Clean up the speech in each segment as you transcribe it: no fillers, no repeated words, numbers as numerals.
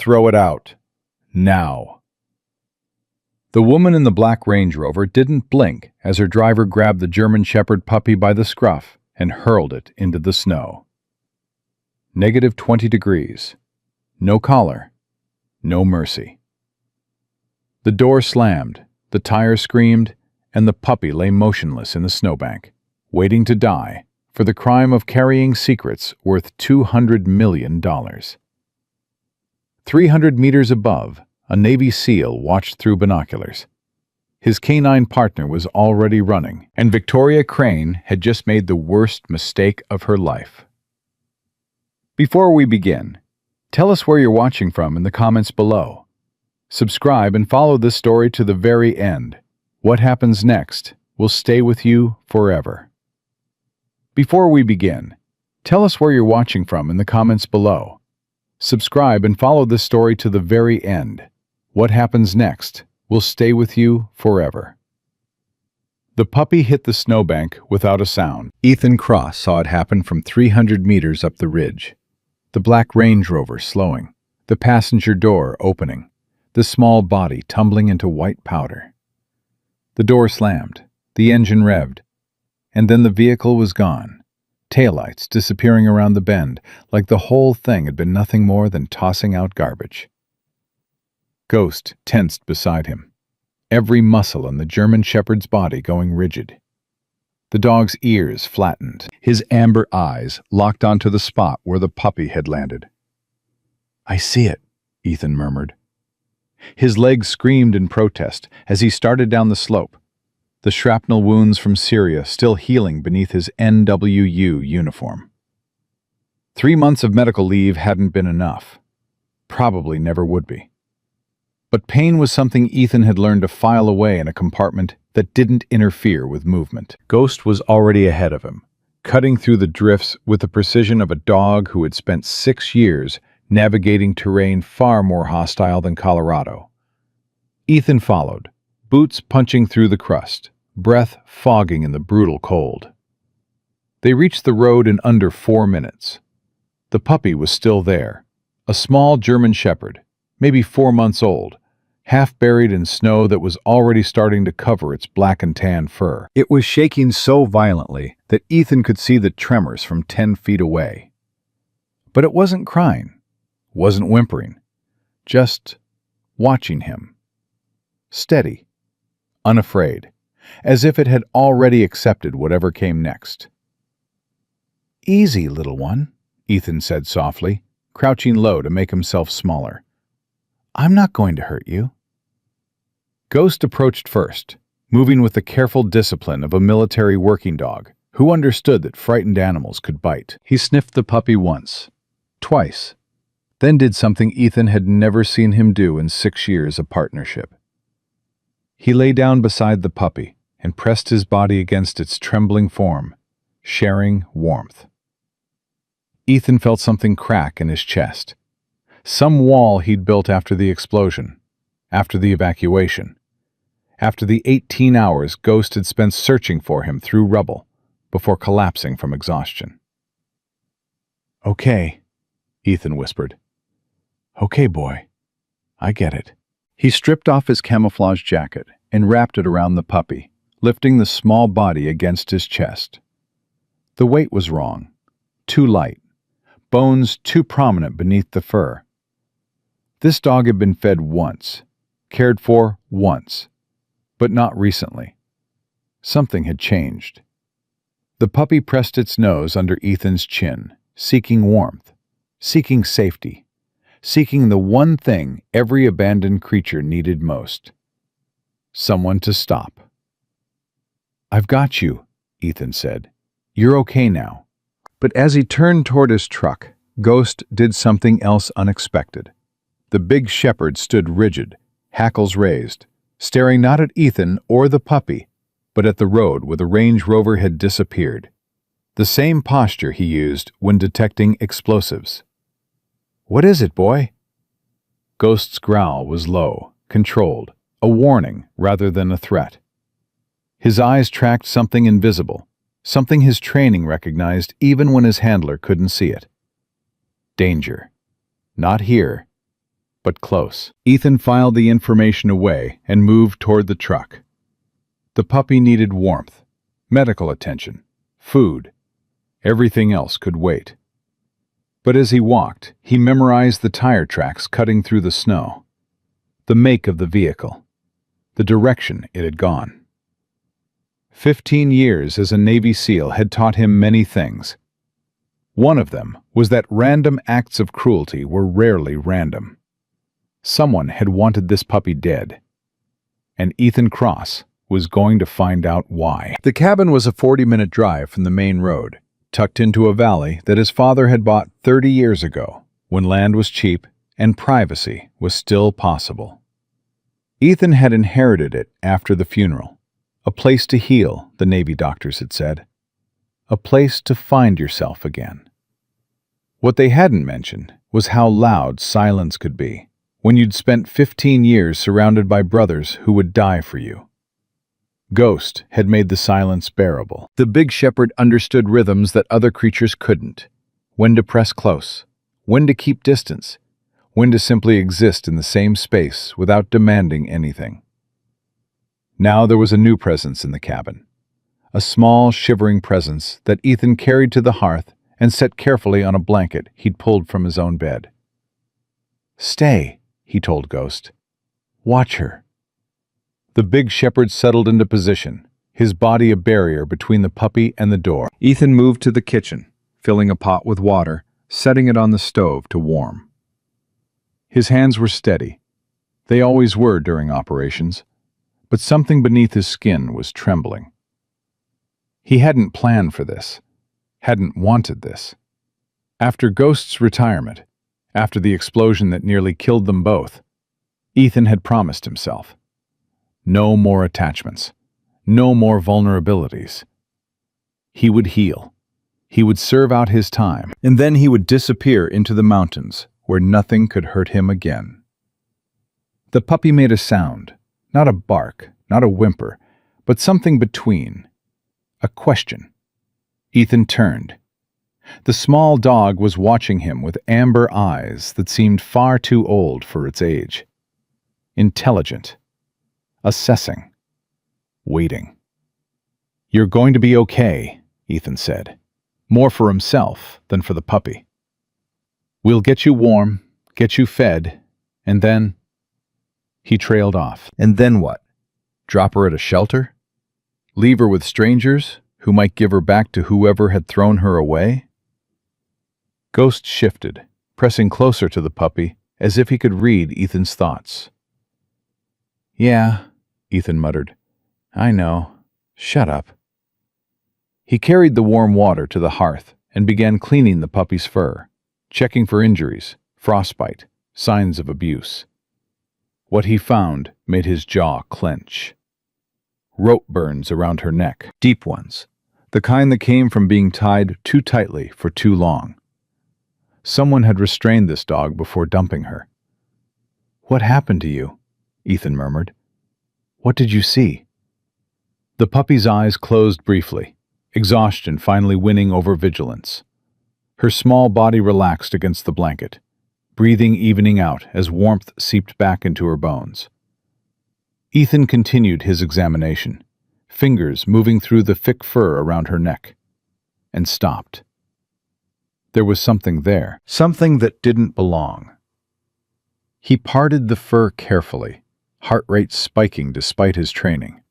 throw it out. Now. The woman in the black Range Rover didn't blink as her driver grabbed the German Shepherd puppy by the scruff and hurled it into the snow. -20 degrees. No collar. No mercy. The door slammed, the tire screamed, and the puppy lay motionless in the snowbank, waiting to die for the crime of carrying secrets worth $200 million. 300 meters above, a Navy SEAL watched through binoculars. His canine partner was already running, and Victoria Crane had just made the worst mistake of her life. Before we begin, tell us where you're watching from in the comments below. Subscribe and follow this story to the very end. What happens next will stay with you forever. Before we begin, tell us where you're watching from in the comments below. Subscribe and follow this story to the very end. What happens next will stay with you forever. The puppy hit the snowbank without a sound. Ethan Cross saw it happen from 300 meters up the ridge. The black Range Rover slowing, the passenger door opening, the small body tumbling into white powder. The door slammed, the engine revved, and then the vehicle was gone, taillights disappearing around the bend like the whole thing had been nothing more than tossing out garbage. Ghost tensed beside him, every muscle in the German Shepherd's body going rigid. The dog's ears flattened, his amber eyes locked onto the spot where the puppy had landed. "I see it," Ethan murmured. His legs screamed in protest as he started down the slope, the shrapnel wounds from Syria still healing beneath his NWU uniform. 3 months of medical leave hadn't been enough. Probably never would be. But pain was something Ethan had learned to file away in a compartment that didn't interfere with movement. Ghost was already ahead of him, cutting through the drifts with the precision of a dog who had spent 6 years navigating terrain far more hostile than Colorado. Ethan followed, boots punching through the crust, breath fogging in the brutal cold. They reached the road in under 4 minutes. The puppy was still there, a small German Shepherd, maybe 4 months old, half buried in snow that was already starting to cover its black and tan fur. It was shaking so violently that Ethan could see the tremors from 10 feet away. But it wasn't crying, wasn't whimpering, just watching him. Steady, unafraid, as if it had already accepted whatever came next. "Easy, little one," Ethan said softly, crouching low to make himself smaller. "I'm not going to hurt you." Ghost approached first, moving with the careful discipline of a military working dog who understood that frightened animals could bite. He sniffed the puppy once, twice, then did something Ethan had never seen him do in 6 years of partnership. He lay down beside the puppy and pressed his body against its trembling form, sharing warmth. Ethan felt something crack in his chest. Some wall he'd built after the explosion, after the evacuation, after the 18 hours Ghost had spent searching for him through rubble before collapsing from exhaustion. "Okay," Ethan whispered. "Okay, boy. I get it." He stripped off his camouflage jacket and wrapped it around the puppy, lifting the small body against his chest. The weight was wrong, too light, bones too prominent beneath the fur. This dog had been fed once, cared for once, but not recently. Something had changed. The puppy pressed its nose under Ethan's chin, seeking warmth, seeking safety, seeking the one thing every abandoned creature needed most: someone to stop. "I've got you," Ethan said. "You're okay now." But as he turned toward his truck, Ghost did something else unexpected. The big shepherd stood rigid, hackles raised, staring not at Ethan or the puppy, but at the road where the Range Rover had disappeared. The same posture he used when detecting explosives. "What is it, boy?" Ghost's growl was low, controlled, a warning rather than a threat. His eyes tracked something invisible, something his training recognized even when his handler couldn't see it. Danger. Not here, but close. Ethan filed the information away and moved toward the truck. The puppy needed warmth, medical attention, food. Everything else could wait. But as he walked, he memorized the tire tracks cutting through the snow, the make of the vehicle, the direction it had gone. 15 years as a Navy SEAL had taught him many things. One of them was that random acts of cruelty were rarely random. Someone had wanted this puppy dead, and Ethan Cross was going to find out why. The cabin was a 40-minute drive from the main road, tucked into a valley that his father had bought 30 years ago, when land was cheap and privacy was still possible. Ethan had inherited it after the funeral. A place to heal, the Navy doctors had said. A place to find yourself again. What they hadn't mentioned was how loud silence could be when you'd spent 15 years surrounded by brothers who would die for you. Ghost had made the silence bearable. The big shepherd understood rhythms that other creatures couldn't. When to press close, when to keep distance, when to simply exist in the same space without demanding anything. Now there was a new presence in the cabin. A small, shivering presence that Ethan carried to the hearth and set carefully on a blanket he'd pulled from his own bed. "Stay," he told Ghost. "Watch her." The big shepherd settled into position, his body a barrier between the puppy and the door. Ethan moved to the kitchen, filling a pot with water, setting it on the stove to warm. His hands were steady. They always were during operations, but something beneath his skin was trembling. He hadn't planned for this, hadn't wanted this. After Ghost's retirement, after the explosion that nearly killed them both, Ethan had promised himself. No more attachments, no more vulnerabilities. He would heal. He would serve out his time, and then he would disappear into the mountains where nothing could hurt him again. The puppy made a sound, not a bark, not a whimper, but something between. A question. Ethan turned. The small dog was watching him with amber eyes that seemed far too old for its age. Intelligent. Assessing. Waiting. "You're going to be okay," Ethan said, more for himself than for the puppy. "We'll get you warm, get you fed, and then—" He trailed off. And then what? Drop her at a shelter? Leave her with strangers who might give her back to whoever had thrown her away? Ghost shifted, pressing closer to the puppy as if he could read Ethan's thoughts. "Yeah," Ethan muttered. "I know. Shut up." He carried the warm water to the hearth and began cleaning the puppy's fur, checking for injuries, frostbite, signs of abuse. What he found made his jaw clench. Rope burns around her neck, deep ones, the kind that came from being tied too tightly for too long. Someone had restrained this dog before dumping her. "What happened to you?" Ethan murmured. "What did you see?" The puppy's eyes closed briefly, exhaustion finally winning over vigilance. Her small body relaxed against the blanket, breathing evening out as warmth seeped back into her bones. Ethan continued his examination, fingers moving through the thick fur around her neck, and stopped. There was something there, something that didn't belong. He parted the fur carefully, heart rate spiking despite his training.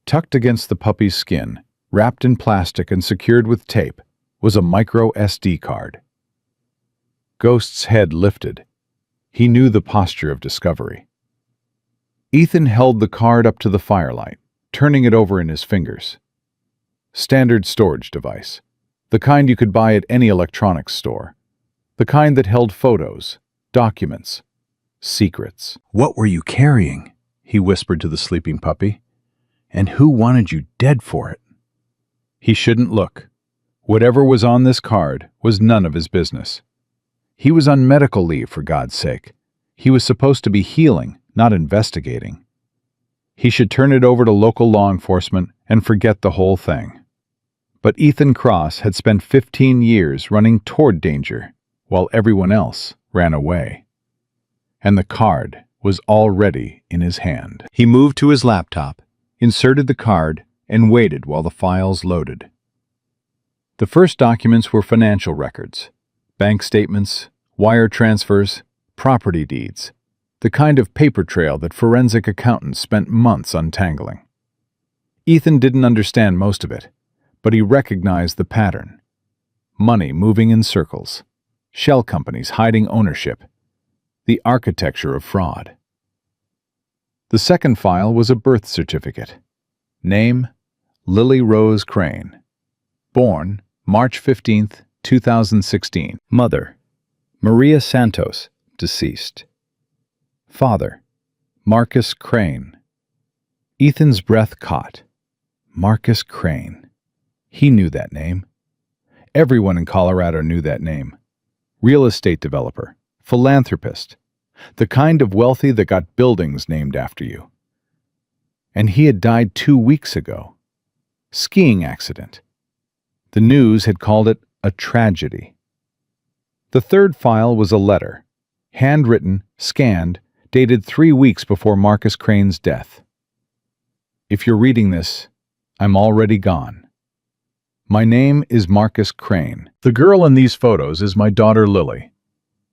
Tucked against the puppy's skin, wrapped in plastic and secured with tape, was a micro SD card. Ghost's head lifted. He knew the posture of discovery. Ethan held the card up to the firelight, turning it over in his fingers. Standard storage device, the kind you could buy at any electronics store, the kind that held photos, documents, secrets. "What were you carrying?" he whispered to the sleeping puppy. "And who wanted you dead for it?" He shouldn't look. Whatever was on this card was none of his business. He was on medical leave, for God's sake. He was supposed to be healing, not investigating. He should turn it over to local law enforcement and forget the whole thing. But Ethan Cross had spent 15 years running toward danger, while everyone else ran away. and the card was already in his hand. He moved to his laptop, inserted the card, and waited while the files loaded. The first documents were financial records, bank statements, wire transfers, property deeds, the kind of paper trail that forensic accountants spent months untangling. Ethan didn't understand most of it, but he recognized the pattern. Money moving in circles, shell companies hiding ownership, the architecture of fraud. The second file was a birth certificate. Name, Lily Rose Crane. Born March 15, 2016. Mother, Maria Santos, deceased. Father, Marcus Crane. Ethan's breath caught. Marcus Crane. He knew that name. Everyone in Colorado knew that name. Real estate developer, philanthropist, the kind of wealthy that got buildings named after you. And he had died 2 weeks ago. Skiing accident. The news had called it a tragedy. The third file was a letter, handwritten, scanned, dated 3 weeks before Marcus Crane's death. If you're reading this, I'm already gone. My name is Marcus Crane. The girl in these photos is my daughter Lily.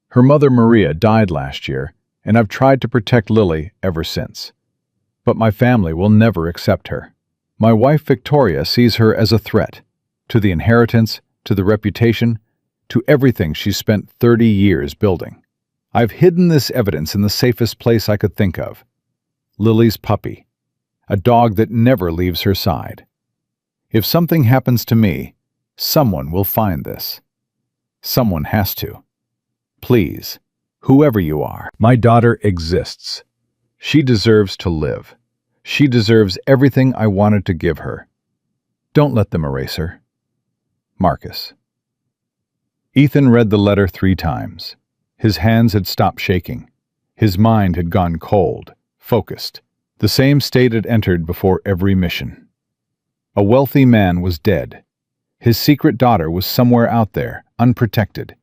Her mother Maria died last year, and I've tried to protect Lily ever since. But my family will never accept her. My wife Victoria sees her as a threat, to the inheritance, to the reputation, to everything she's spent 30 years building. I've hidden this evidence in the safest place I could think of. Lily's puppy, a dog that never leaves her side. If something happens to me, someone will find this. Someone has to. Please, whoever you are, my daughter exists. She deserves to live. She deserves everything I wanted to give her. Don't let them erase her. Marcus. Ethan read the letter 3 times. His hands had stopped shaking. His mind had gone cold, focused. The same state it entered before every mission. A wealthy man was dead. His secret daughter was somewhere out there, unprotected.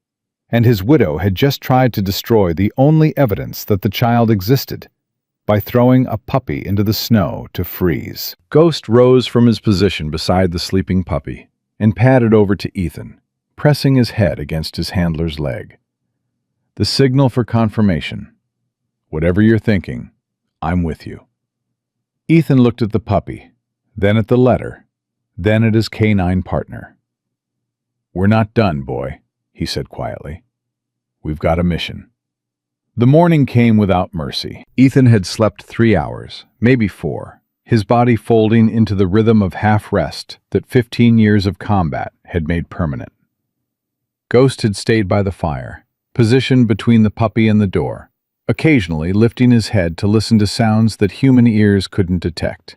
And his widow had just tried to destroy the only evidence that the child existed, by throwing a puppy into the snow to freeze. Ghost rose from his position beside the sleeping puppy and padded over to Ethan, pressing his head against his handler's leg. The signal for confirmation. Whatever you're thinking, I'm with you. Ethan looked at the puppy, then at the letter, then at his canine partner. We're not done, boy, he said quietly. We've got a mission. The morning came without mercy. Ethan had slept 3 hours, maybe 4, his body folding into the rhythm of half-rest that 15 years of combat had made permanent. Ghost had stayed by the fire, positioned between the puppy and the door, occasionally lifting his head to listen to sounds that human ears couldn't detect.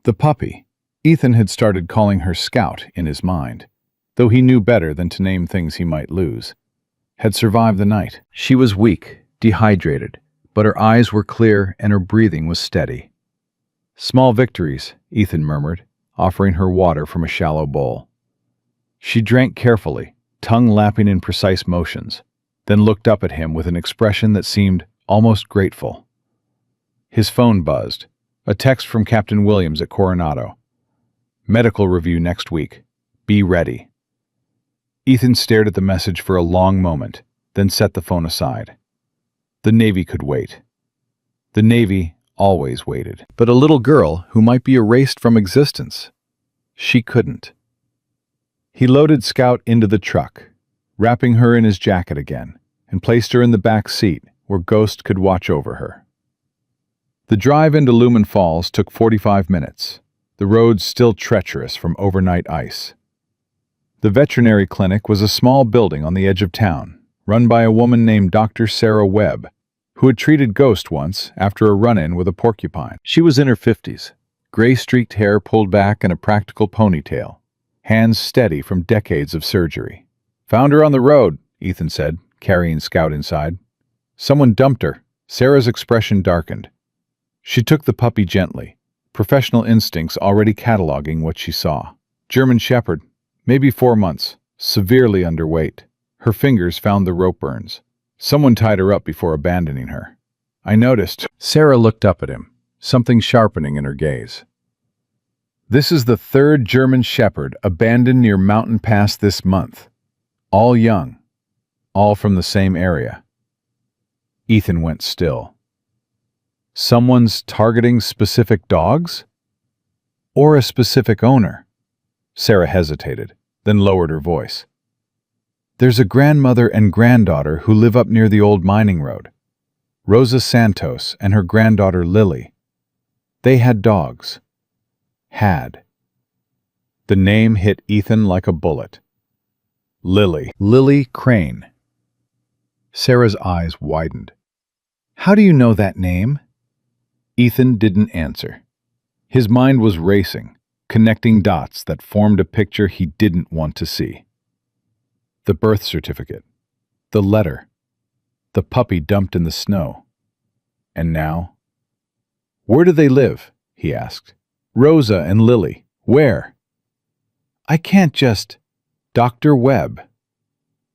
The puppy, Ethan had started calling her Scout in his mind, though he knew better than to name things he might lose, had survived the night. She was weak, dehydrated, but her eyes were clear and her breathing was steady. Small victories, Ethan murmured, offering her water from a shallow bowl. She drank carefully, tongue lapping in precise motions, then looked up at him with an expression that seemed almost grateful. His phone buzzed, a text from Captain Williams at Coronado. Medical review next week. Be ready. Ethan stared at the message for a long moment, then set the phone aside. The Navy could wait. The Navy always waited. But a little girl who might be erased from existence, she couldn't. He loaded Scout into the truck, wrapping her in his jacket again, and placed her in the back seat where Ghost could watch over her. The drive into Lumen Falls took 45 minutes, the roads still treacherous from overnight ice. The veterinary clinic was a small building on the edge of town, run by a woman named Dr. Sarah Webb, who had treated Ghost once after a run-in with a porcupine. She was in her 50s, gray-streaked hair pulled back in a practical ponytail, hands steady from decades of surgery. Found her on the road, Ethan said, carrying Scout inside. Someone dumped her. Sarah's expression darkened. She took the puppy gently, professional instincts already cataloging what she saw. German Shepherd, maybe 4 months, severely underweight. Her fingers found the rope burns. Someone tied her up before abandoning her. I noticed. Sarah looked up at him, something sharpening in her gaze. This is the third German shepherd abandoned near Mountain Pass this month. All young. All from the same area. Ethan went still. Someone's targeting specific dogs? Or a specific owner? Sarah hesitated, then lowered her voice. There's a grandmother and granddaughter who live up near the old mining road. Rosa Santos and her granddaughter Lily. They had dogs. Had. The name hit Ethan like a bullet. Lily Crane. Sarah's eyes widened. How do you know that name? Ethan didn't answer. His mind was racing, connecting dots that formed a picture he didn't want to see. The birth certificate, the letter, the puppy dumped in the snow. And now? Where do they live? He asked. Rosa and Lily, where? I can't just... Dr. Webb.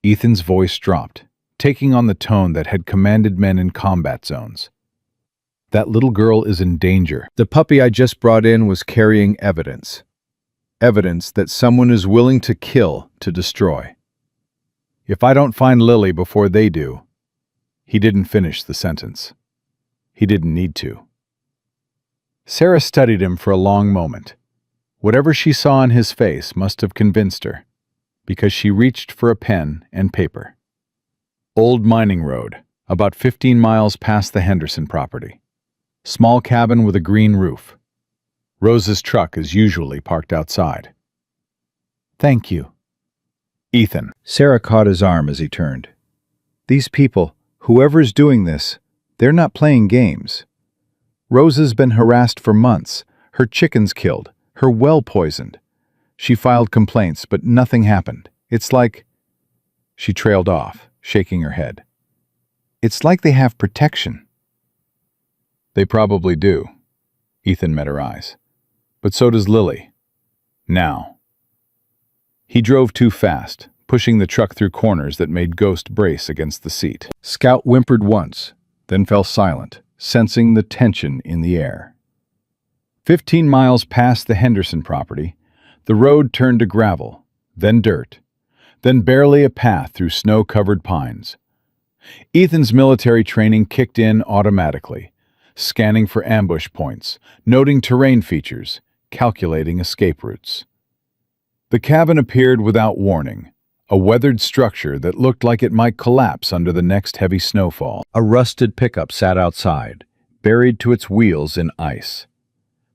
Ethan's voice dropped, taking on the tone that had commanded men in combat zones. That little girl is in danger. The puppy I just brought in was carrying evidence. Evidence that someone is willing to kill to destroy. If I don't find Lily before they do... He didn't finish the sentence. He didn't need to. Sarah studied him for a long moment. Whatever she saw in his face must have convinced her, because she reached for a pen and paper. Old mining road, about 15 miles past the Henderson property. Small cabin with a green roof. Rosa's truck is usually parked outside. Thank you. Ethan. Sarah caught his arm as he turned. These people, whoever's doing this, they're not playing games. Rosa's been harassed for months, her chickens killed, her well poisoned. She filed complaints, but nothing happened. It's like... She trailed off, shaking her head. It's like they have protection. They probably do. Ethan met her eyes. But so does Lily. Now. He drove too fast, pushing the truck through corners that made Ghost brace against the seat. Scout whimpered once, then fell silent, sensing the tension in the air. 15 miles past the Henderson property, the road turned to gravel, then dirt, then barely a path through snow-covered pines. Ethan's military training kicked in automatically, scanning for ambush points, noting terrain features, calculating escape routes. The cabin appeared without warning, a weathered structure that looked like it might collapse under the next heavy snowfall. A rusted pickup sat outside, buried to its wheels in ice.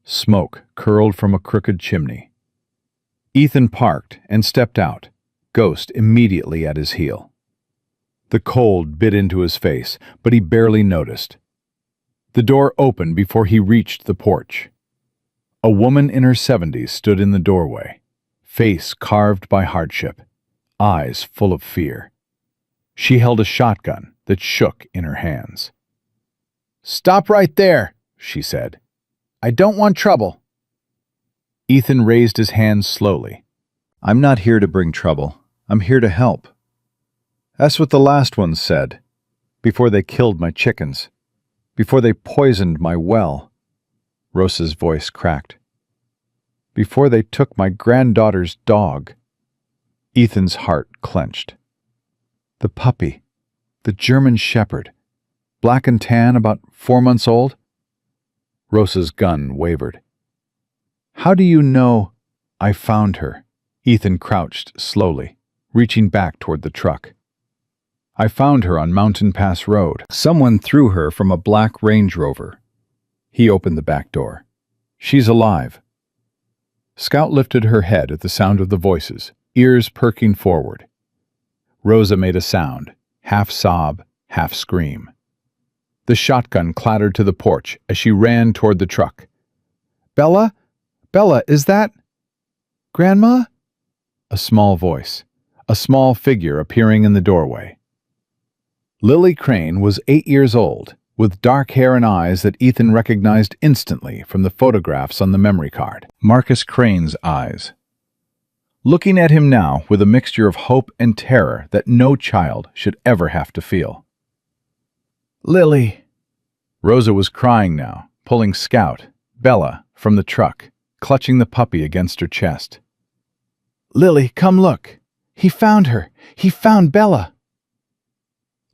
Smoke curled from a crooked chimney. Ethan parked and stepped out, Ghost immediately at his heel. The cold bit into his face, but he barely noticed. The door opened before he reached the porch. A woman in her 70s stood in the doorway, face carved by hardship, eyes full of fear. She held a shotgun that shook in her hands. "Stop right there," she said. "I don't want trouble." Ethan raised his hands slowly. "I'm not here to bring trouble. I'm here to help. That's what the last ones said, before they killed my chickens, before they poisoned my well." Rosa's voice cracked. "Before they took my granddaughter's dog." Ethan's heart clenched. The puppy, the German shepherd, black and tan, about 4 months old? Rosa's gun wavered. "How do you know I found her?" Ethan crouched slowly, reaching back toward the truck. "I found her on Mountain Pass Road. Someone threw her from a black Range Rover." He opened the back door. "She's alive." Scout lifted her head at the sound of the voices, ears perking forward. Rosa made a sound, half sob, half scream. The shotgun clattered to the porch as she ran toward the truck. "Bella? Bella, is that... Grandma?" A small voice, a small figure appearing in the doorway. Lily Crane was 8 years old, with dark hair and eyes that Ethan recognized instantly from the photographs on the memory card. Marcus Crane's eyes. Looking at him now with a mixture of hope and terror that no child should ever have to feel. Lily! Rosa was crying now, pulling Scout, Bella, from the truck, clutching the puppy against her chest. Lily, come look! He found her! He found Bella!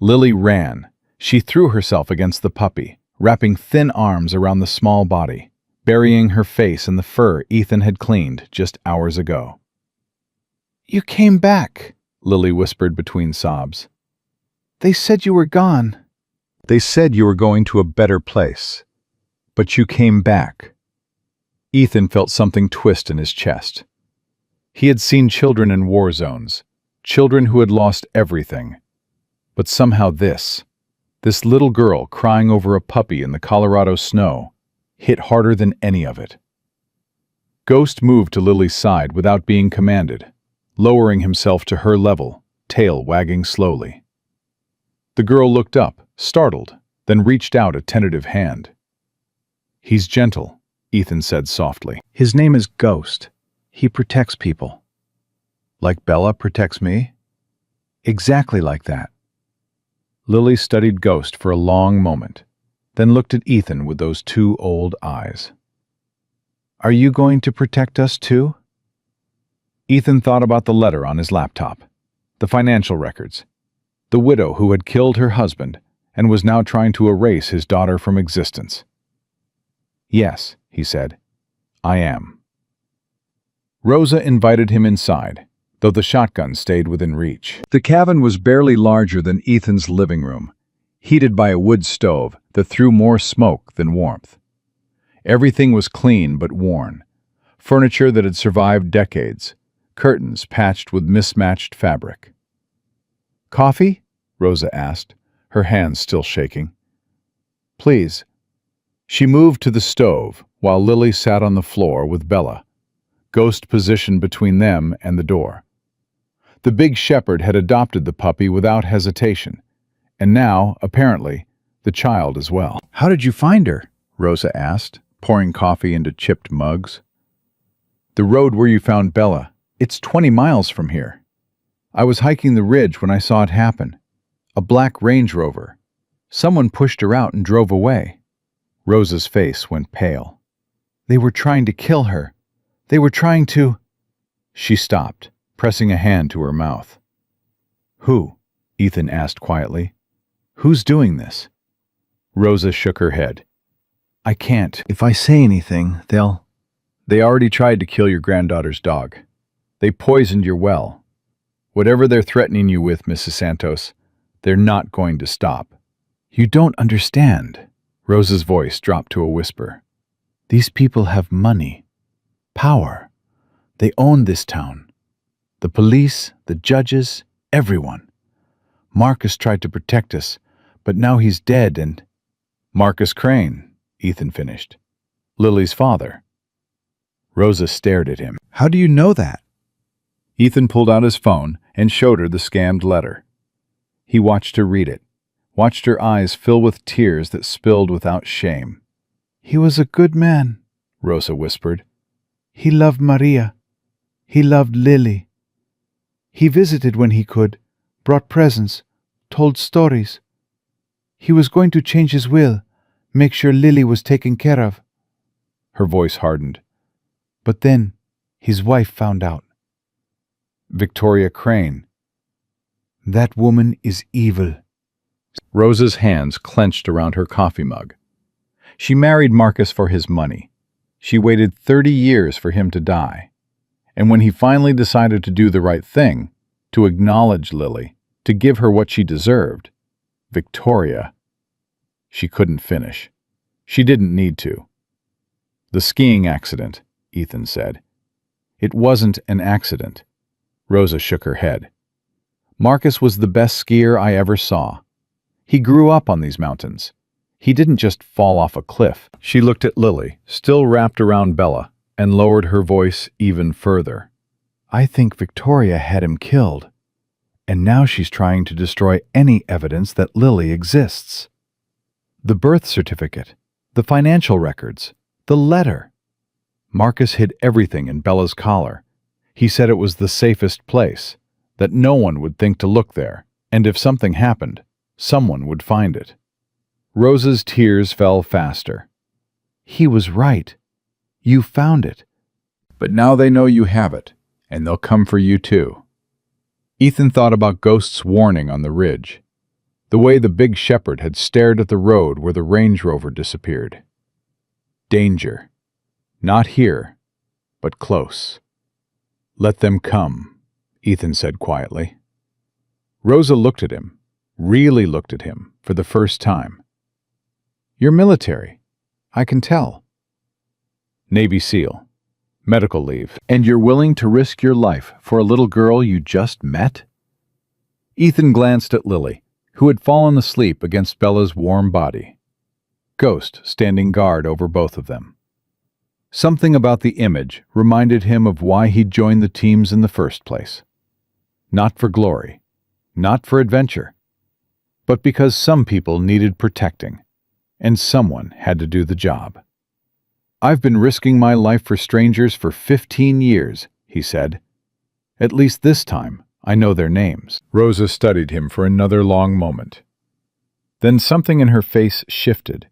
Lily ran. She threw herself against the puppy, wrapping thin arms around the small body, burying her face in the fur Ethan had cleaned just hours ago. You came back, Lily whispered between sobs. They said you were gone. They said you were going to a better place. But you came back. Ethan felt something twist in his chest. He had seen children in war zones, children who had lost everything. But somehow this little girl crying over a puppy in the Colorado snow, hit harder than any of it. Ghost moved to Lily's side without being commanded, lowering himself to her level, tail wagging slowly. The girl looked up, startled, then reached out a tentative hand. He's gentle, Ethan said softly. His name is Ghost. He protects people. Like Bella protects me? Exactly like that. Lily studied Ghost for a long moment, then looked at Ethan with those two old eyes. Are you going to protect us too? Ethan thought about the letter on his laptop, the financial records, the widow who had killed her husband and was now trying to erase his daughter from existence. Yes, he said, I am. Rosa invited him inside, though the shotgun stayed within reach. The cabin was barely larger than Ethan's living room, heated by a wood stove that threw more smoke than warmth. Everything was clean but worn, furniture that had survived decades, curtains patched with mismatched fabric. Coffee? Rosa asked, her hands still shaking. Please. She moved to the stove while Lily sat on the floor with Bella, Ghost positioned between them and the door. The big shepherd had adopted the puppy without hesitation, and now, apparently, the child as well. How did you find her? Rosa asked, pouring coffee into chipped mugs. The road where you found Bella. It's 20 miles from here. I was hiking the ridge when I saw it happen. A black Range Rover. Someone pushed her out and drove away. Rosa's face went pale. They were trying to kill her. They were trying to... She stopped, pressing a hand to her mouth. Who? Ethan asked quietly. Who's doing this? Rosa shook her head. I can't. If I say anything, they'll... They already tried to kill your granddaughter's dog. They poisoned your well. Whatever they're threatening you with, Mrs. Santos, they're not going to stop. You don't understand. Rosa's voice dropped to a whisper. These people have money. Power. They own this town. The police, the judges, everyone. Marcus tried to protect us, but now he's dead and... Marcus Crane, Ethan finished. Lily's father. Rosa stared at him. How do you know that? Ethan pulled out his phone and showed her the scammed letter. He watched her read it, watched her eyes fill with tears that spilled without shame. He was a good man, Rosa whispered. He loved Maria. He loved Lily. He visited when he could, brought presents, told stories. He was going to change his will, make sure Lily was taken care of. Her voice hardened. But then his wife found out. Victoria Crane. That woman is evil. Rosa's hands clenched around her coffee mug. She married Marcus for his money. She waited 30 years for him to die. And when he finally decided to do the right thing, to acknowledge Lily, to give her what she deserved, Victoria... She couldn't finish. She didn't need to. The skiing accident, Ethan said. It wasn't an accident. Rosa shook her head. Marcus was the best skier I ever saw. He grew up on these mountains. He didn't just fall off a cliff. She looked at Lily, still wrapped around Bella, and lowered her voice even further. I think Victoria had him killed. And now she's trying to destroy any evidence that Lily exists. The birth certificate, the financial records, the letter. Marcus hid everything in Bella's collar. He said it was the safest place, that no one would think to look there, and if something happened, someone would find it. Rosa's tears fell faster. He was right. You found it. But now they know you have it, and they'll come for you too. Ethan thought about Ghost's warning on the ridge, the way the big shepherd had stared at the road where the Range Rover disappeared. Danger. Not here, but close. Let them come, Ethan said quietly. Rosa looked at him, really looked at him, for the first time. You're military. I can tell. Navy SEAL. Medical leave. And you're willing to risk your life for a little girl you just met? Ethan glanced at Lily, who had fallen asleep against Bella's warm body. Ghost standing guard over both of them. Something about the image reminded him of why he'd joined the teams in the first place. Not for glory, not for adventure, but because some people needed protecting, and someone had to do the job. I've been risking my life for strangers for 15 years, he said. At least this time, I know their names. Rosa studied him for another long moment. Then something in her face shifted.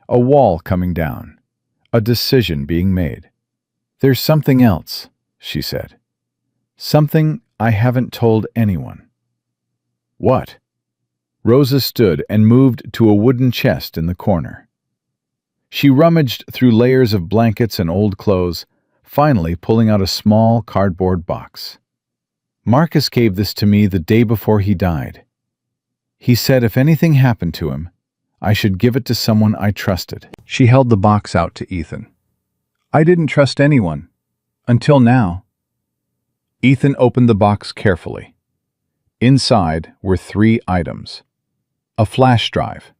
A wall coming down. A decision being made. There's something else, she said. Something I haven't told anyone. What? Rosa stood and moved to a wooden chest in the corner. She rummaged through layers of blankets and old clothes, finally pulling out a small cardboard box. Marcus gave this to me the day before he died. He said if anything happened to him, I should give it to someone I trusted. She held the box out to Ethan. I didn't trust anyone. Until now. Ethan opened the box carefully. Inside were 3 items. A flash drive,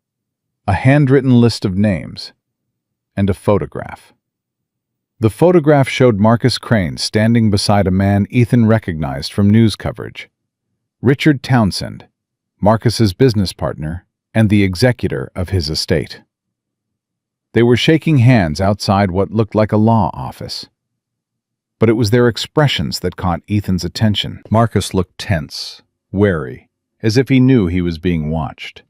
a handwritten list of names, and a photograph. The photograph showed Marcus Crane standing beside a man Ethan recognized from news coverage. Richard Townsend, Marcus's business partner and the executor of his estate. They were shaking hands outside what looked like a law office. But it was their expressions that caught Ethan's attention. Marcus looked tense, wary, as if he knew he was being watched.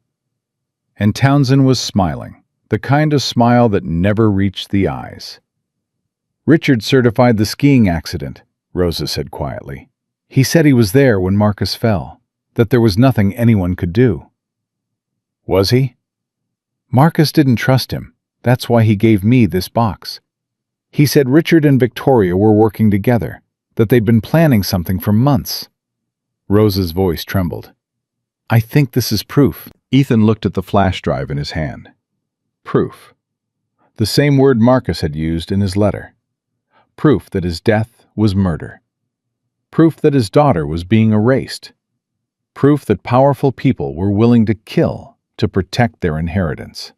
And Townsend was smiling, the kind of smile that never reached the eyes. Richard certified the skiing accident, Rosa said quietly. He said he was there when Marcus fell, that there was nothing anyone could do. Was he? Marcus didn't trust him. That's why he gave me this box. He said Richard and Victoria were working together, that they'd been planning something for months. Rosa's voice trembled. I think this is proof. Ethan looked at the flash drive in his hand. Proof. The same word Marcus had used in his letter. Proof that his death was murder. Proof that his daughter was being erased. Proof that powerful people were willing to kill to protect their inheritance.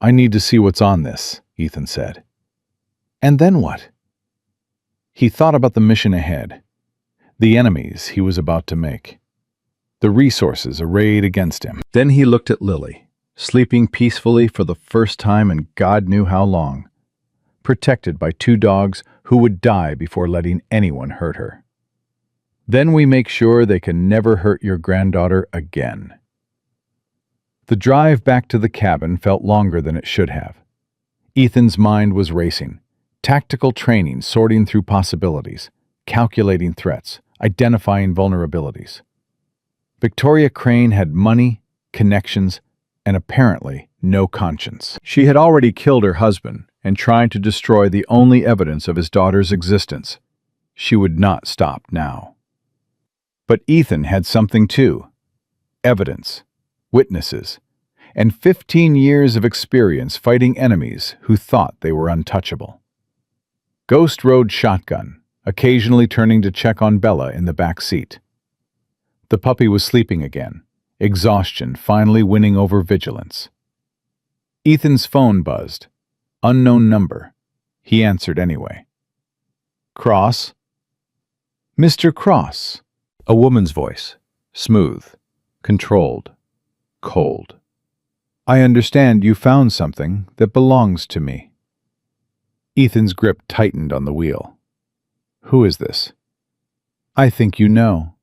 I need to see what's on this, Ethan said. And then what? He thought about the mission ahead, the enemies he was about to make, the resources arrayed against him. Then he looked at Lily, sleeping peacefully for the first time in God knew how long, protected by 2 dogs who would die before letting anyone hurt her. Then we make sure they can never hurt your granddaughter again. The drive back to the cabin felt longer than it should have. Ethan's mind was racing, tactical training sorting through possibilities, calculating threats, identifying vulnerabilities. Victoria Crane had money, connections, and apparently no conscience. She had already killed her husband and tried to destroy the only evidence of his daughter's existence. She would not stop now. But Ethan had something too. Evidence. Witnesses, and 15 years of experience fighting enemies who thought they were untouchable. Ghost rode shotgun, occasionally turning to check on Bella in the back seat. The puppy was sleeping again, exhaustion finally winning over vigilance. Ethan's phone buzzed. Unknown number. He answered anyway. Cross? Mr. Cross. A woman's voice, smooth, controlled. Cold. I understand you found something that belongs to me. Ethan's grip tightened on the wheel. Who is this? I think you know.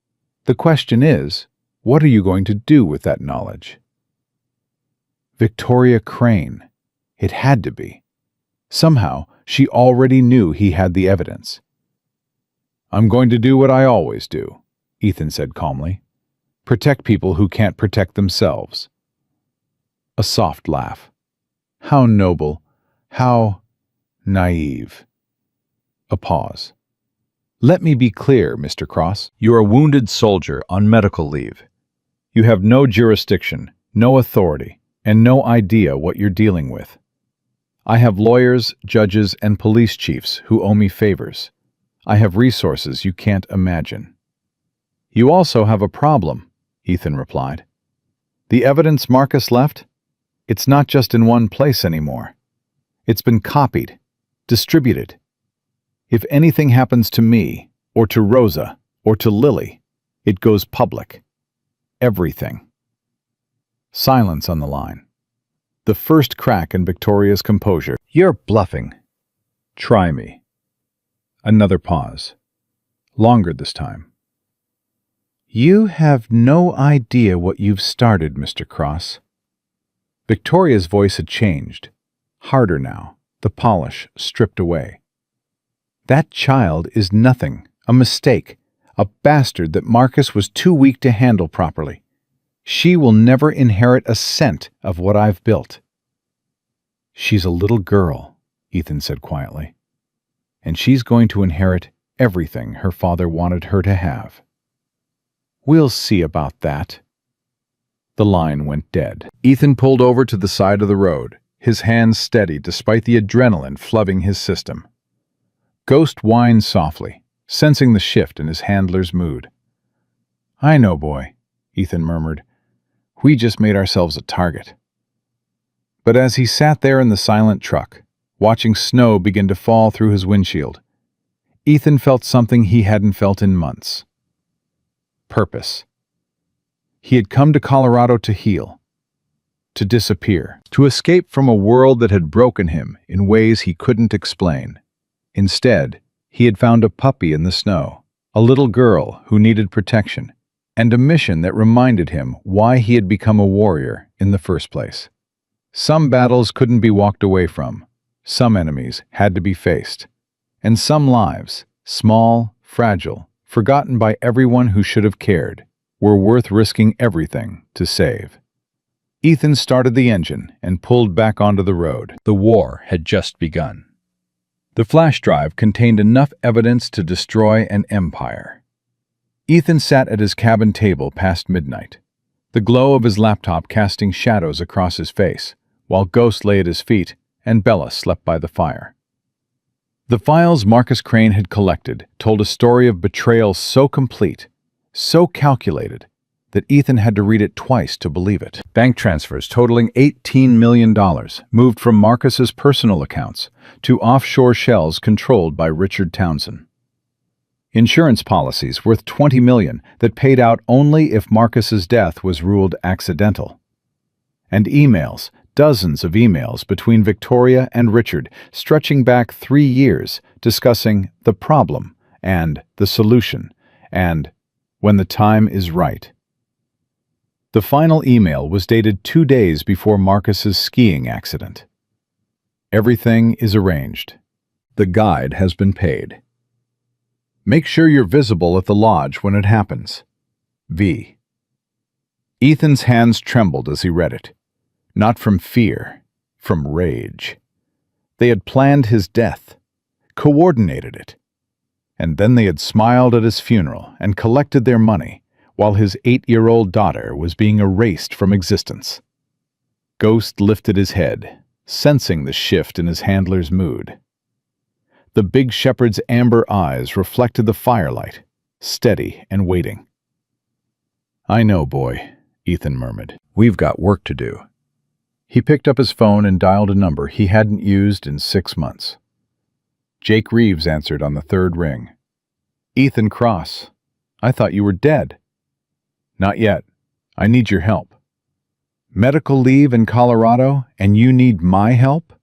The question is, what are you going to do with that knowledge? Victoria Crane. It had to be. Somehow, she already knew he had the evidence. "I'm going to do what I always do," Ethan said calmly. "Protect people who can't protect themselves." A soft laugh. How noble, how naive. A pause. "Let me be clear, Mr. Cross. You're a wounded soldier on medical leave. You have no jurisdiction, no authority, and no idea what you're dealing with. I have lawyers, judges, and police chiefs who owe me favors. I have resources you can't imagine." "You also have a problem," Ethan replied. "The evidence Marcus left? It's not just in one place anymore. It's been copied, distributed. If anything happens to me, or to Rosa, or to Lily, it goes public. Everything." Silence on the line. The first crack in Victoria's composure. "You're bluffing." "Try me." Another pause. Longer this time. "You have no idea what you've started, Mr. Cross." Victoria's voice had changed. Harder now, the polish stripped away. "That child is nothing, a mistake, a bastard that Marcus was too weak to handle properly. She will never inherit a cent of what I've built." "She's a little girl," Ethan said quietly, "and she's going to inherit everything her father wanted her to have." "We'll see about that." The line went dead. Ethan pulled over to the side of the road, his hands steady despite the adrenaline flooding his system. Ghost whined softly, sensing the shift in his handler's mood. "I know, boy," Ethan murmured. "We just made ourselves a target." But as he sat there in the silent truck, watching snow begin to fall through his windshield, Ethan felt something he hadn't felt in months. Purpose. He had come to Colorado to heal, to disappear, to escape from a world that had broken him in ways he couldn't explain. Instead, he had found a puppy in the snow, a little girl who needed protection, and a mission that reminded him why he had become a warrior in the first place. Some battles couldn't be walked away from, some enemies had to be faced, and some lives, small, fragile, forgotten by everyone who should have cared, were worth risking everything to save. Ethan started the engine and pulled back onto the road. The war had just begun. The flash drive contained enough evidence to destroy an empire. Ethan sat at his cabin table past midnight, the glow of his laptop casting shadows across his face, while Ghost lay at his feet and Bella slept by the fire. The files Marcus Crane had collected told a story of betrayal so complete, so calculated, that Ethan had to read it twice to believe it. Bank transfers totaling $18 million moved from Marcus's personal accounts to offshore shells controlled by Richard Townsend. Insurance policies worth $20 million that paid out only if Marcus's death was ruled accidental. And emails, dozens of emails between Victoria and Richard stretching back 3 years discussing the problem and the solution and when the time is right. The final email was dated 2 days before Marcus's skiing accident. "Everything is arranged. The guide has been paid. Make sure you're visible at the lodge when it happens. V." Ethan's hands trembled as he read it. Not from fear, from rage. They had planned his death, coordinated it. And then they had smiled at his funeral and collected their money, while his 8-year-old daughter was being erased from existence. Ghost lifted his head, sensing the shift in his handler's mood. The big shepherd's amber eyes reflected the firelight, steady and waiting. "I know, boy," Ethan murmured. "We've got work to do." He picked up his phone and dialed a number he hadn't used in 6 months. Jake Reeves answered on the 3rd ring. "Ethan Cross, I thought you were dead." "Not yet. I need your help." "Medical leave in Colorado, and you need my help?"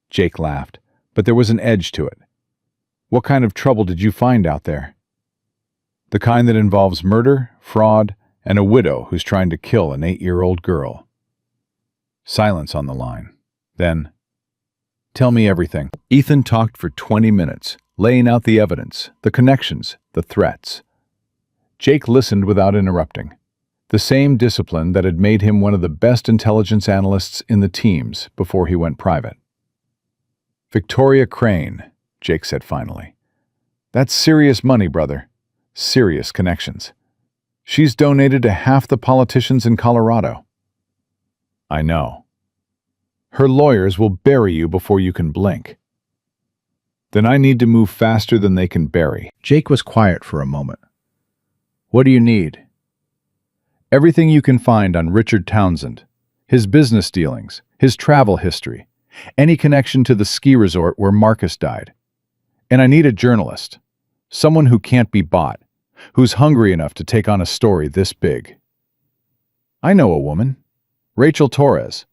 Jake laughed, but there was an edge to it. "What kind of trouble did you find out there?" "The kind that involves murder, fraud, and a widow who's trying to kill an 8-year-old girl." Silence on the line. Then, tell me everything. Ethan talked for 20 minutes, laying out the evidence, the connections, the threats. Jake listened without interrupting. The same discipline that had made him one of the best intelligence analysts in the teams before he went private. Victoria Crane, Jake said finally. That's serious money, brother. Serious connections. She's donated to half the politicians in Colorado. I know. Her lawyers will bury you before you can blink. Then I need to move faster than they can bury. Jake was quiet for a moment. What do you need? Everything you can find on Richard Townsend, his business dealings, his travel history, any connection to the ski resort where Marcus died. And I need a journalist, someone who can't be bought, who's hungry enough to take on a story this big. I know a woman, Rachel Torres.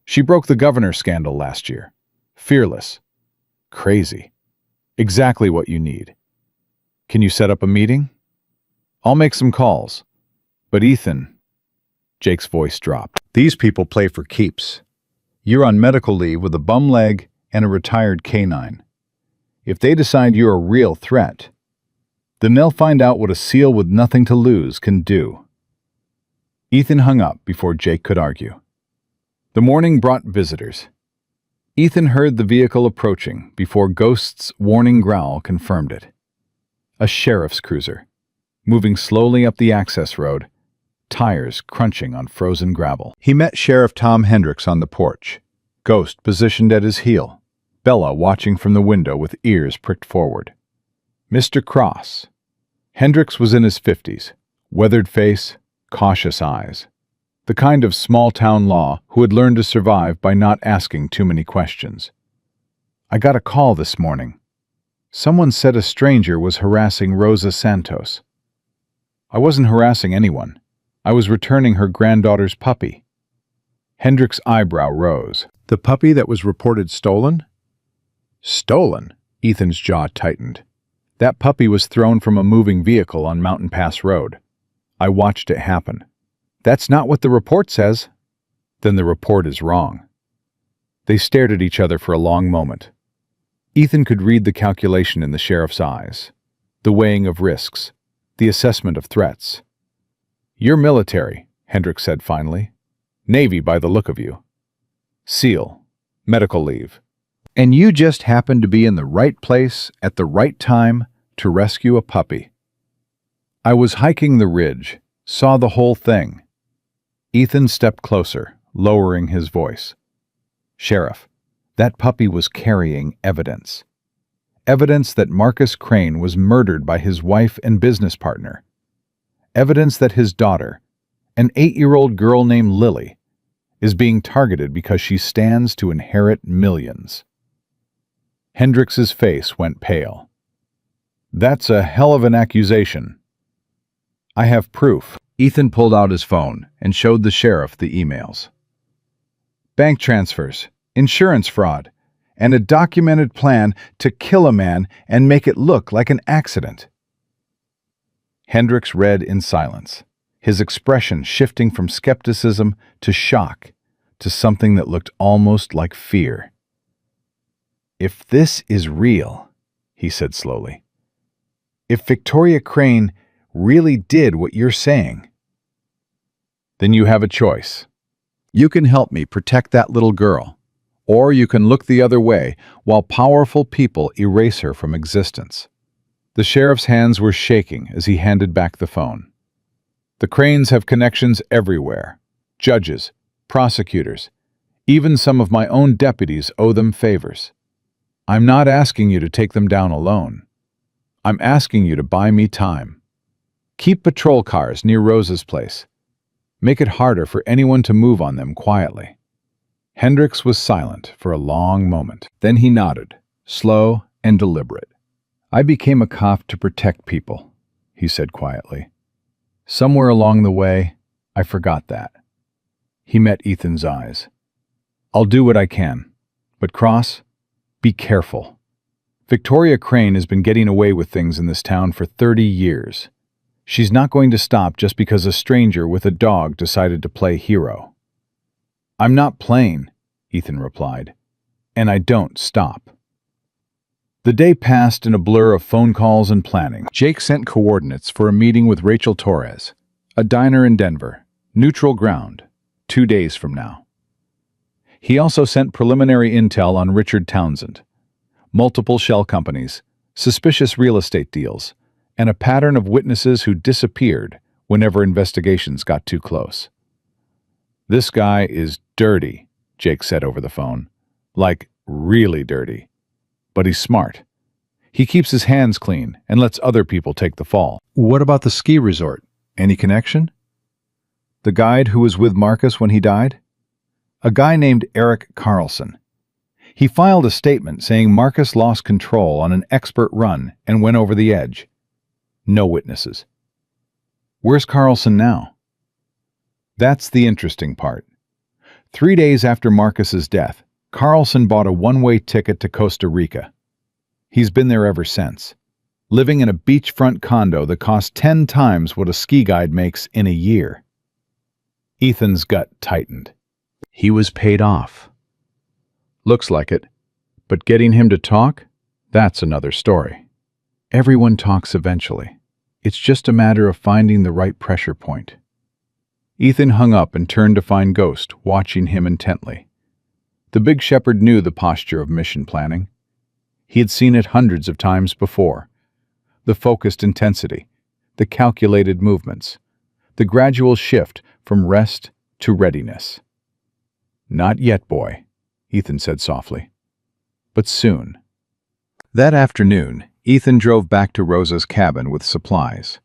She broke the governor scandal last year. Fearless. Crazy. Exactly what you need. Can you set up a meeting? I'll make some calls. But Ethan, Jake's voice dropped. These people play for keeps. You're on medical leave with a bum leg and a retired canine. If they decide you're a real threat, then they'll find out what a SEAL with nothing to lose can do. Ethan hung up before Jake could argue. The morning brought visitors. Ethan heard the vehicle approaching before Ghost's warning growl confirmed it. A sheriff's cruiser, moving slowly up the access road, tires crunching on frozen gravel. He met Sheriff Tom Hendricks on the porch, Ghost positioned at his heel, Bella watching from the window with ears pricked forward. Mr. Cross. Hendricks was in his 50s, weathered face, cautious eyes. The kind of small-town law who had learned to survive by not asking too many questions. I got a call this morning. Someone said a stranger was harassing Rosa Santos. I wasn't harassing anyone. I was returning her granddaughter's puppy. Hendricks' eyebrow rose. The puppy that was reported stolen? Stolen? Ethan's jaw tightened. That puppy was thrown from a moving vehicle on Mountain Pass Road. I watched it happen. That's not what the report says. Then the report is wrong. They stared at each other for a long moment. Ethan could read the calculation in the sheriff's eyes, the weighing of risks, the assessment of threats. You're military, Hendricks said finally. Navy by the look of you. SEAL, medical leave. And you just happened to be in the right place at the right time to rescue a puppy. I was hiking the ridge, saw the whole thing. Ethan stepped closer, lowering his voice. Sheriff, that puppy was carrying evidence. Evidence that Marcus Crane was murdered by his wife and business partner. Evidence that his daughter, an 8-year-old girl named Lily, is being targeted because she stands to inherit millions. Hendricks's face went pale. That's a hell of an accusation. I have proof. Ethan pulled out his phone and showed the sheriff the emails. Bank transfers, insurance fraud, and a documented plan to kill a man and make it look like an accident. Hendricks read in silence, his expression shifting from skepticism to shock to something that looked almost like fear. If this is real, he said slowly, if Victoria Crane really did what you're saying, then you have a choice. You can help me protect that little girl, or you can look the other way while powerful people erase her from existence. The sheriff's hands were shaking as he handed back the phone. The Cranes have connections everywhere. Judges, prosecutors, even some of my own deputies owe them favors. I'm not asking you to take them down alone. I'm asking you to buy me time. Keep patrol cars near Rosa's place. Make it harder for anyone to move on them quietly. Hendricks was silent for a long moment. Then he nodded, slow and deliberate. I became a cop to protect people, he said quietly. Somewhere along the way, I forgot that. He met Ethan's eyes. I'll do what I can, but Cross, be careful. Victoria Crane has been getting away with things in this town for 30 years. She's not going to stop just because a stranger with a dog decided to play hero. I'm not playing, Ethan replied, and I don't stop. The day passed in a blur of phone calls and planning. Jake sent coordinates for a meeting with Rachel Torres, a diner in Denver, neutral ground, 2 days from now. He also sent preliminary intel on Richard Townsend, multiple shell companies, suspicious real estate deals, and a pattern of witnesses who disappeared whenever investigations got too close. This guy is dirty, Jake said over the phone. Like, really dirty. But he's smart. He keeps his hands clean and lets other people take the fall. What about the ski resort? Any connection? The guide who was with Marcus when he died? A guy named Eric Carlson. He filed a statement saying Marcus lost control on an expert run and went over the edge. No witnesses. Where's Carlson now? That's the interesting part. 3 days after Marcus's death, Carlson bought a one-way ticket to Costa Rica. He's been there ever since, living in a beachfront condo that costs 10 times what a ski guide makes in a year. Ethan's gut tightened. He was paid off. Looks like it, but getting him to talk? That's another story. Everyone talks eventually. It's just a matter of finding the right pressure point. Ethan hung up and turned to find Ghost, watching him intently. The big shepherd knew the posture of mission planning. He had seen it hundreds of times before. The focused intensity, the calculated movements, the gradual shift from rest to readiness. Not yet, boy, Ethan said softly. But soon. That afternoon, Ethan drove back to Rosa's cabin with supplies.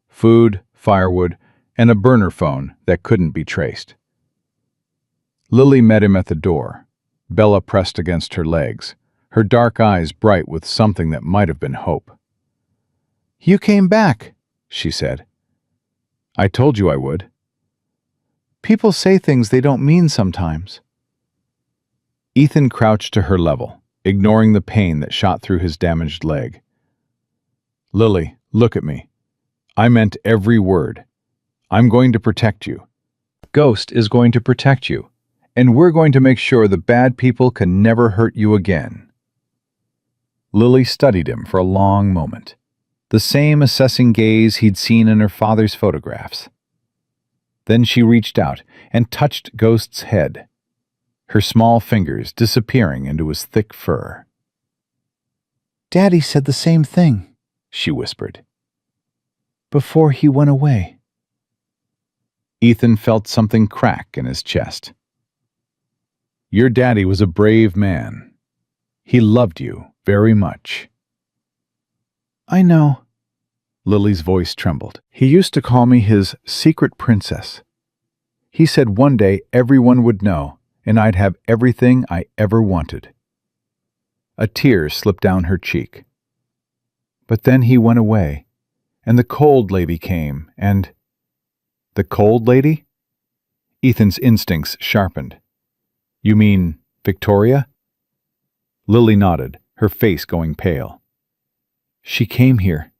Food, firewood, and a burner phone that couldn't be traced. Lily met him at the door, Bella pressed against her legs, her dark eyes bright with something that might have been hope. "You came back," she said. "I told you I would." "People say things they don't mean sometimes." Ethan crouched to her level, ignoring the pain that shot through his damaged leg. "Lily, look at me. I meant every word. I'm going to protect you. Ghost is going to protect you, and we're going to make sure the bad people can never hurt you again." Lily studied him for a long moment, the same assessing gaze he'd seen in her father's photographs. Then she reached out and touched Ghost's head, her small fingers disappearing into his thick fur. "Daddy said the same thing," she whispered, "before he went away." Ethan felt something crack in his chest. "Your daddy was a brave man. He loved you very much." "I know." Lily's voice trembled. "He used to call me his secret princess. He said one day everyone would know, and I'd have everything I ever wanted." A tear slipped down her cheek. "But then he went away, and the cold lady came, and—" "The cold lady?" Ethan's instincts sharpened. "You mean Victoria?" Lily nodded, her face going pale. "She came here,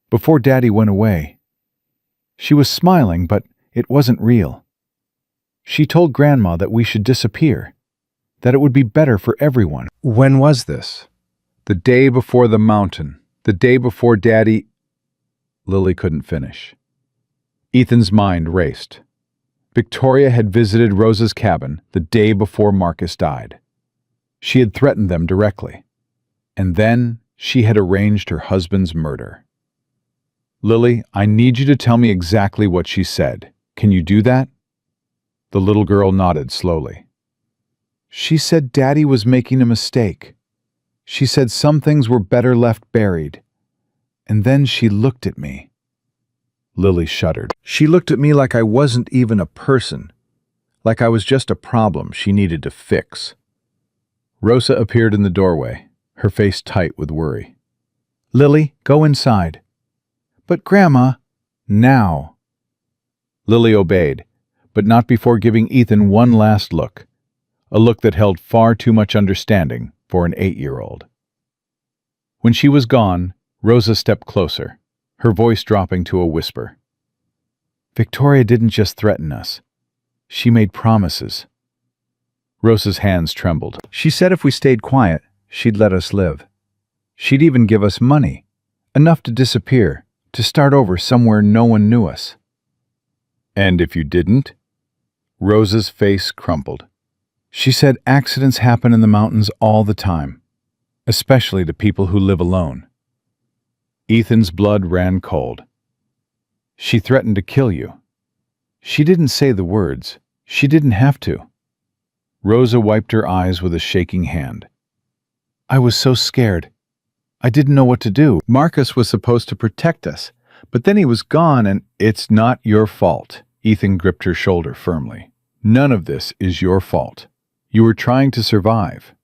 before Daddy went away. She was smiling, but it wasn't real. She told Grandma that we should disappear, that it would be better for everyone." "When was this?" "The day before the mountain, the day before Daddy—" Lily couldn't finish. Ethan's mind raced. Victoria had visited Rosa's cabin the day before Marcus died. She had threatened them directly. And then she had arranged her husband's murder. "Lily, I need you to tell me exactly what she said. Can you do that?" The little girl nodded slowly. "She said Daddy was making a mistake. She said some things were better left buried. And then she looked at me." Lily shuddered. "She looked at me like I wasn't even a person, like I was just a problem she needed to fix." Rosa appeared in the doorway, her face tight with worry. "Lily, go inside." "But Grandma—" "Now." Lily obeyed, but not before giving Ethan one last look, a look that held far too much understanding for an 8-year-old. When she was gone, Rosa stepped closer, her voice dropping to a whisper. "Victoria didn't just threaten us. She made promises. Rosa's hands trembled. She said if we stayed quiet, she'd let us live. She'd even give us money, enough to disappear, to start over somewhere no one knew us. And if you didn't? Rosa's face crumpled. She said accidents happen in the mountains all the time, especially to people who live alone. Ethan's blood ran cold. She threatened to kill you. She didn't say the words. She didn't have to. Rosa wiped her eyes with a shaking hand. I was so scared. I didn't know what to do. Marcus was supposed to protect us, but then he was gone and it's not your fault. Ethan gripped her shoulder firmly. None of this is your fault. You were trying to survive.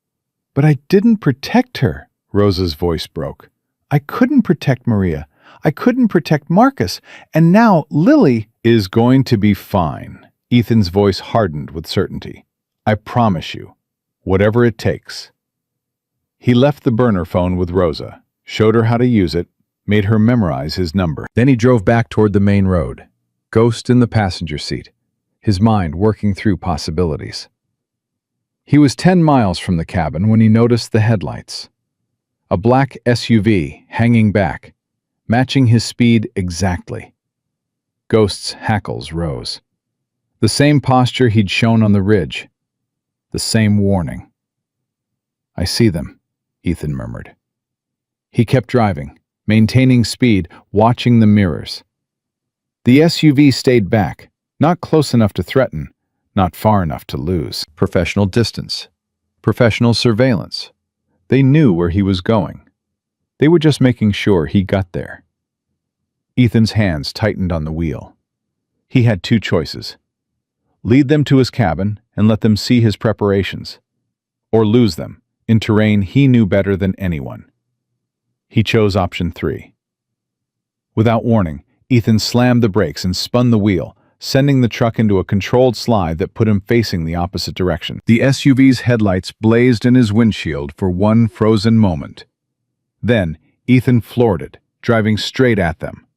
But I didn't protect her. Rosa's voice broke. I couldn't protect Maria. I couldn't protect Marcus. And now Lily is going to be fine. Ethan's voice hardened with certainty. I promise you, whatever it takes. He left the burner phone with Rosa, showed her how to use it, made her memorize his number. Then he drove back toward the main road, Ghost in the passenger seat, his mind working through possibilities. He was 10 miles from the cabin when he noticed the headlights. A black SUV hanging back, matching his speed exactly. Ghost's hackles rose. The same posture he'd shown on the ridge. The same warning. I see them, Ethan murmured. He kept driving, maintaining speed, watching the mirrors. The SUV stayed back, not close enough to threaten, not far enough to lose. Professional distance. Professional surveillance. They knew where he was going. They were just making sure he got there. Ethan's hands tightened on the wheel. He had two choices. Lead them to his cabin and let them see his preparations, or lose them in terrain he knew better than anyone. He chose option 3. Without warning, Ethan slammed the brakes and spun the wheel, sending the truck into a controlled slide that put him facing the opposite direction. The SUV's headlights blazed in his windshield for one frozen moment. Then, Ethan floored it, driving straight at them.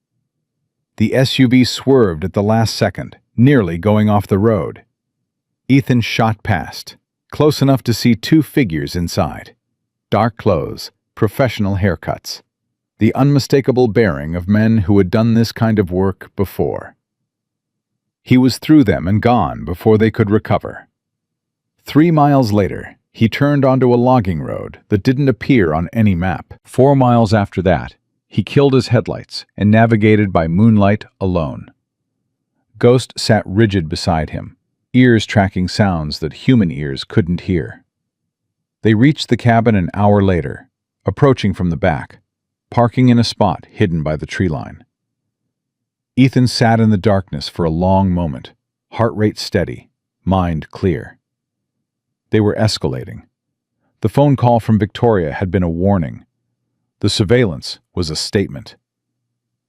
The SUV swerved at the last second, nearly going off the road. Ethan shot past, close enough to see two figures inside. Dark clothes, professional haircuts. The unmistakable bearing of men who had done this kind of work before. He was through them and gone before they could recover. 3 miles later, he turned onto a logging road that didn't appear on any map. 4 miles after that, he killed his headlights and navigated by moonlight alone. Ghost sat rigid beside him, ears tracking sounds that human ears couldn't hear. They reached the cabin an hour later, approaching from the back, parking in a spot hidden by the tree line. Ethan sat in the darkness for a long moment, heart rate steady, mind clear. They were escalating. The phone call from Victoria had been a warning. The surveillance was a statement.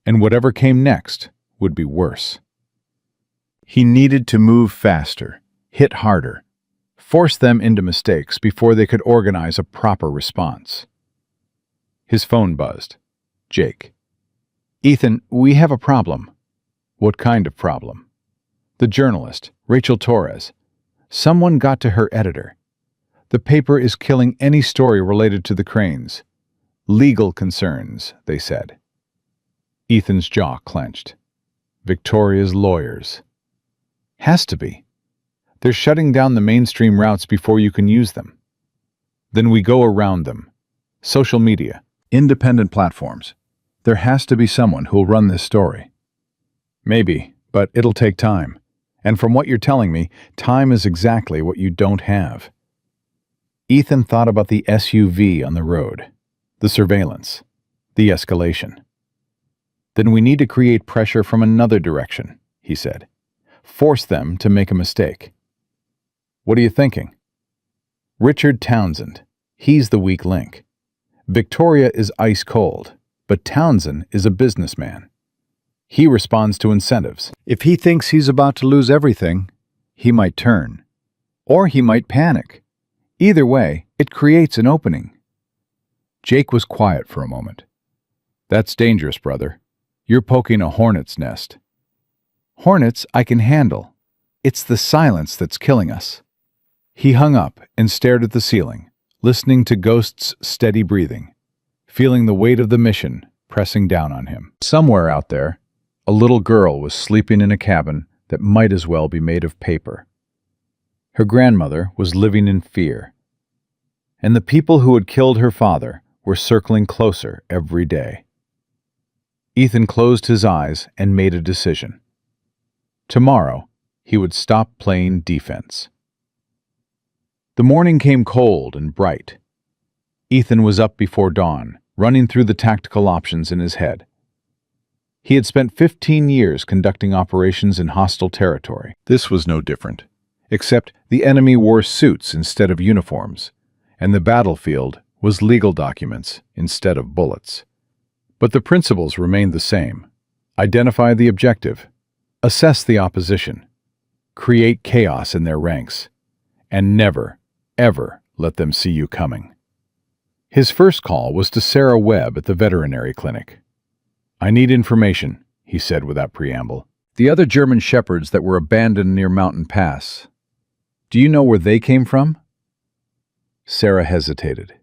And whatever came next would be worse. He needed to move faster, hit harder, force them into mistakes before they could organize a proper response. His phone buzzed. Jake. Ethan, we have a problem. What kind of problem? The journalist, Rachel Torres. Someone got to her editor. The paper is killing any story related to the Cranes. Legal concerns, they said. Ethan's jaw clenched. Victoria's lawyers. Has to be. They're shutting down the mainstream routes before you can use them. Then we go around them. Social media, independent platforms. There has to be someone who'll run this story. Maybe, but it'll take time. And from what you're telling me, time is exactly what you don't have. Ethan thought about the SUV on the road, the surveillance, the escalation. Then we need to create pressure from another direction, he said. Force them to make a mistake. What are you thinking? Richard Townsend. He's the weak link. Victoria is ice cold, but Townsend is a businessman. He responds to incentives. If he thinks he's about to lose everything, he might turn. Or he might panic. Either way, it creates an opening. Jake was quiet for a moment. That's dangerous, brother. You're poking a hornet's nest. Hornets I can handle. It's the silence that's killing us. He hung up and stared at the ceiling, listening to Ghost's steady breathing, feeling the weight of the mission pressing down on him. Somewhere out there, a little girl was sleeping in a cabin that might as well be made of paper. Her grandmother was living in fear, and the people who had killed her father were circling closer every day. Ethan closed his eyes and made a decision. Tomorrow, he would stop playing defense. The morning came cold and bright. Ethan was up before dawn, running through the tactical options in his head. He had spent 15 years conducting operations in hostile territory. This was no different, except the enemy wore suits instead of uniforms, and the battlefield was legal documents instead of bullets. But the principles remained the same. Identify the objective, assess the opposition, create chaos in their ranks, and never, ever let them see you coming. His first call was to Sarah Webb at the veterinary clinic. "I need information," he said without preamble. "The other German shepherds that were abandoned near Mountain Pass. Do you know where they came from?" Sarah hesitated.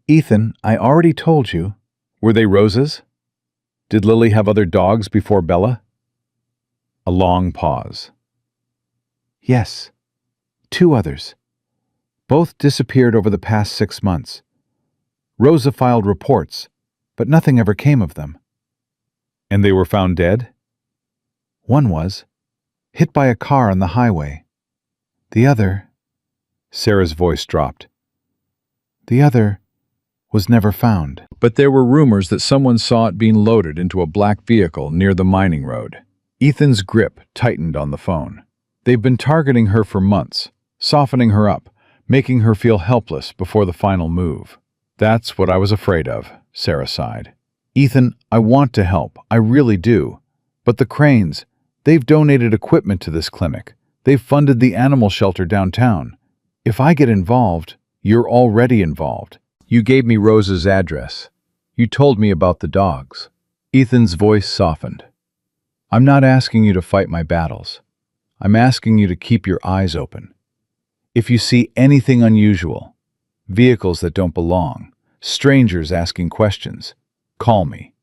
"Ethan, I already told you." "Were they Rose's? Did Lily have other dogs before Bella?" A long pause. "Yes. 2 others. Both disappeared over the past 6 months. Rosa filed reports, but nothing ever came of them." "And they were found dead?" "One was, hit by a car on the highway. The other—" Sarah's voice dropped. "The other was never found." But there were rumors that someone saw it being loaded into a black vehicle near the mining road. Ethan's grip tightened on the phone. They've been targeting her for months, softening her up, making her feel helpless before the final move. "That's what I was afraid of," Sarah sighed. "Ethan, I want to help, I really do. But the Cranes, they've donated equipment to this clinic. They've funded the animal shelter downtown. If I get involved, you're already involved. You gave me Rose's address. You told me about the dogs." Ethan's voice softened. "I'm not asking you to fight my battles. I'm asking you to keep your eyes open. If you see anything unusual, vehicles that don't belong, strangers asking questions, call me.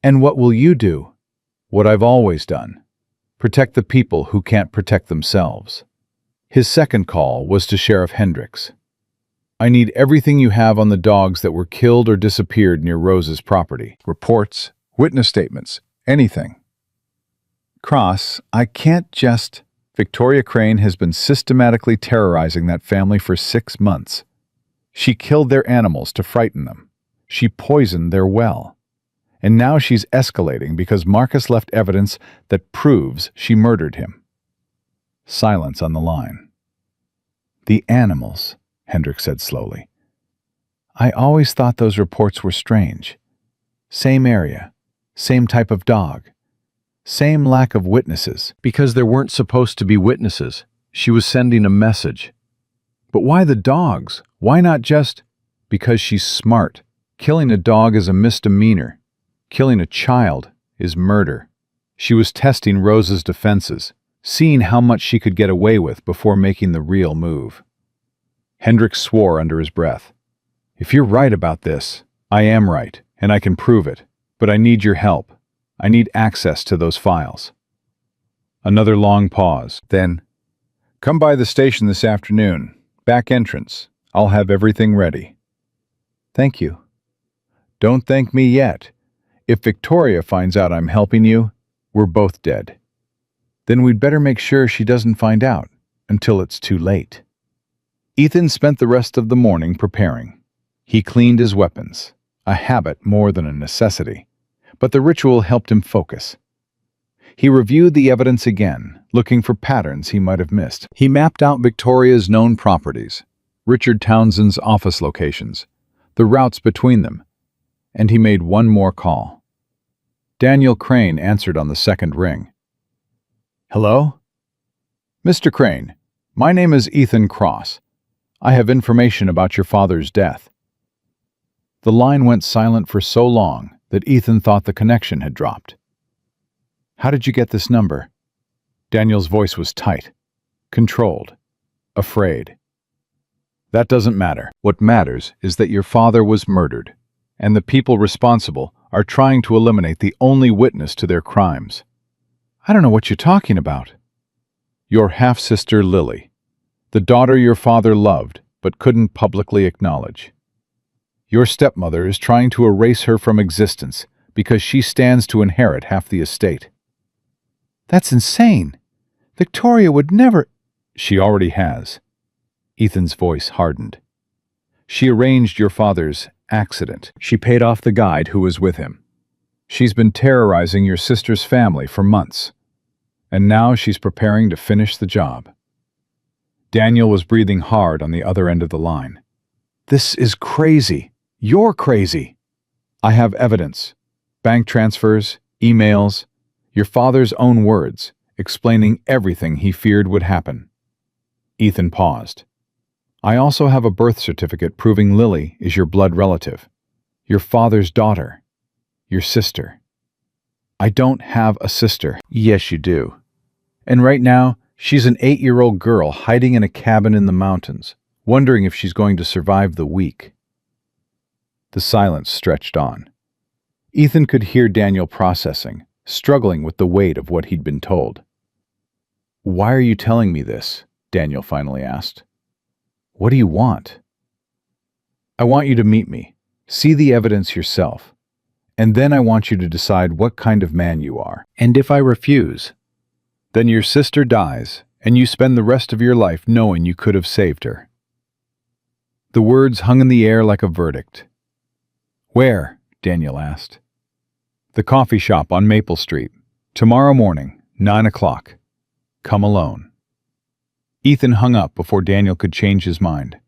And what will you do? What I've always done. Protect the people who can't protect themselves." His second call was to Sheriff Hendricks. "I need everything you have on the dogs that were killed or disappeared near Rose's property. Reports, witness statements, anything." "Cross, I can't just—" "Victoria Crane has been systematically terrorizing that family for 6 months. She killed their animals to frighten them. She poisoned their well. And now she's escalating because Marcus left evidence that proves she murdered him." Silence on the line. "The animals," Hendricks said slowly. "I always thought those reports were strange. Same area, same type of dog, same lack of witnesses." "Because there weren't supposed to be witnesses. She was sending a message." "But why the dogs? Why not just—" "Because she's smart. Killing a dog is a misdemeanor. Killing a child is murder. She was testing Rose's defenses, seeing how much she could get away with before making the real move." Hendricks swore under his breath. "If you're right about this, I am right, and I can prove it. But I need your help. I need access to those files." Another long pause. Then, "Come by the station this afternoon. Back entrance. I'll have everything ready." "Thank you." "Don't thank me yet. If Victoria finds out I'm helping you, we're both dead. Then we'd better make sure she doesn't find out until it's too late." Ethan spent the rest of the morning preparing. He cleaned his weapons, a habit more than a necessity, but the ritual helped him focus. He reviewed the evidence again, looking for patterns he might have missed. He mapped out Victoria's known properties, Richard Townsend's office locations, the routes between them, and he made one more call. Daniel Crane answered on the second ring. "Hello?" "Mr. Crane, my name is Ethan Cross. I have information about your father's death." The line went silent for so long that Ethan thought the connection had dropped. "How did you get this number?" Daniel's voice was tight, controlled, afraid. That doesn't matter. What matters is that your father was murdered, and the people responsible are trying to eliminate the only witness to their crimes. I don't know what you're talking about. Your half-sister Lily, the daughter your father loved but couldn't publicly acknowledge. Your stepmother is trying to erase her from existence because she stands to inherit half the estate. That's insane. Victoria would never— She already has. Ethan's voice hardened. She arranged your father's accident. She paid off the guide who was with him. She's been terrorizing your sister's family for months. And now she's preparing to finish the job. Daniel was breathing hard on the other end of the line. This is crazy. You're crazy. I have evidence. Bank transfers, emails, your father's own words, explaining everything he feared would happen. Ethan paused. I also have a birth certificate proving Lily is your blood relative, your father's daughter, your sister. I don't have a sister. Yes, you do. And right now, she's an 8-year-old girl hiding in a cabin in the mountains, wondering if she's going to survive the week. The silence stretched on. Ethan could hear Daniel processing, struggling with the weight of what he'd been told. Why are you telling me this? Daniel finally asked. What do you want? I want you to meet me, see the evidence yourself, and then I want you to decide what kind of man you are. And if I refuse, then your sister dies, and you spend the rest of your life knowing you could have saved her. The words hung in the air like a verdict. Where? Daniel asked. The coffee shop on Maple Street. Tomorrow morning, 9 o'clock. Come alone. Ethan hung up before Daniel could change his mind.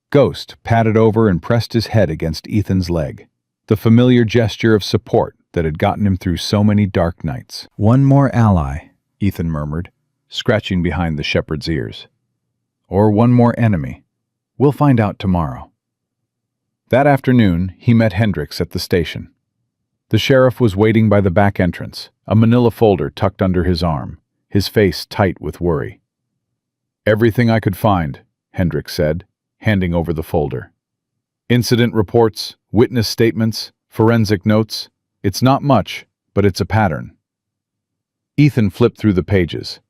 Ghost padded over and pressed his head against Ethan's leg, the familiar gesture of support that had gotten him through so many dark nights. One more ally, Ethan murmured, scratching behind the shepherd's ears. Or one more enemy. We'll find out tomorrow. That afternoon, he met Hendricks at the station. The sheriff was waiting by the back entrance, a manila folder tucked under his arm, his face tight with worry. Everything I could find, Hendricks said, handing over the folder. Incident reports, witness statements, forensic notes. It's not much, but it's a pattern. Ethan flipped through the pages.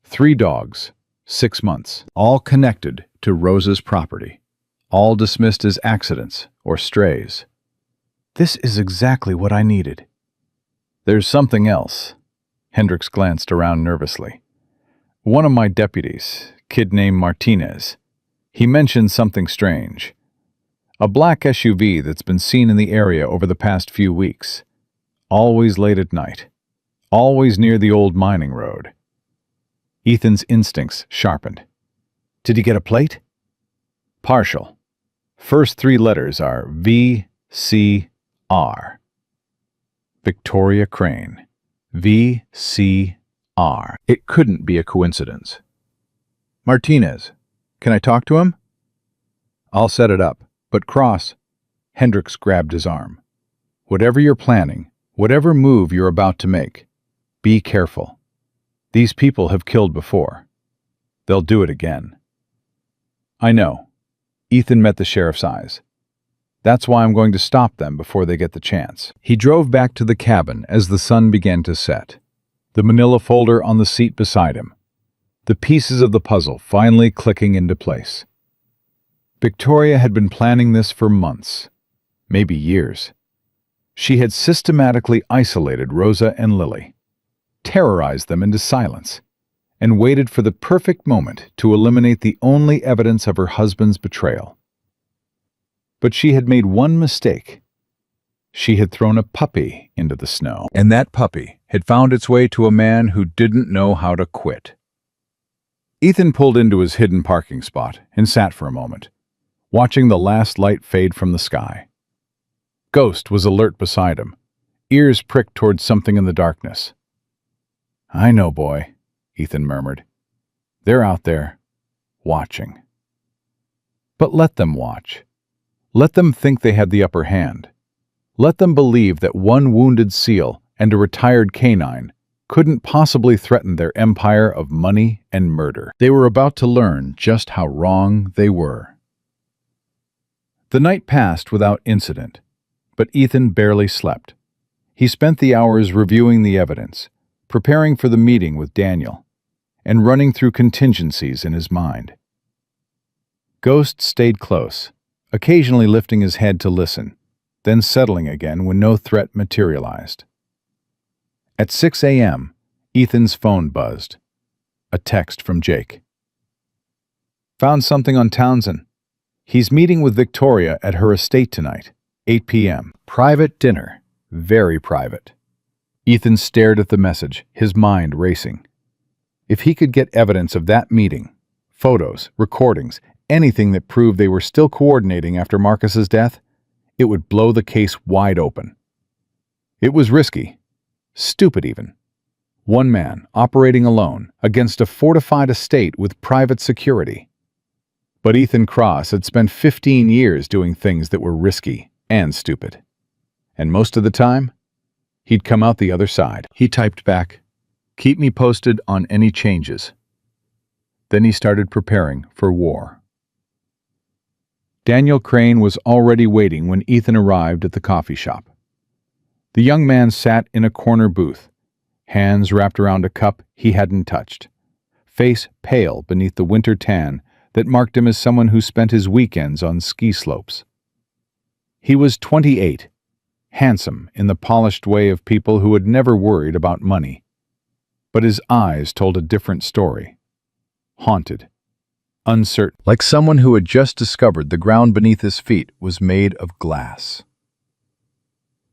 3 dogs, 6 months, all connected to Rosa's property, all dismissed as accidents or strays. This is exactly what I needed. There's something else. Hendricks glanced around nervously. One of my deputies, kid named Martinez, he mentioned something strange. A black SUV that's been seen in the area over the past few weeks. Always late at night. Always near the old mining road. Ethan's instincts sharpened. Did he get a plate? Partial. First 3 letters are V-C-R. Victoria Crane. V-C-R. It couldn't be a coincidence. Martinez, can I talk to him? I'll set it up, but Cross— Hendricks grabbed his arm. Whatever you're planning, whatever move you're about to make, be careful. These people have killed before. They'll do it again. I know. Ethan met the sheriff's eyes. That's why I'm going to stop them before they get the chance. He drove back to the cabin as the sun began to set, the manila folder on the seat beside him, the pieces of the puzzle finally clicking into place. Victoria had been planning this for months, maybe years. She had systematically isolated Rosa and Lily, terrorized them into silence, and waited for the perfect moment to eliminate the only evidence of her husband's betrayal. But she had made one mistake. She had thrown a puppy into the snow, and that puppy had found its way to a man who didn't know how to quit. Ethan pulled into his hidden parking spot and sat for a moment, watching the last light fade from the sky. Ghost was alert beside him, ears pricked towards something in the darkness. I know, boy, Ethan murmured. They're out there, watching. But let them watch. Let them think they had the upper hand. Let them believe that one wounded SEAL and a retired canine couldn't possibly threaten their empire of money and murder. They were about to learn just how wrong they were. The night passed without incident, but Ethan barely slept. He spent the hours reviewing the evidence, preparing for the meeting with Daniel, and running through contingencies in his mind. Ghost stayed close, occasionally lifting his head to listen, then settling again when no threat materialized. At 6 a.m., Ethan's phone buzzed. A text from Jake. "Found something on Townsend. He's meeting with Victoria at her estate tonight, 8 p.m. Private dinner. Very private." Ethan stared at the message, his mind racing. If he could get evidence of that meeting, photos, recordings, anything that proved they were still coordinating after Marcus's death, it would blow the case wide open. It was risky, stupid even. One man operating alone against a fortified estate with private security. But Ethan Cross had spent 15 years doing things that were risky and stupid. And most of the time, he'd come out the other side. He typed back, "Keep me posted on any changes." Then he started preparing for war. Daniel Crane was already waiting when Ethan arrived at the coffee shop. The young man sat in a corner booth, hands wrapped around a cup he hadn't touched, face pale beneath the winter tan that marked him as someone who spent his weekends on ski slopes. He was 28, handsome in the polished way of people who had never worried about money. But his eyes told a different story. Haunted, uncertain, like someone who had just discovered the ground beneath his feet was made of glass.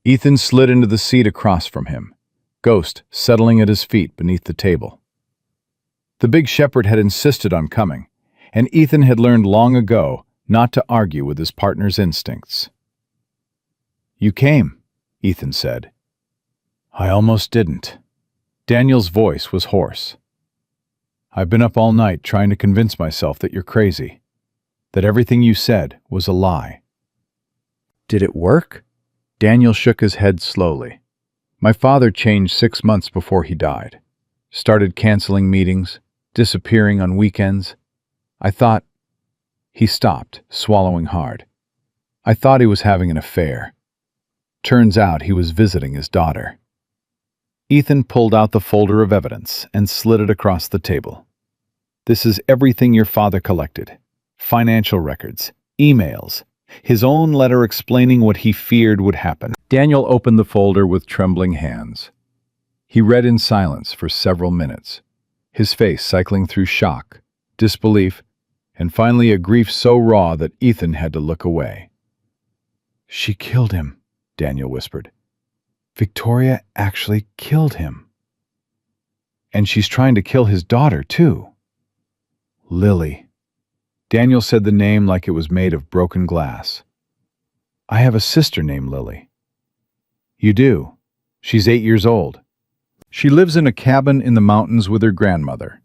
Ethan slid into the seat across from him, Ghost settling at his feet beneath the table. The big shepherd had insisted on coming, and Ethan had learned long ago not to argue with his partner's instincts. "You came," Ethan said. "I almost didn't." Daniel's voice was hoarse. "I've been up all night trying to convince myself that you're crazy, that everything you said was a lie." "Did it work?" Daniel shook his head slowly. "My father changed 6 months before he died. Started canceling meetings, disappearing on weekends. I thought..." He stopped, swallowing hard. "I thought he was having an affair. Turns out he was visiting his daughter." Ethan pulled out the folder of evidence and slid it across the table. "This is everything your father collected. Financial records, emails, his own letter explaining what he feared would happen." Daniel opened the folder with trembling hands. He read in silence for several minutes, his face cycling through shock, disbelief, and finally a grief so raw that Ethan had to look away. "She killed him," Daniel whispered. "Victoria actually killed him. And she's trying to kill his daughter, too. Lily." Daniel said the name like it was made of broken glass. "I have a sister named Lily." "You do? She's 8 years old. She lives in a cabin in the mountains with her grandmother,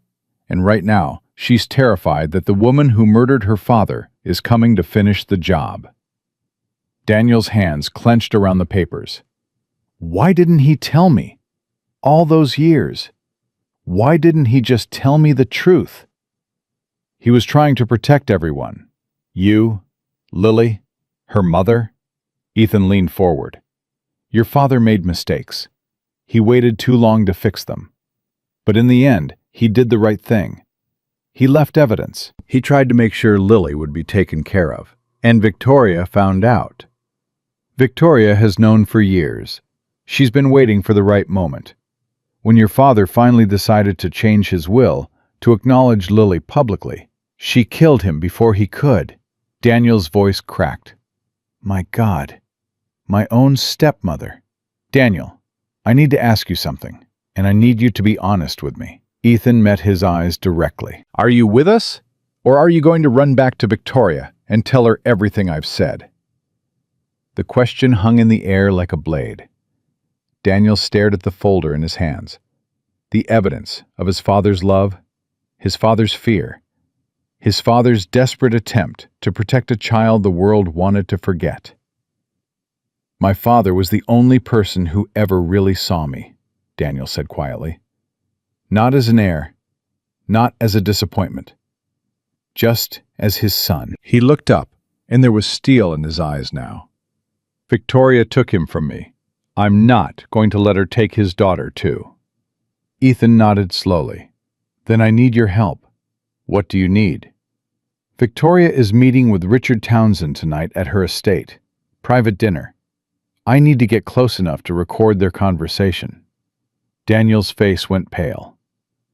and right now she's terrified that the woman who murdered her father is coming to finish the job." Daniel's hands clenched around the papers. Why didn't he tell me? All those years. Why didn't he just tell me the truth? He was trying to protect everyone. You, Lily, her mother. Ethan leaned forward. "Your father made mistakes. He waited too long to fix them. But in the end, he did the right thing. He left evidence. He tried to make sure Lily would be taken care of. And Victoria found out. Victoria has known for years. She's been waiting for the right moment. When your father finally decided to change his will, to acknowledge Lily publicly, she killed him before he could." Daniel's voice cracked. "My God, my own stepmother." "Daniel, I need to ask you something, and I need you to be honest with me." Ethan met his eyes directly. "Are you with us, or are you going to run back to Victoria and tell her everything I've said?" The question hung in the air like a blade. Daniel stared at the folder in his hands. The evidence of his father's love, his father's fear, his father's desperate attempt to protect a child the world wanted to forget. "My father was the only person who ever really saw me," Daniel said quietly. "Not as an heir, not as a disappointment, just as his son." He looked up, and there was steel in his eyes now. Victoria took him from me. I'm not going to let her take his daughter, too. Ethan nodded slowly. Then I need your help. What do you need? Victoria is meeting with Richard Townsend tonight at her estate. Private dinner. I need to get close enough to record their conversation. Daniel's face went pale.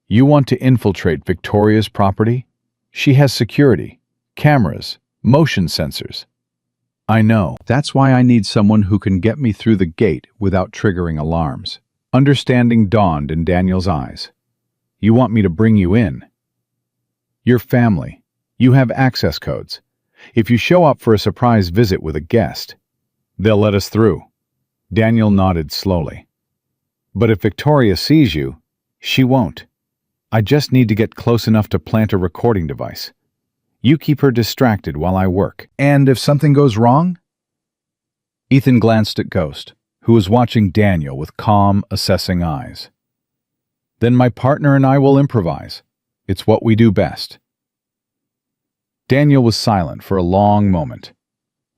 You want to infiltrate Victoria's property? She has security, cameras, motion sensors. I know. That's why I need someone who can get me through the gate without triggering alarms. Understanding dawned in Daniel's eyes. You want me to bring you in? Your family. You have access codes. If you show up for a surprise visit with a guest, they'll let us through. Daniel nodded slowly. But if Victoria sees you, she won't. I just need to get close enough to plant a recording device. You keep her distracted while I work. And if something goes wrong? Ethan glanced at Ghost, who was watching Daniel with calm, assessing eyes. Then my partner and I will improvise. It's what we do best. Daniel was silent for a long moment.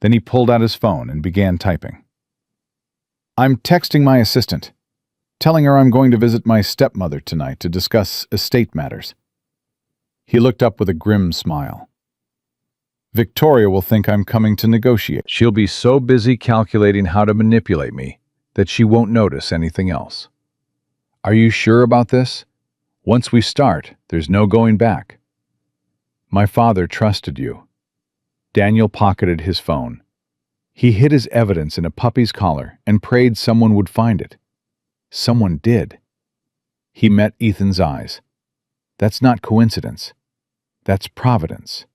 Then he pulled out his phone and began typing. I'm texting my assistant, telling her I'm going to visit my stepmother tonight to discuss estate matters. He looked up with a grim smile. Victoria will think I'm coming to negotiate. She'll be so busy calculating how to manipulate me that she won't notice anything else. Are you sure about this? Once we start, there's no going back. My father trusted you. Daniel pocketed his phone. He hid his evidence in a puppy's collar and prayed someone would find it. Someone did. He met Ethan's eyes. That's not coincidence. That's providence.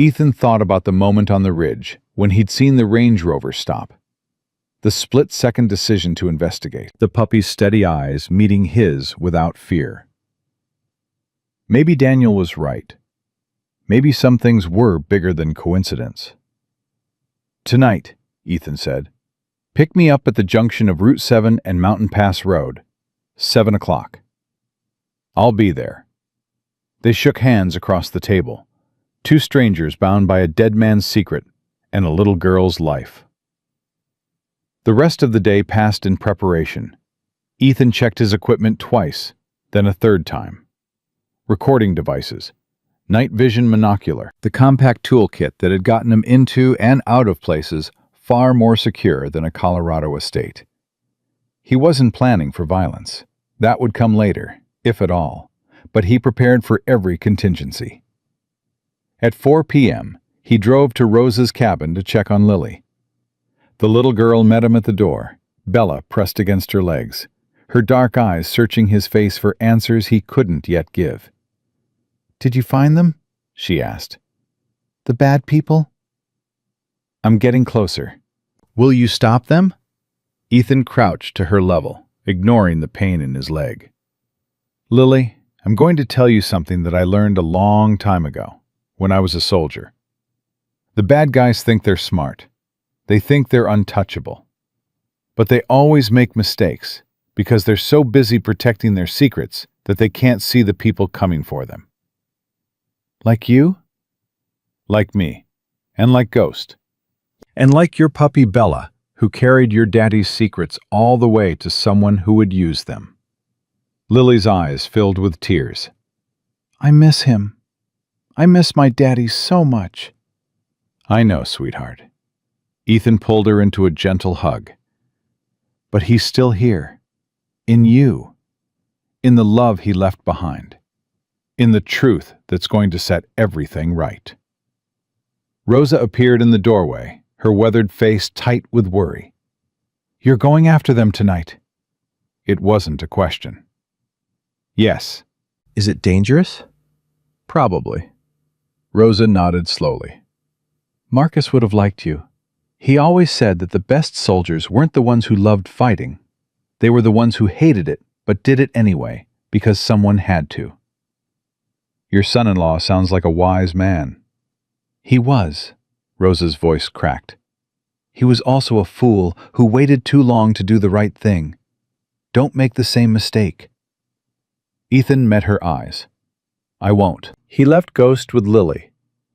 Ethan thought about the moment on the ridge when he'd seen the Range Rover stop. The split-second decision to investigate. The puppy's steady eyes meeting his without fear. Maybe Daniel was right. Maybe some things were bigger than coincidence. Tonight, Ethan said, pick me up at the junction of Route 7 and Mountain Pass Road, 7 o'clock. I'll be there. They shook hands across the table, two strangers bound by a dead man's secret and a little girl's life. The rest of the day passed in preparation. Ethan checked his equipment twice, then a third time. Recording devices, night vision monocular, the compact toolkit that had gotten him into and out of places far more secure than a Colorado estate. He wasn't planning for violence. That would come later, if at all, but he prepared for every contingency. At 4 p.m., he drove to Rosa's cabin to check on Lily. The little girl met him at the door, Bella pressed against her legs, her dark eyes searching his face for answers he couldn't yet give. Did you find them? She asked. The bad people? I'm getting closer. Will you stop them? Ethan crouched to her level, ignoring the pain in his leg. Lily, I'm going to tell you something that I learned a long time ago, when I was a soldier. The bad guys think they're smart. They think they're untouchable. But they always make mistakes because they're so busy protecting their secrets that they can't see the people coming for them. Like you? Like me. And like Ghost. And like your puppy Bella, who carried your daddy's secrets all the way to someone who would use them. Lily's eyes filled with tears. I miss him. I miss my daddy so much. I know, sweetheart. Ethan pulled her into a gentle hug. But he's still here. In you. In the love he left behind. In the truth that's going to set everything right. Rosa appeared in the doorway, her weathered face tight with worry. You're going after them tonight. It wasn't a question. Yes. Is it dangerous? Probably. Rosa nodded slowly. Marcus would have liked you. He always said that the best soldiers weren't the ones who loved fighting. They were the ones who hated it, but did it anyway, because someone had to. Your son-in-law sounds like a wise man. He was. Rosa's voice cracked. He was also a fool who waited too long to do the right thing. Don't make the same mistake. Ethan met her eyes. I won't. He left Ghost with Lily.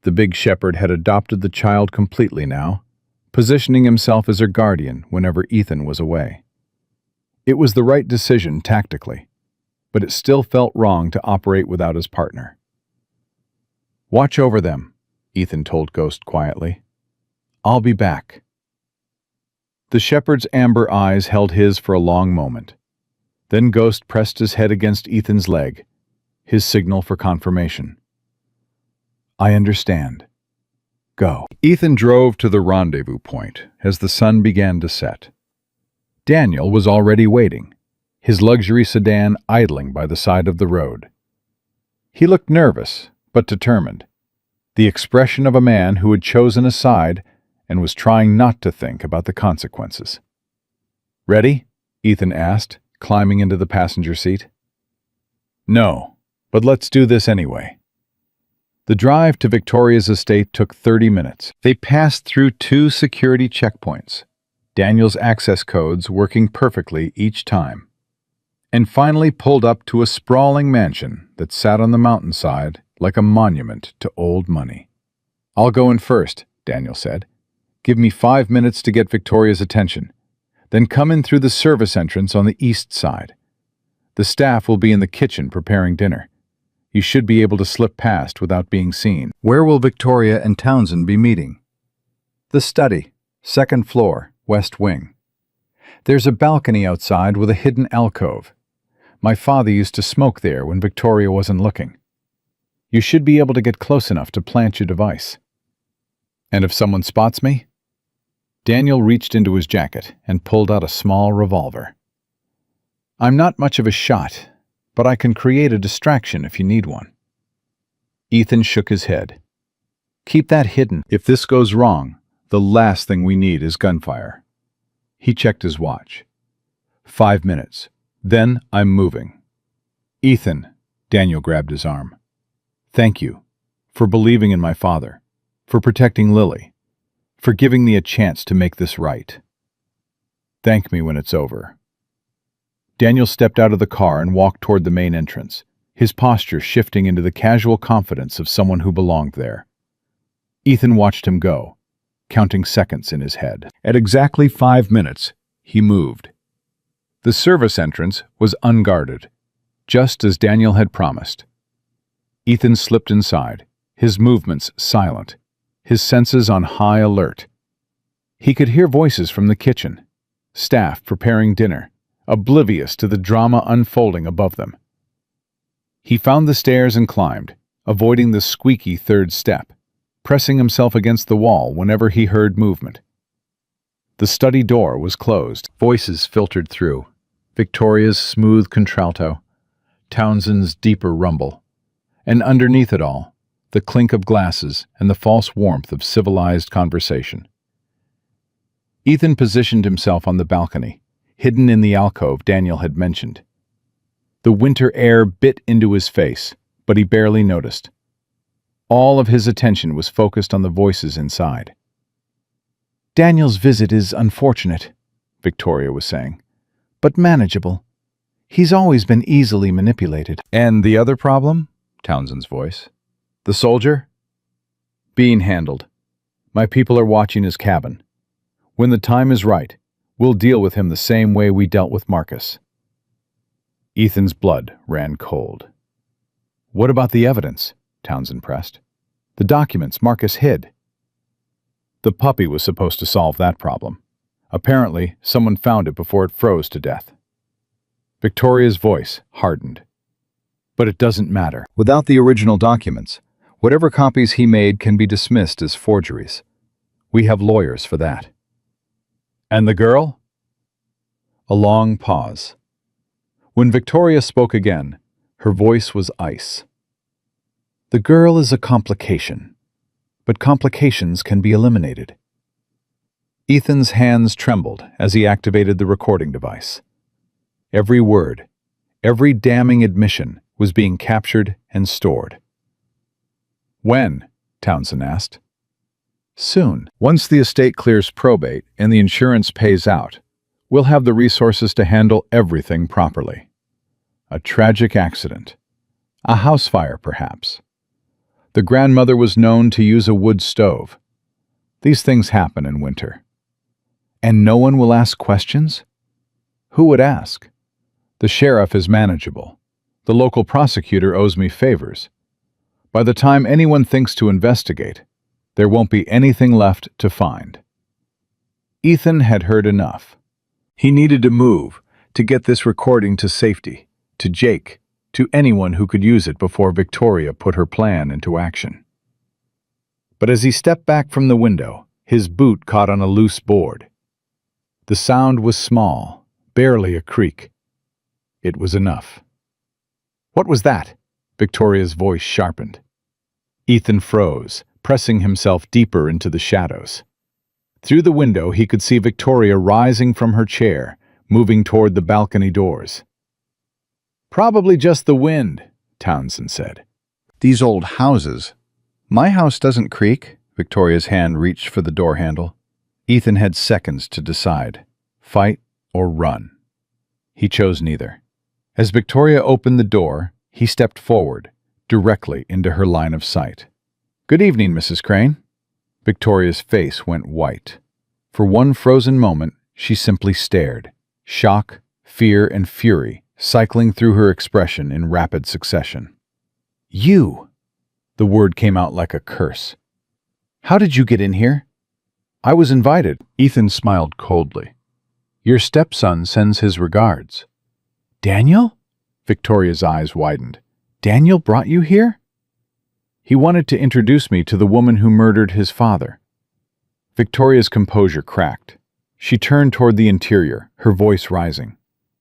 The big shepherd had adopted the child completely now, positioning himself as her guardian whenever Ethan was away. It was the right decision tactically, but it still felt wrong to operate without his partner. "Watch over them," Ethan told Ghost quietly. "I'll be back." The shepherd's amber eyes held his for a long moment. Then Ghost pressed his head against Ethan's leg, his signal for confirmation. "I understand. Go." Ethan drove to the rendezvous point as the sun began to set. Daniel was already waiting, his luxury sedan idling by the side of the road. He looked nervous, but determined, the expression of a man who had chosen a side and was trying not to think about the consequences. "Ready?" Ethan asked, climbing into the passenger seat. "No, but let's do this anyway." The drive to Victoria's estate took 30 minutes. They passed through 2 security checkpoints, Daniel's access codes working perfectly each time, and finally pulled up to a sprawling mansion that sat on the mountainside like a monument to old money. "I'll go in first," Daniel said. "Give me 5 minutes to get Victoria's attention. Then come in through the service entrance on the east side. The staff will be in the kitchen preparing dinner. You should be able to slip past without being seen." "Where will Victoria and Townsend be meeting?" "The study, 2nd floor, west wing. There's a balcony outside with a hidden alcove. My father used to smoke there when Victoria wasn't looking. You should be able to get close enough to plant your device." "And if someone spots me?" Daniel reached into his jacket and pulled out a small revolver. "I'm not much of a shot, but I can create a distraction if you need one." Ethan shook his head. "Keep that hidden. If this goes wrong, the last thing we need is gunfire." He checked his watch. 5 minutes. Then I'm moving. "Ethan," Daniel grabbed his arm. "Thank you for believing in my father, for protecting Lily, for giving me a chance to make this right. Thank me when it's over." Daniel stepped out of the car and walked toward the main entrance, his posture shifting into the casual confidence of someone who belonged there. Ethan watched him go, counting seconds in his head. At exactly 5 minutes, he moved. The service entrance was unguarded, just as Daniel had promised. Ethan slipped inside, his movements silent, his senses on high alert. He could hear voices from the kitchen, staff preparing dinner, oblivious to the drama unfolding above them. He found the stairs and climbed, avoiding the squeaky 3rd step, pressing himself against the wall whenever he heard movement. The study door was closed. Voices filtered through, Victoria's smooth contralto, Townsend's deeper rumble, and underneath it all, the clink of glasses and the false warmth of civilized conversation. Ethan positioned himself on the balcony, hidden in the alcove Daniel had mentioned. The winter air bit into his face, but he barely noticed. All of his attention was focused on the voices inside. "Daniel's visit is unfortunate," Victoria was saying, "but manageable. He's always been easily manipulated." "And the other problem?" Townsend's voice. "The soldier?" "Being handled. My people are watching his cabin. When the time is right, we'll deal with him the same way we dealt with Marcus." Ethan's blood ran cold. "What about the evidence?" Townsend pressed. "The documents Marcus hid." "The puppy was supposed to solve that problem. Apparently, someone found it before it froze to death." Victoria's voice hardened. "But it doesn't matter. Without the original documents, whatever copies he made can be dismissed as forgeries. We have lawyers for that." "And the girl?" A long pause. When Victoria spoke again, her voice was ice. "The girl is a complication, but complications can be eliminated." Ethan's hands trembled as he activated the recording device. Every word, every damning admission was being captured and stored. "When?" Townsend asked. "Soon. Once the estate clears probate and the insurance pays out, we'll have the resources to handle everything properly. A tragic accident. A house fire, perhaps. The grandmother was known to use a wood stove. These things happen in winter. And no one will ask questions? Who would ask? The sheriff is manageable. The local prosecutor owes me favors. By the time anyone thinks to investigate, there won't be anything left to find. Ethan had heard enough. He needed to move, to get this recording to safety, to Jake, to anyone who could use it before Victoria put her plan into action. But as he stepped back from the window, his boot caught on a loose board. The sound was small, barely a creak. It was enough. "What was that?" Victoria's voice sharpened. Ethan froze, pressing himself deeper into the shadows. Through the window, he could see Victoria rising from her chair, moving toward the balcony doors. "Probably just the wind," Townsend said. "These old houses. My house doesn't creak." Victoria's hand reached for the door handle. Ethan had seconds to decide, fight or run. He chose neither. As Victoria opened the door, he stepped forward, directly into her line of sight. "Good evening, Mrs. Crane." Victoria's face went white. For one frozen moment, she simply stared, shock, fear, and fury cycling through her expression in rapid succession. "You!" The word came out like a curse. "How did you get in here?" "I was invited." Ethan smiled coldly. "Your stepson sends his regards." "Daniel?" Victoria's eyes widened. "Daniel brought you here?" "He wanted to introduce me to the woman who murdered his father." Victoria's composure cracked. She turned toward the interior, her voice rising.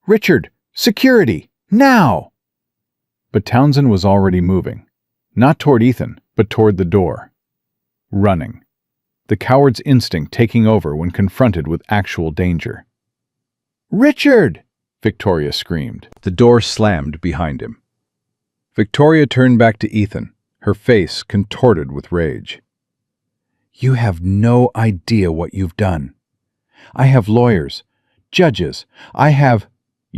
"Richard! Security! Now!" But Townsend was already moving. Not toward Ethan, but toward the door. Running. The coward's instinct taking over when confronted with actual danger. "Richard!" Victoria screamed. The door slammed behind him. Victoria turned back to Ethan, her face contorted with rage. "You have no idea what you've done. I have lawyers, judges,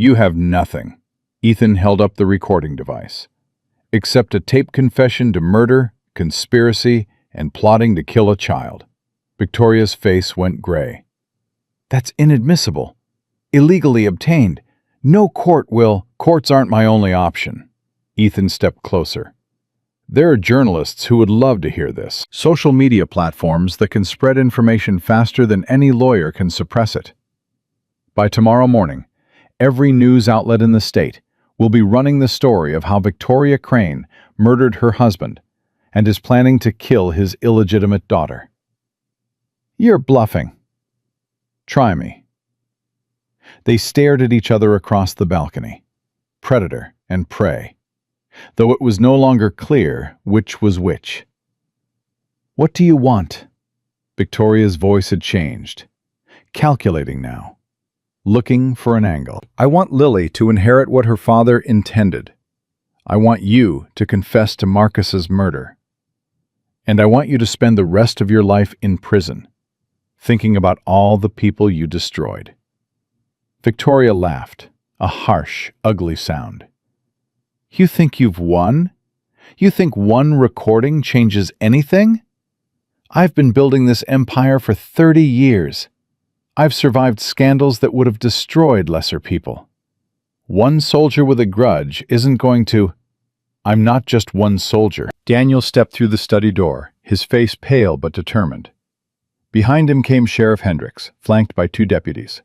You have nothing." Ethan held up the recording device. "Except a tape confession to murder, conspiracy, and plotting to kill a child." Victoria's face went gray. "That's inadmissible. Illegally obtained. No court will..." "Courts aren't my only option." Ethan stepped closer. "There are journalists who would love to hear this. Social media platforms that can spread information faster than any lawyer can suppress it. By tomorrow morning, every news outlet in the state will be running the story of how Victoria Crane murdered her husband and is planning to kill his illegitimate daughter." "You're bluffing." "Try me." They stared at each other across the balcony, predator and prey, though it was no longer clear which was which. "What do you want?" Victoria's voice had changed, calculating now, looking for an angle. "I want Lily to inherit what her father intended. I want you to confess to Marcus's murder. And I want you to spend the rest of your life in prison, thinking about all the people you destroyed." Victoria laughed, a harsh, ugly sound. "You think you've won? You think one recording changes anything? I've been building this empire for 30 years. I've survived scandals that would have destroyed lesser people. One soldier with a grudge isn't going to..." "I'm not just one soldier." Daniel stepped through the study door, his face pale but determined. Behind him came Sheriff Hendricks, flanked by 2 deputies.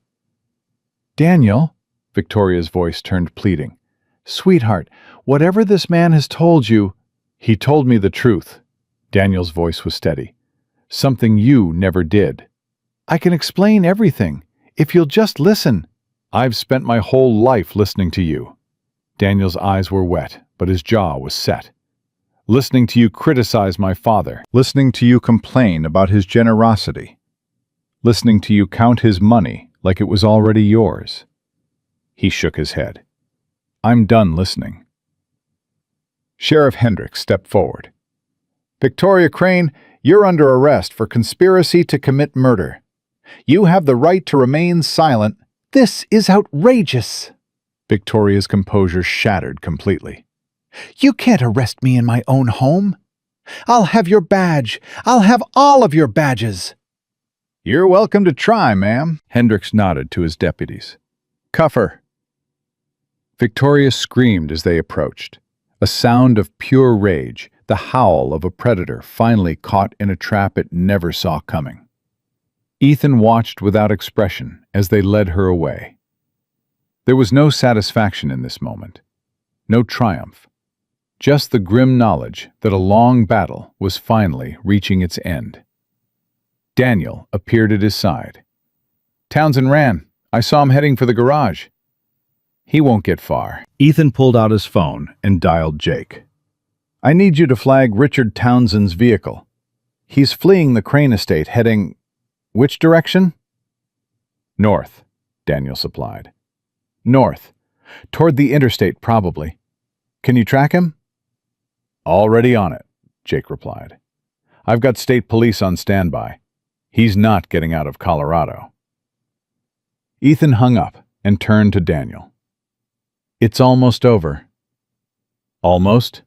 "Daniel," Victoria's voice turned pleading. "Sweetheart, whatever this man has told you..." "He told me the truth." Daniel's voice was steady. "Something you never did." "I can explain everything, if you'll just listen." "I've spent my whole life listening to you." Daniel's eyes were wet, but his jaw was set. "Listening to you criticize my father. Listening to you complain about his generosity. Listening to you count his money like it was already yours." He shook his head. "I'm done listening." Sheriff Hendricks stepped forward. "Victoria Crane, you're under arrest for conspiracy to commit murder. You have the right to remain silent." "This is outrageous!" Victoria's composure shattered completely. "You can't arrest me in my own home." I'll have your badge. I'll have all of your badges. You're welcome to try, ma'am. Hendricks nodded to his deputies. Cuff her. Victoria screamed as they approached, a sound of pure rage, the howl of a predator finally caught in a trap it never saw coming. Ethan watched without expression as they led her away. There was no satisfaction in this moment, no triumph, just the grim knowledge that a long battle was finally reaching its end. Daniel appeared at his side. Townsend ran. I saw him heading for the garage. He won't get far. Ethan pulled out his phone and dialed Jake. I need you to flag Richard Townsend's vehicle. He's fleeing the Crane estate heading... Which direction? North, Daniel supplied. North. Toward the interstate, probably. Can you track him? Already on it, Jake replied. I've got state police on standby. He's not getting out of Colorado. Ethan hung up and turned to Daniel. It's almost over. Almost?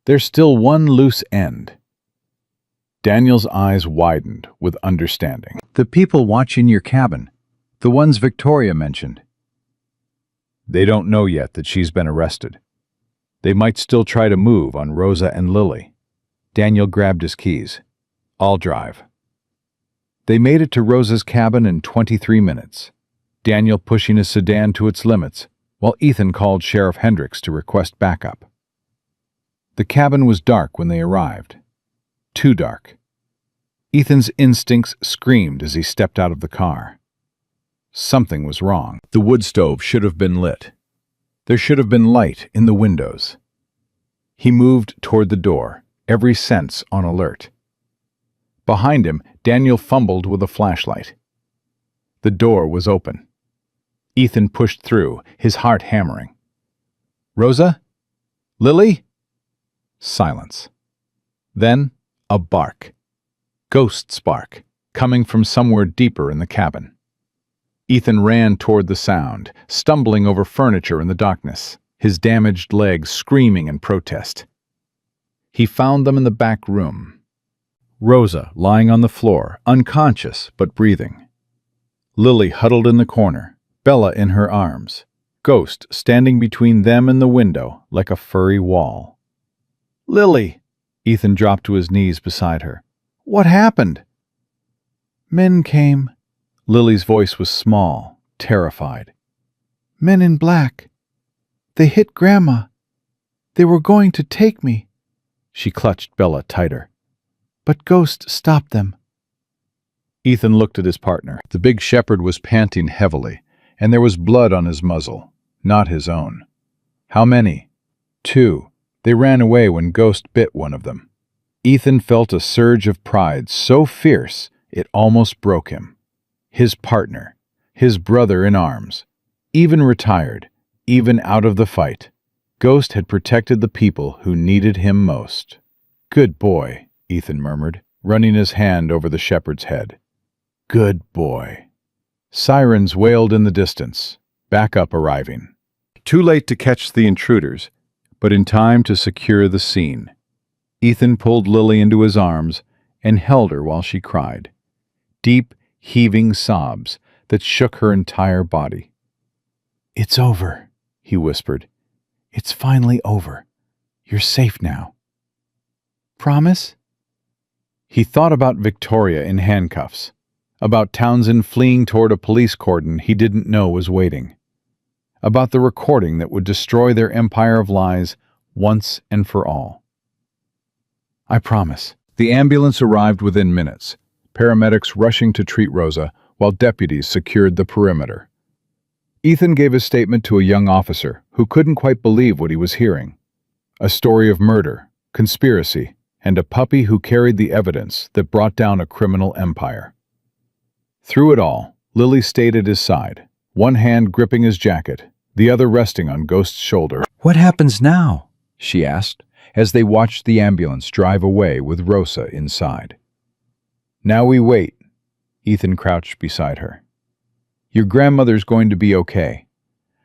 There's still one loose end. Daniel's eyes widened with understanding. The people watching your cabin, the ones Victoria mentioned. They don't know yet that she's been arrested. They might still try to move on Rosa and Lily. Daniel grabbed his keys. I'll drive. They made it to Rosa's cabin in 23 minutes, Daniel pushing his sedan to its limits, while Ethan called Sheriff Hendricks to request backup. The cabin was dark when they arrived. Too dark. Ethan's instincts screamed as he stepped out of the car. Something was wrong. The wood stove should have been lit. There should have been light in the windows. He moved toward the door, every sense on alert. Behind him, Daniel fumbled with a flashlight. The door was open. Ethan pushed through, his heart hammering. Rosa? Lily? Silence. Then, a bark. Ghost's bark, coming from somewhere deeper in the cabin. Ethan ran toward the sound, stumbling over furniture in the darkness, his damaged legs screaming in protest. He found them in the back room. Rosa lying on the floor, unconscious but breathing. Lily huddled in the corner, Bella in her arms, Ghost standing between them and the window like a furry wall. Lily! Ethan dropped to his knees beside her. What happened? Men came. Lily's voice was small, terrified. Men in black. They hit Grandma. They were going to take me. She clutched Bella tighter. But Ghost stopped them. Ethan looked at his partner. The big shepherd was panting heavily, and there was blood on his muzzle, not his own. How many? 2. They ran away when Ghost bit one of them. Ethan felt a surge of pride so fierce it almost broke him. His partner, his brother in arms, even retired, even out of the fight, Ghost had protected the people who needed him most. Good boy, Ethan murmured, running his hand over the shepherd's head. Good boy. Sirens wailed in the distance, backup arriving. Too late to catch the intruders, but in time to secure the scene. Ethan pulled Lily into his arms and held her while she cried. Deep, heaving sobs that shook her entire body. It's over, he whispered. It's finally over. You're safe now. Promise? He thought about Victoria in handcuffs, about Townsend fleeing toward a police cordon he didn't know was waiting, about the recording that would destroy their empire of lies once and for all. I promise. The ambulance arrived within minutes, paramedics rushing to treat Rosa while deputies secured the perimeter. Ethan gave his statement to a young officer who couldn't quite believe what he was hearing. A story of murder, conspiracy, and a puppy who carried the evidence that brought down a criminal empire. Through it all, Lily stayed at his side, one hand gripping his jacket, the other resting on Ghost's shoulder. What happens now? She asked, as they watched the ambulance drive away with Rosa inside. Now we wait. Ethan crouched beside her. Your grandmother's going to be okay.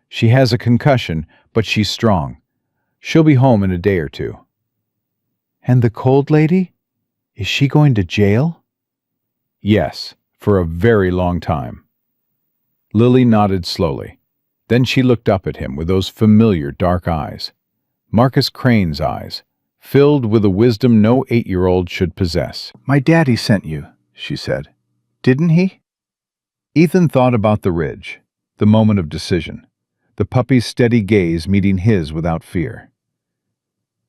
She has a concussion, but she's strong. She'll be home in a day or two. And the cold lady? Is she going to jail? Yes, for a very long time. Lily nodded slowly. Then she looked up at him with those familiar dark eyes. Marcus Crane's eyes, filled with a wisdom no 8-year-old should possess. "My daddy sent you," she said. "Didn't he?" Ethan thought about the ridge, the moment of decision, the puppy's steady gaze meeting his without fear.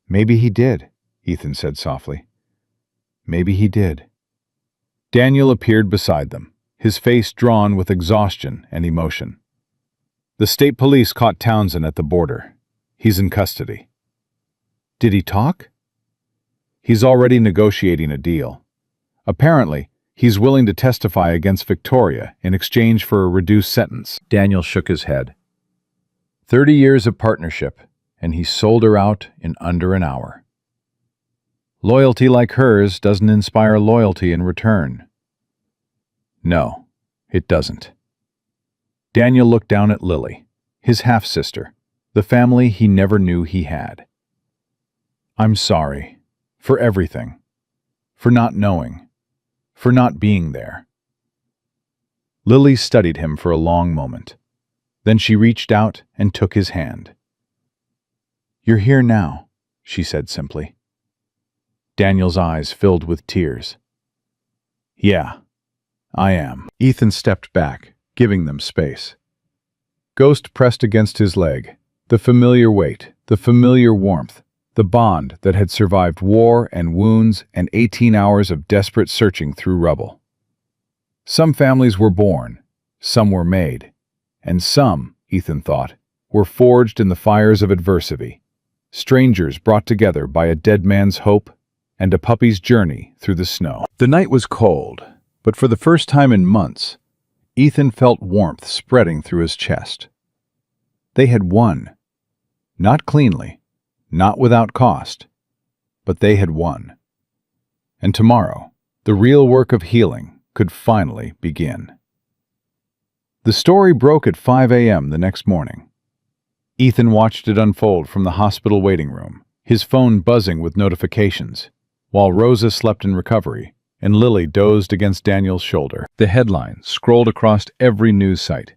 "Maybe he did," Ethan said softly. "Maybe he did." Daniel appeared beside them, his face drawn with exhaustion and emotion. "The state police caught Townsend at the border. He's in custody." "Did he talk?" "He's already negotiating a deal. Apparently, he's willing to testify against Victoria in exchange for a reduced sentence." Daniel shook his head. 30 years of partnership, and he sold her out in under an hour. Loyalty like hers doesn't inspire loyalty in return. No, it doesn't. Daniel looked down at Lily, his half-sister, the family he never knew he had. "I'm sorry. For everything. For not knowing. For not being there." Lily studied him for a long moment. Then she reached out and took his hand. "You're here now," she said simply. Daniel's eyes filled with tears. "Yeah, I am." Ethan stepped back, giving them space. Ghost pressed against his leg, the familiar weight, the familiar warmth, the bond that had survived war and wounds and 18 hours of desperate searching through rubble. Some families were born, some were made, and some, Ethan thought, were forged in the fires of adversity, strangers brought together by a dead man's hope and a puppy's journey through the snow. The night was cold, but for the first time in months, Ethan felt warmth spreading through his chest. They had won. Not cleanly, not without cost, but they had won. And tomorrow, the real work of healing could finally begin. The story broke at 5 a.m. the next morning. Ethan watched it unfold from the hospital waiting room, his phone buzzing with notifications, while Rosa slept in recovery and Lily dozed against Daniel's shoulder. The headline scrolled across every news site.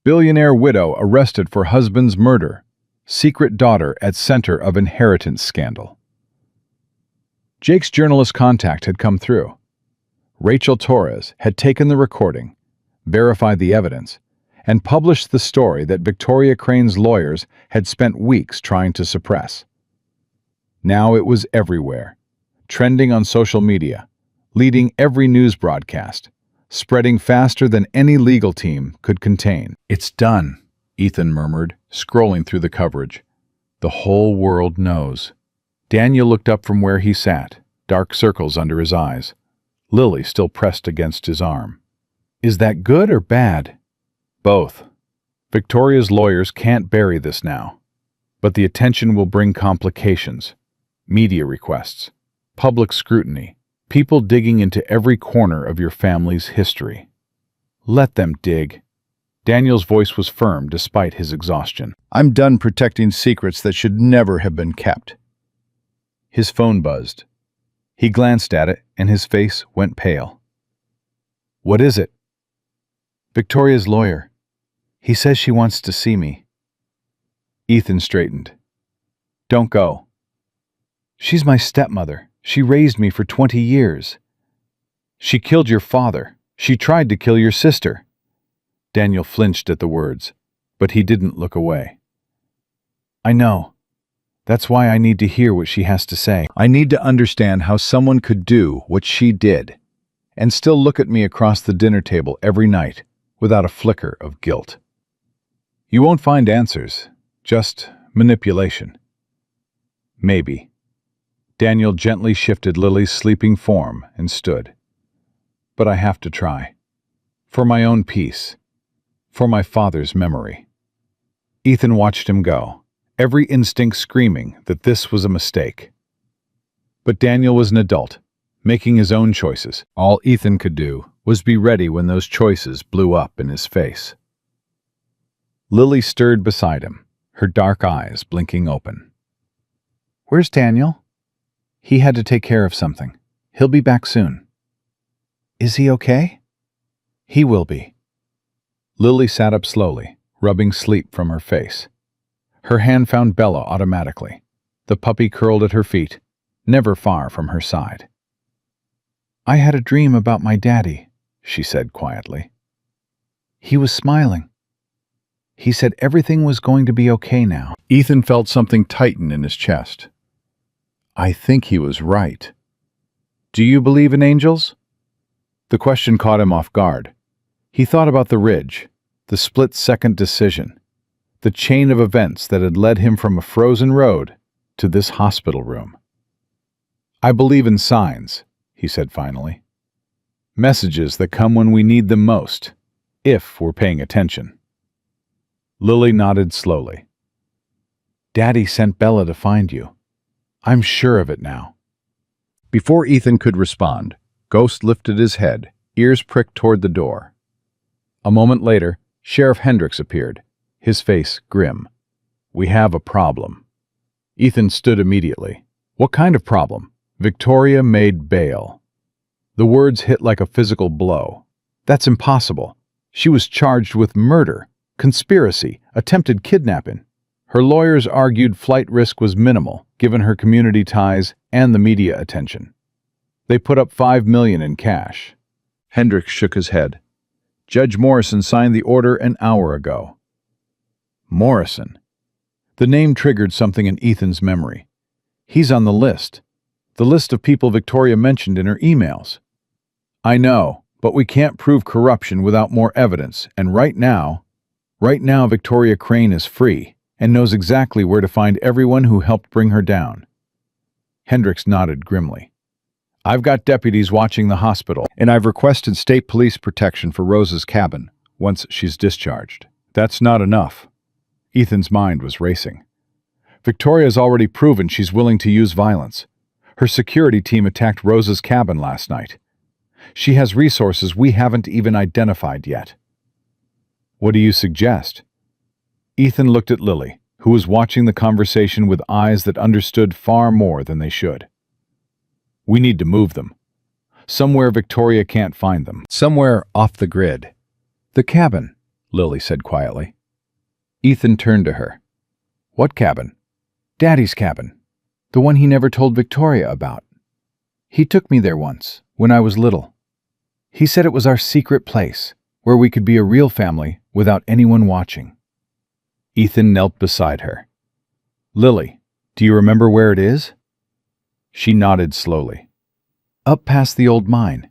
"Billionaire widow arrested for husband's murder. Secret daughter at center of inheritance scandal." Jake's journalist contact had come through. Rachel Torres had taken the recording, verified the evidence, and published the story that Victoria Crane's lawyers had spent weeks trying to suppress. Now it was everywhere, trending on social media, leading every news broadcast, spreading faster than any legal team could contain. "It's done," Ethan murmured, scrolling through the coverage. "The whole world knows." Daniel looked up from where he sat, dark circles under his eyes. Lily still pressed against his arm. "Is that good or bad?" "Both. Victoria's lawyers can't bury this now. But the attention will bring complications, media requests, public scrutiny, people digging into every corner of your family's history." "Let them dig." Daniel's voice was firm despite his exhaustion. "I'm done protecting secrets that should never have been kept." His phone buzzed. He glanced at it and his face went pale. "What is it?" "Victoria's lawyer. He says she wants to see me." Ethan straightened. "Don't go." "She's my stepmother. She raised me for 20 years. She killed your father. She tried to kill your sister." Daniel flinched at the words, but he didn't look away. "I know. That's why I need to hear what she has to say. I need to understand how someone could do what she did and still look at me across the dinner table every night without a flicker of guilt. You won't find answers, just manipulation." "Maybe." Daniel gently shifted Lily's sleeping form and stood. "But I have to try. For my own peace. For my father's memory." Ethan watched him go, every instinct screaming that this was a mistake. But Daniel was an adult, making his own choices. All Ethan could do was be ready when those choices blew up in his face. Lily stirred beside him, her dark eyes blinking open. "Where's Daniel?" He had to take care of something. He'll be back soon. Is he okay? He will be. Lily sat up slowly, rubbing sleep from her face. Her hand found Bella automatically. The puppy curled at her feet, never far from her side. I had a dream about my daddy, she said quietly. He was smiling. He said everything was going to be okay now. Ethan felt something tighten in his chest. I think he was right. Do you believe in angels? The question caught him off guard. He thought about the ridge, the split-second decision, the chain of events that had led him from a frozen road to this hospital room. I believe in signs, he said finally. Messages that come when we need them most, if we're paying attention. Lily nodded slowly. Daddy sent Bella to find you. I'm sure of it now. Before Ethan could respond, Ghost lifted his head, ears pricked toward the door. A moment later, Sheriff Hendricks appeared, his face grim. We have a problem. Ethan stood immediately. What kind of problem? Victoria made bail. The words hit like a physical blow. That's impossible. She was charged with murder, conspiracy, attempted kidnapping. Her lawyers argued flight risk was minimal, given her community ties and the media attention. They put up $5 million in cash. Hendricks shook his head. Judge Morrison signed the order an hour ago. Morrison. The name triggered something in Ethan's memory. He's on the list of people Victoria mentioned in her emails. I know, but we can't prove corruption without more evidence, and right now Victoria Crane is free and knows exactly where to find everyone who helped bring her down. Hendricks nodded grimly. I've got deputies watching the hospital, and I've requested state police protection for Rosa's cabin once she's discharged. That's not enough. Ethan's mind was racing. Victoria's already proven she's willing to use violence. Her security team attacked Rosa's cabin last night. She has resources we haven't even identified yet. What do you suggest? Ethan looked at Lily, who was watching the conversation with eyes that understood far more than they should. We need to move them. Somewhere Victoria can't find them. Somewhere off the grid. The cabin, Lily said quietly. Ethan turned to her. What cabin? Daddy's cabin. The one he never told Victoria about. He took me there once, when I was little. He said it was our secret place, where we could be a real family without anyone watching. Ethan knelt beside her. Lily, do you remember where it is? She nodded slowly. Up past the old mine.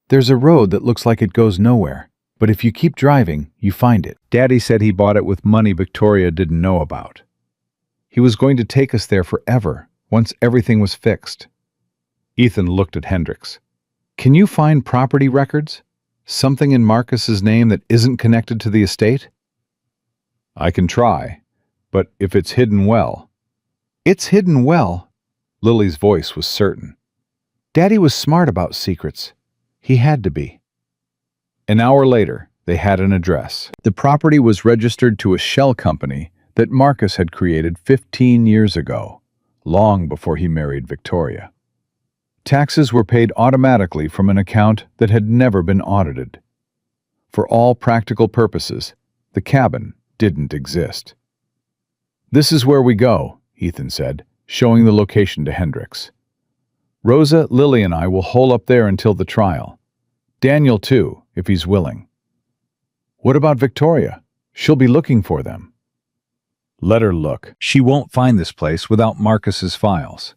There's a road that looks like it goes nowhere, but if you keep driving, you find it. Daddy said he bought it with money Victoria didn't know about. He was going to take us there forever, once everything was fixed. Ethan looked at Hendricks. Can you find property records? Something in Marcus's name that isn't connected to the estate? I can try, but if it's hidden well... It's hidden well. Lily's voice was certain. Daddy was smart about secrets. He had to be. An hour later, they had an address. The property was registered to a shell company that Marcus had created 15 years ago, long before he married Victoria. Taxes were paid automatically from an account that had never been audited. For all practical purposes, the cabin didn't exist. This is where we go, Ethan said, showing the location to Hendricks. Rosa, Lily, and I will hole up there until the trial. Daniel, too, if he's willing. What about Victoria? She'll be looking for them. Let her look. She won't find this place without Marcus's files,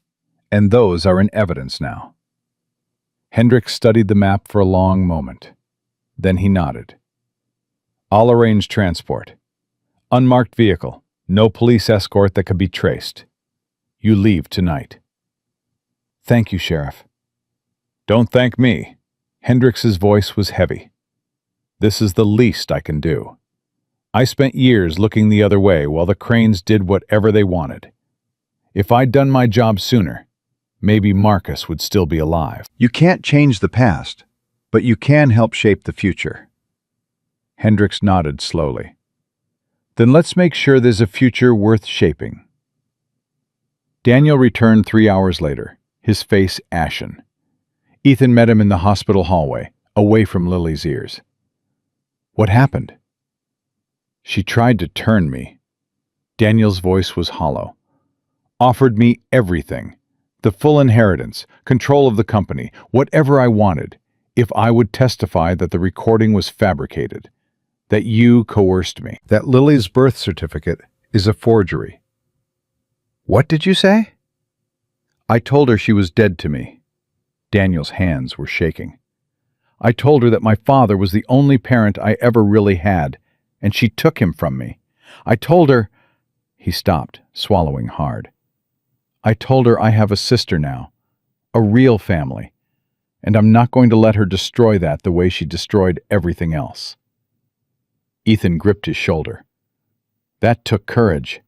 and those are in evidence now. Hendricks studied the map for a long moment. Then he nodded. I'll arrange transport. Unmarked vehicle, no police escort that could be traced. You leave tonight. Thank you, Sheriff. Don't thank me. Hendricks's voice was heavy. This is the least I can do. I spent years looking the other way while the Cranes did whatever they wanted. If I'd done my job sooner, maybe Marcus would still be alive. You can't change the past, but you can help shape the future. Hendricks nodded slowly. Then let's make sure there's a future worth shaping. Daniel returned 3 hours later, his face ashen. Ethan met him in the hospital hallway, away from Lily's ears. "What happened?" "She tried to turn me." Daniel's voice was hollow. "Offered me everything. The full inheritance, control of the company, whatever I wanted, if I would testify that the recording was fabricated, that you coerced me, that Lily's birth certificate is a forgery." "What did you say?" "I told her she was dead to me." Daniel's hands were shaking. "I told her that my father was the only parent I ever really had, and she took him from me. I told her—" He stopped, swallowing hard. "I told her I have a sister now, a real family, and I'm not going to let her destroy that the way she destroyed everything else." Ethan gripped his shoulder. "That took courage.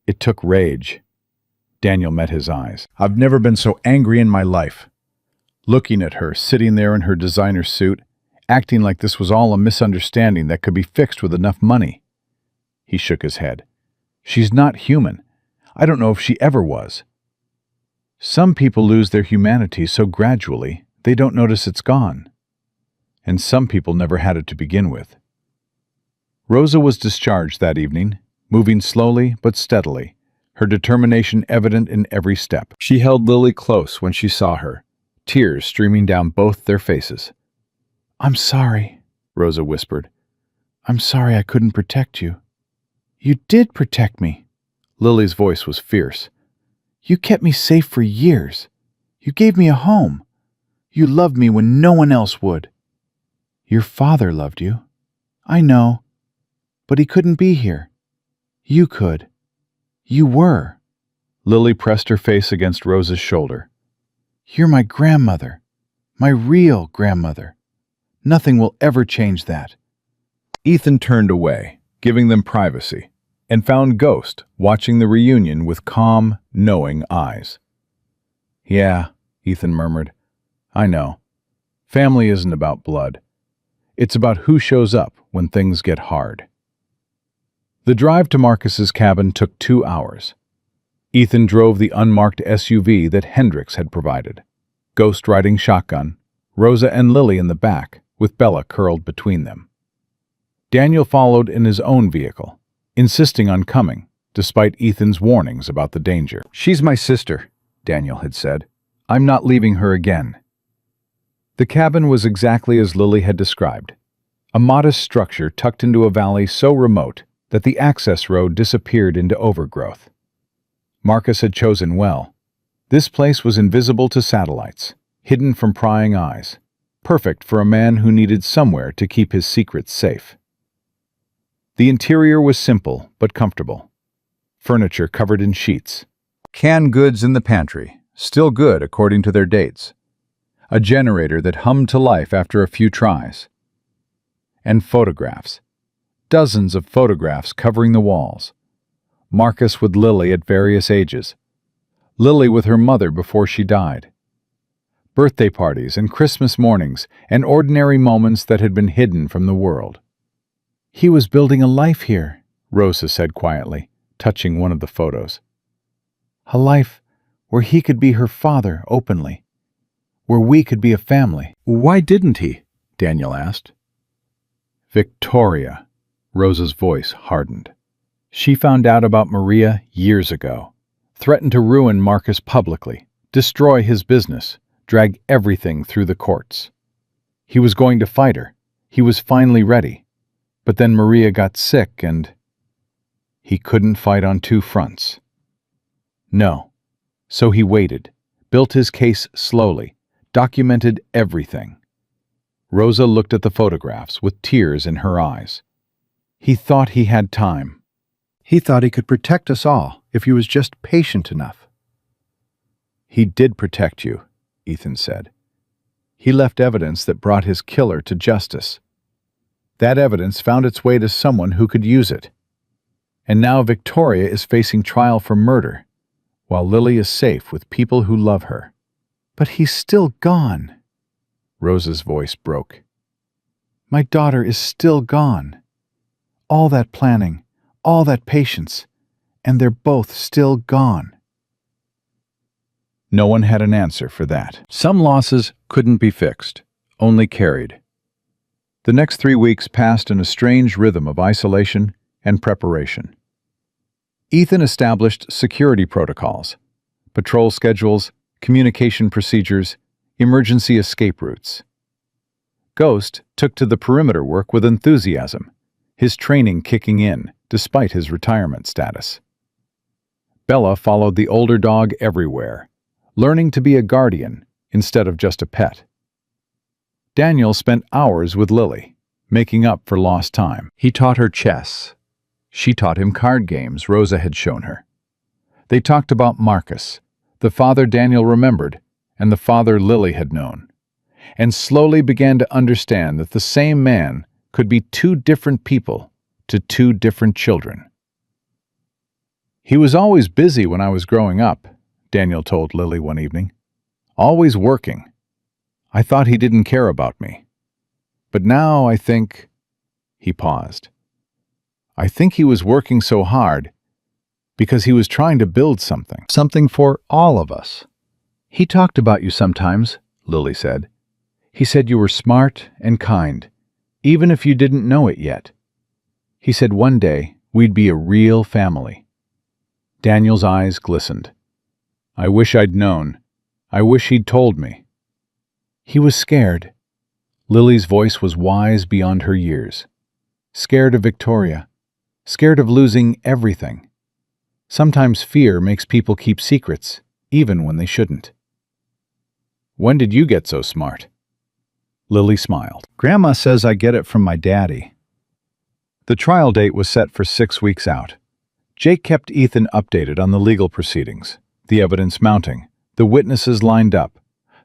It took rage." Daniel met his eyes. "I've never been so angry in my life." Looking at her, sitting there in her designer suit, acting like this was all a misunderstanding that could be fixed with enough money. He shook his head. "She's not human. I don't know if she ever was. Some people lose their humanity so gradually they don't notice it's gone. And some people never had it to begin with." Rosa was discharged that evening, moving slowly but steadily, her determination evident in every step. She held Lily close when she saw her, tears streaming down both their faces. "I'm sorry," Rosa whispered. "I'm sorry I couldn't protect you." "You did protect me." Lily's voice was fierce. "You kept me safe for years. You gave me a home. You loved me when no one else would." "Your father loved you." "I know. But he couldn't be here. You could. You were." Lily pressed her face against Rosa's shoulder. "You're my grandmother. My real grandmother. Nothing will ever change that." Ethan turned away, giving them privacy, and found Ghost watching the reunion with calm, knowing eyes. "Yeah," Ethan murmured. "I know. Family isn't about blood. It's about who shows up when things get hard." The drive to Marcus's cabin took 2 hours. Ethan drove the unmarked SUV that Hendricks had provided, Ghost riding shotgun, Rosa and Lily in the back, with Bella curled between them. Daniel followed in his own vehicle, insisting on coming, despite Ethan's warnings about the danger. "She's my sister," Daniel had said. "I'm not leaving her again." The cabin was exactly as Lily had described, a modest structure tucked into a valley so remote that the access road disappeared into overgrowth. Marcus had chosen well. This place was invisible to satellites, hidden from prying eyes, perfect for a man who needed somewhere to keep his secrets safe. The interior was simple but comfortable. Furniture covered in sheets. Canned goods in the pantry, still good according to their dates. A generator that hummed to life after a few tries. And photographs. Dozens of photographs covering the walls. Marcus with Lily at various ages. Lily with her mother before she died. Birthday parties and Christmas mornings and ordinary moments that had been hidden from the world. "He was building a life here," Rosa said quietly, touching one of the photos. "A life where he could be her father openly, where we could be a family." "Why didn't he?" Daniel asked. "Victoria." Rosa's voice hardened. "She found out about Maria years ago, threatened to ruin Marcus publicly, destroy his business, drag everything through the courts. He was going to fight her. He was finally ready. But then Maria got sick and he couldn't fight on 2 fronts. No. So he waited, built his case slowly, documented everything." Rosa looked at the photographs with tears in her eyes. "He thought he had time. He thought he could protect us all if he was just patient enough." "He did protect you," Ethan said. "He left evidence that brought his killer to justice. That evidence found its way to someone who could use it. And now Victoria is facing trial for murder, while Lily is safe with people who love her." "But he's still gone." Rosa's voice broke. "My daughter is still gone. All that planning, all that patience, and they're both still gone." No one had an answer for that. Some losses couldn't be fixed, only carried. The next 3 weeks passed in a strange rhythm of isolation and preparation. Ethan established security protocols, patrol schedules, communication procedures, emergency escape routes. Ghost took to the perimeter work with enthusiasm, his training kicking in despite his retirement status. Bella followed the older dog everywhere, learning to be a guardian instead of just a pet. Daniel spent hours with Lily, making up for lost time. He taught her chess. She taught him card games Rosa had shown her. They talked about Marcus, the father Daniel remembered, and the father Lily had known, and slowly began to understand that the same man could be two different people to two different children. "He was always busy when I was growing up," Daniel told Lily one evening. "Always working. I thought he didn't care about me. But now I think—" He paused. "I think he was working so hard because he was trying to build something. Something for all of us. He talked about you sometimes," Lily said. "He said you were smart and kind, even if you didn't know it yet. He said one day we'd be a real family." Daniel's eyes glistened. "I wish I'd known. I wish he'd told me." He was scared. Lily's voice was wise beyond her years. Scared of Victoria. Scared of losing everything. Sometimes fear makes people keep secrets, even when they shouldn't. "When did you get so smart?" Lily smiled. "Grandma says I get it from my daddy." The trial date was set for 6 weeks out. Jake kept Ethan updated on the legal proceedings, the evidence mounting, the witnesses lined up,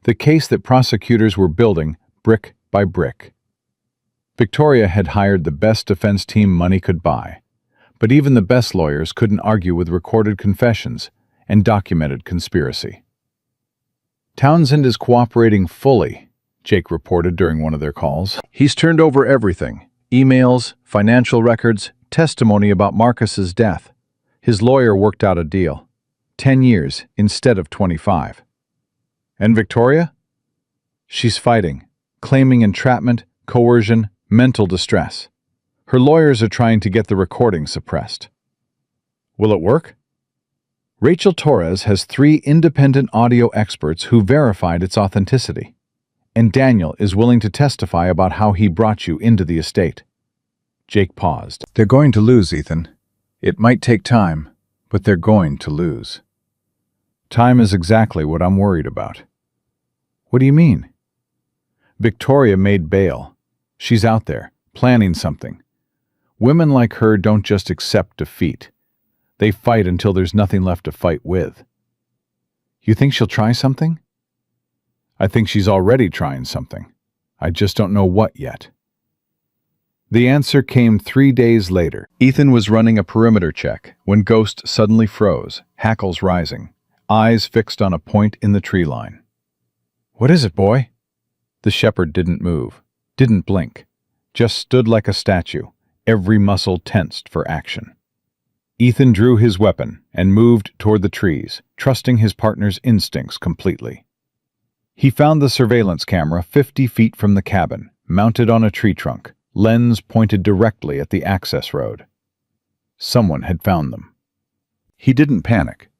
the case that prosecutors were building brick by brick. Victoria had hired the best defense team money could buy, but even the best lawyers couldn't argue with recorded confessions and documented conspiracy. "Townsend is cooperating fully," Jake reported during one of their calls. "He's turned over everything, emails, financial records, testimony about Marcus's death. His lawyer worked out a deal. 10 years instead of 25. And Victoria? She's fighting, claiming entrapment, coercion, mental distress. Her lawyers are trying to get the recording suppressed. Will it work? Rachel Torres has 3 independent audio experts who verified its authenticity. And Daniel is willing to testify about how he brought you into the estate." Jake paused. "They're going to lose, Ethan. It might take time, but they're going to lose." "Time is exactly what I'm worried about." "What do you mean?" "Victoria made bail. She's out there, planning something. Women like her don't just accept defeat. They fight until there's nothing left to fight with." "You think she'll try something?" "I think she's already trying something. I just don't know what yet." The answer came 3 days later. Ethan was running a perimeter check when Ghost suddenly froze, hackles rising, eyes fixed on a point in the tree line. "What is it, boy?" The shepherd didn't move, didn't blink, just stood like a statue, every muscle tensed for action. Ethan drew his weapon and moved toward the trees, trusting his partner's instincts completely. He found the surveillance camera 50 feet from the cabin, mounted on a tree trunk, lens pointed directly at the access road. Someone had found them. He didn't panic.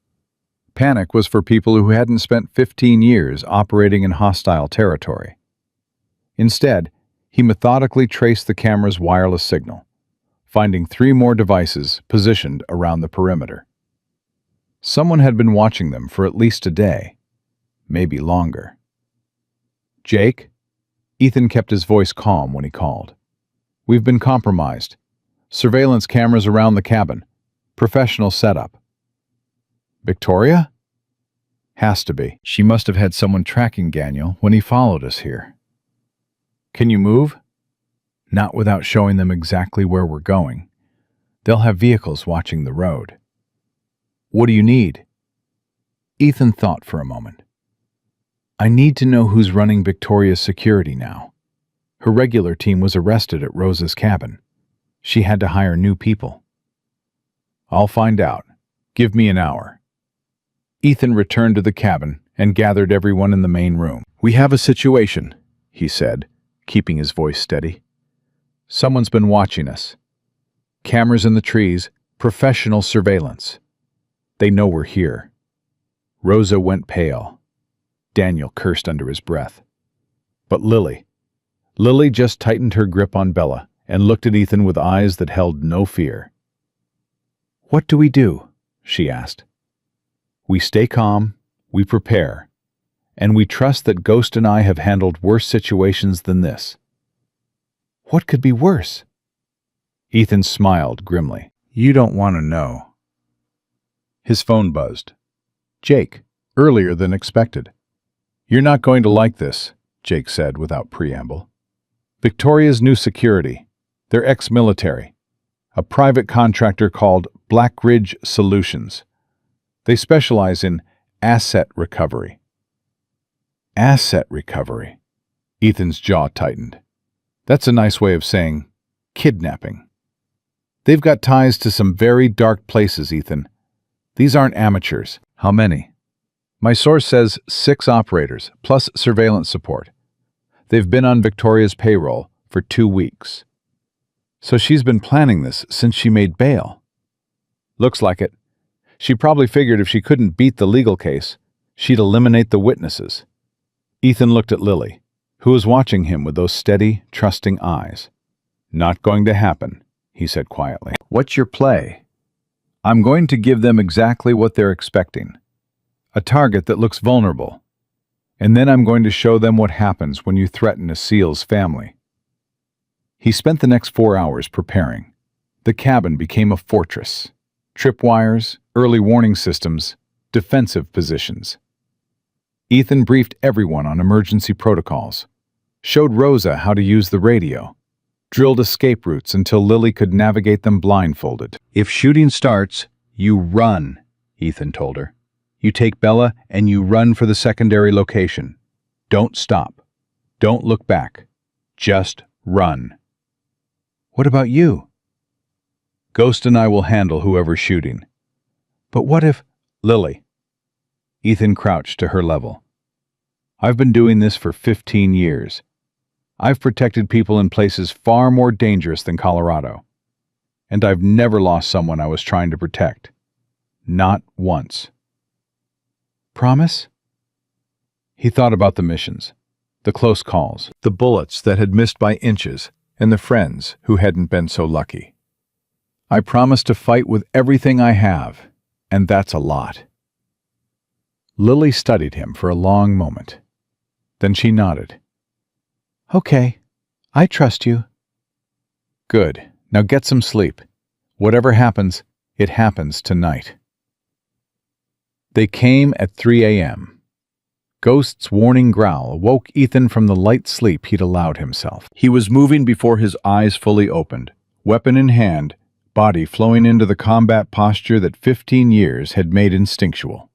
Panic was for people who hadn't spent 15 years operating in hostile territory. Instead, he methodically traced the camera's wireless signal, finding 3 more devices positioned around the perimeter. Someone had been watching them for at least a day, maybe longer. "Jake?" Ethan kept his voice calm when he called. "We've been compromised. Surveillance cameras around the cabin. Professional setup." "Victoria?" "Has to be. She must have had someone tracking Daniel when he followed us here." "Can you move?" "Not without showing them exactly where we're going. They'll have vehicles watching the road." "What do you need?" Ethan thought for a moment. "I need to know who's running Victoria's security now. Her regular team was arrested at Rosa's cabin. She had to hire new people." "I'll find out. Give me an hour." Ethan returned to the cabin and gathered everyone in the main room. "We have a situation," he said, keeping his voice steady. "Someone's been watching us. Cameras in the trees, professional surveillance. They know we're here." Rosa went pale. Daniel cursed under his breath. But Lily just tightened her grip on Bella and looked at Ethan with eyes that held no fear. "What do we do?" she asked. "We stay calm, we prepare, and we trust that Ghost and I have handled worse situations than this." "What could be worse?" Ethan smiled grimly. "You don't want to know." His phone buzzed. Jake, earlier than expected. "You're not going to like this," Jake said without preamble. "Victoria's new security. They're ex-military. A private contractor called Black Ridge Solutions. They specialize in asset recovery." Asset recovery. Ethan's jaw tightened. That's a nice way of saying kidnapping. They've got ties to some very dark places, Ethan. These aren't amateurs. "How many?" "My source says 6 operators, plus surveillance support. They've been on Victoria's payroll for 2 weeks. So she's been planning this since she made bail." "Looks like it. She probably figured if she couldn't beat the legal case, she'd eliminate the witnesses." Ethan looked at Lily, who was watching him with those steady, trusting eyes. "Not going to happen," he said quietly. "What's your play?" "I'm going to give them exactly what they're expecting. A target that looks vulnerable. And then I'm going to show them what happens when you threaten a SEAL's family." He spent the next 4 hours preparing. The cabin became a fortress. Tripwires, early warning systems, defensive positions. Ethan briefed everyone on emergency protocols, showed Rosa how to use the radio, drilled escape routes until Lily could navigate them blindfolded. "If shooting starts, you run," Ethan told her. "You take Bella and you run for the secondary location. Don't stop. Don't look back. Just run." "What about you?" "Ghost and I will handle whoever's shooting." "But what if—" "Lily." Ethan crouched to her level. "I've been doing this for 15 years. I've protected people in places far more dangerous than Colorado. And I've never lost someone I was trying to protect. Not once." "Promise?" He thought about the missions, the close calls, the bullets that had missed by inches, and the friends who hadn't been so lucky. "I promise to fight with everything I have, and that's a lot." Lily studied him for a long moment. Then she nodded. "Okay, I trust you." "Good. Now get some sleep. Whatever happens, it happens tonight." They came at 3 a.m. Ghost's warning growl woke Ethan from the light sleep he'd allowed himself. He was moving before his eyes fully opened, weapon in hand, body flowing into the combat posture that 15 years had made instinctual.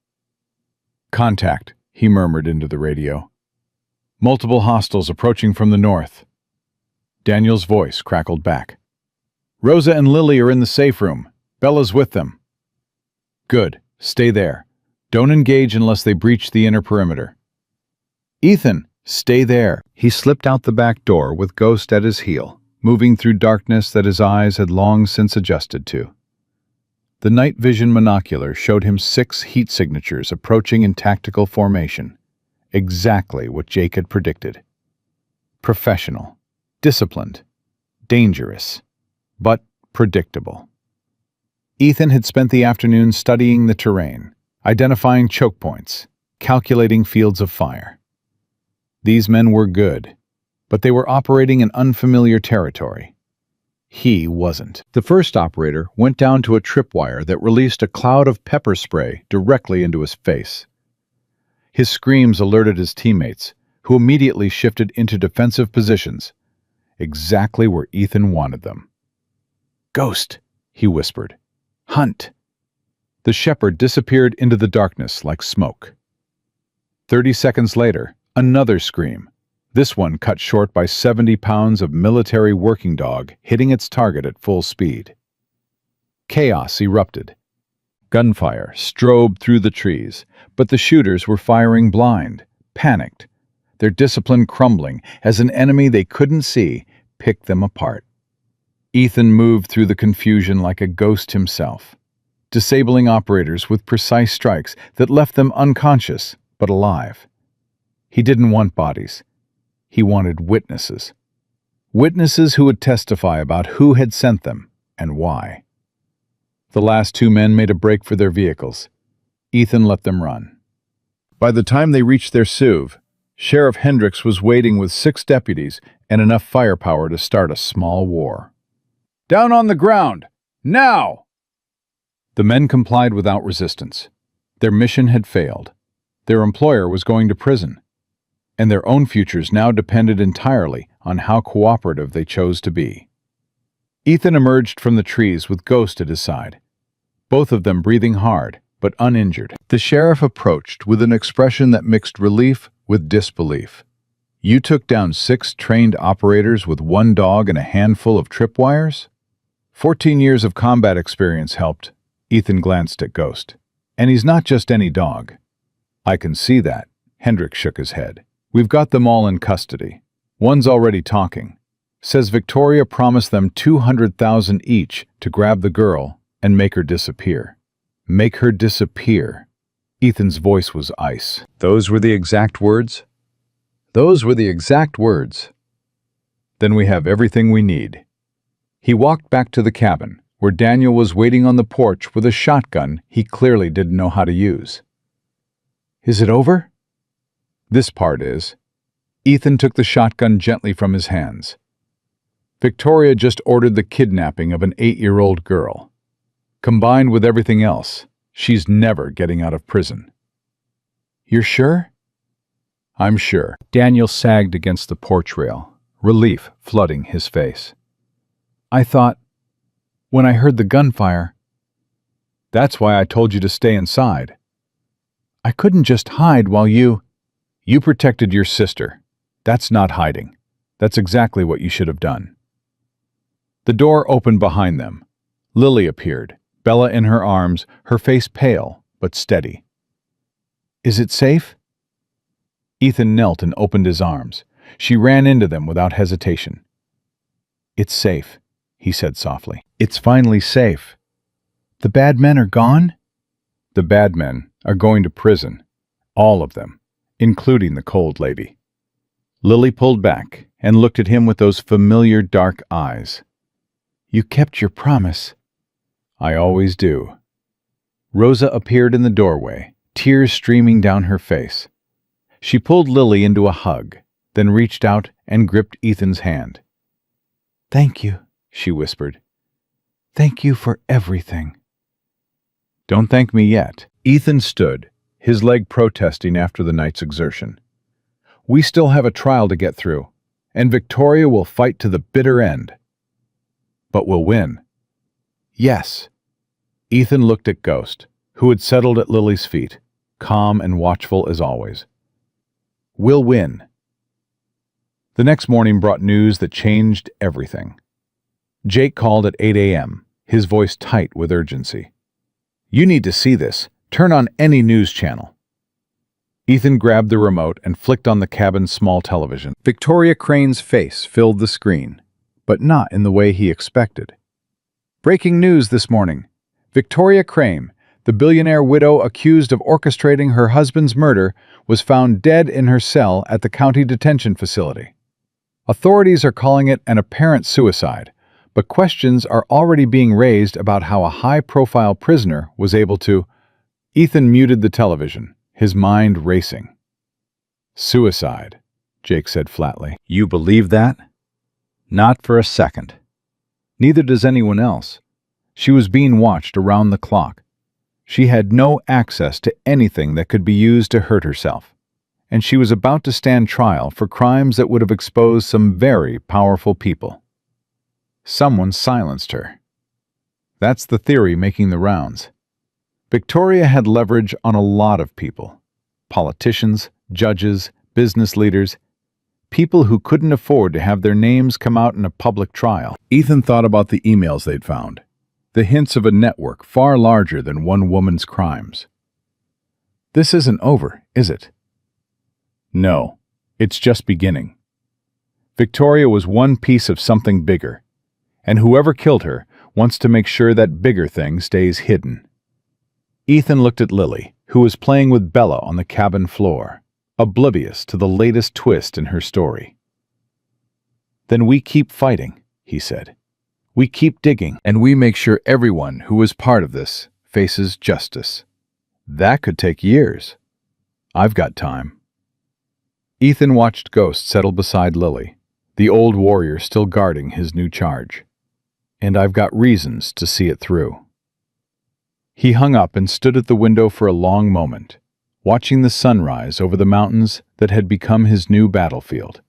"Contact," he murmured into the radio. "Multiple hostiles approaching from the north." Daniel's voice crackled back. "Rosa and Lily are in the safe room. Bella's with them." "Good. Stay there. Don't engage unless they breach the inner perimeter." "Ethan, stay there." He slipped out the back door with Ghost at his heel, moving through darkness that his eyes had long since adjusted to. The night vision monocular showed him 6 heat signatures approaching in tactical formation. Exactly what Jake had predicted. Professional, disciplined, dangerous, but predictable. Ethan had spent the afternoon studying the terrain, identifying choke points, calculating fields of fire. These men were good, but they were operating in unfamiliar territory. He wasn't. The first operator went down to a tripwire that released a cloud of pepper spray directly into his face. His screams alerted his teammates, who immediately shifted into defensive positions, exactly where Ethan wanted them. "Ghost," he whispered. "Hunt." The shepherd disappeared into the darkness like smoke. 30 seconds later, another scream, this one cut short by 70 pounds of military working dog hitting its target at full speed. Chaos erupted. Gunfire strobed through the trees, but the shooters were firing blind, panicked, their discipline crumbling as an enemy they couldn't see picked them apart. Ethan moved through the confusion like a ghost himself, disabling operators with precise strikes that left them unconscious but alive. He didn't want bodies. He wanted witnesses. Witnesses who would testify about who had sent them and why. The last two men made a break for their vehicles. Ethan let them run. By the time they reached their SUV, Sheriff Hendricks was waiting with 6 deputies and enough firepower to start a small war. "Down on the ground! Now!" The men complied without resistance. Their mission had failed. Their employer was going to prison, and their own futures now depended entirely on how cooperative they chose to be. Ethan emerged from the trees with Ghost at his side, both of them breathing hard but uninjured. The sheriff approached with an expression that mixed relief with disbelief. "You took down 6 trained operators with 1 dog and a handful of tripwires?" 14 years of combat experience helped. Ethan glanced at Ghost. "And he's not just any dog." "I can see that." Hendricks shook his head. "We've got them all in custody. One's already talking. Says Victoria promised them 200,000 each to grab the girl and make her disappear." "Make her disappear." Ethan's voice was ice. "Those were the exact words?" "Those were the exact words." "Then we have everything we need." He walked back to the cabin, where Daniel was waiting on the porch with a shotgun he clearly didn't know how to use. "Is it over?" "This part is." Ethan took the shotgun gently from his hands. "Victoria just ordered the kidnapping of an 8-year-old girl. Combined with everything else, she's never getting out of prison." "You're sure?" "I'm sure." Daniel sagged against the porch rail, relief flooding his face. "I thought, when I heard the gunfire..." "That's why I told you to stay inside." "I couldn't just hide while you..." "You protected your sister. That's not hiding. That's exactly what you should have done." The door opened behind them. Lily appeared, Bella in her arms, her face pale but steady. "Is it safe?" Ethan knelt and opened his arms. She ran into them without hesitation. "It's safe," he said softly. "It's finally safe." "The bad men are gone?" "The bad men are going to prison. All of them, including the cold lady." Lily pulled back and looked at him with those familiar dark eyes. "You kept your promise." "I always do." Rosa appeared in the doorway, tears streaming down her face. She pulled Lily into a hug, then reached out and gripped Ethan's hand. "Thank you," she whispered. "Thank you for everything." "Don't thank me yet." Ethan stood, his leg protesting after the night's exertion. "We still have a trial to get through, and Victoria will fight to the bitter end." "But we'll win." "Yes." Ethan looked at Ghost, who had settled at Lily's feet, calm and watchful as always. "We'll win." The next morning brought news that changed everything. Jake called at 8 a.m., his voice tight with urgency. "You need to see this. Turn on any news channel." Ethan grabbed the remote and flicked on the cabin's small television. Victoria Crane's face filled the screen, but not in the way he expected. "Breaking news this morning. Victoria Crane, the billionaire widow accused of orchestrating her husband's murder, was found dead in her cell at the county detention facility. Authorities are calling it an apparent suicide, but questions are already being raised about how a high-profile prisoner was able to..." Ethan muted the television, his mind racing. "Suicide," Jake said flatly. "You believe that?" "Not for a second." Neither does anyone else. She was being watched around the clock. She had no access to anything that could be used to hurt herself, and she was about to stand trial for crimes that would have exposed some very powerful people. Someone silenced her. That's the theory making the rounds. Victoria had leverage on a lot of people. Politicians, judges, business leaders, people who couldn't afford to have their names come out in a public trial. Ethan thought about the emails they'd found. the hints of a network far larger than one woman's crimes. This isn't over, is it? No, it's just beginning. Victoria was one piece of something bigger, and whoever killed her wants to make sure that bigger thing stays hidden. Ethan looked at Lily, who was playing with Bella on the cabin floor, oblivious to the latest twist in her story. "Then we keep fighting," he said. "We keep digging, And we make sure everyone who was part of this faces justice. that could take years. I've got time." Ethan watched Ghost settle beside Lily, the old warrior still guarding his new charge. And I've got reasons to see it through. He hung up and stood at the window for a long moment, watching the sunrise over the mountains that had become his new battlefield.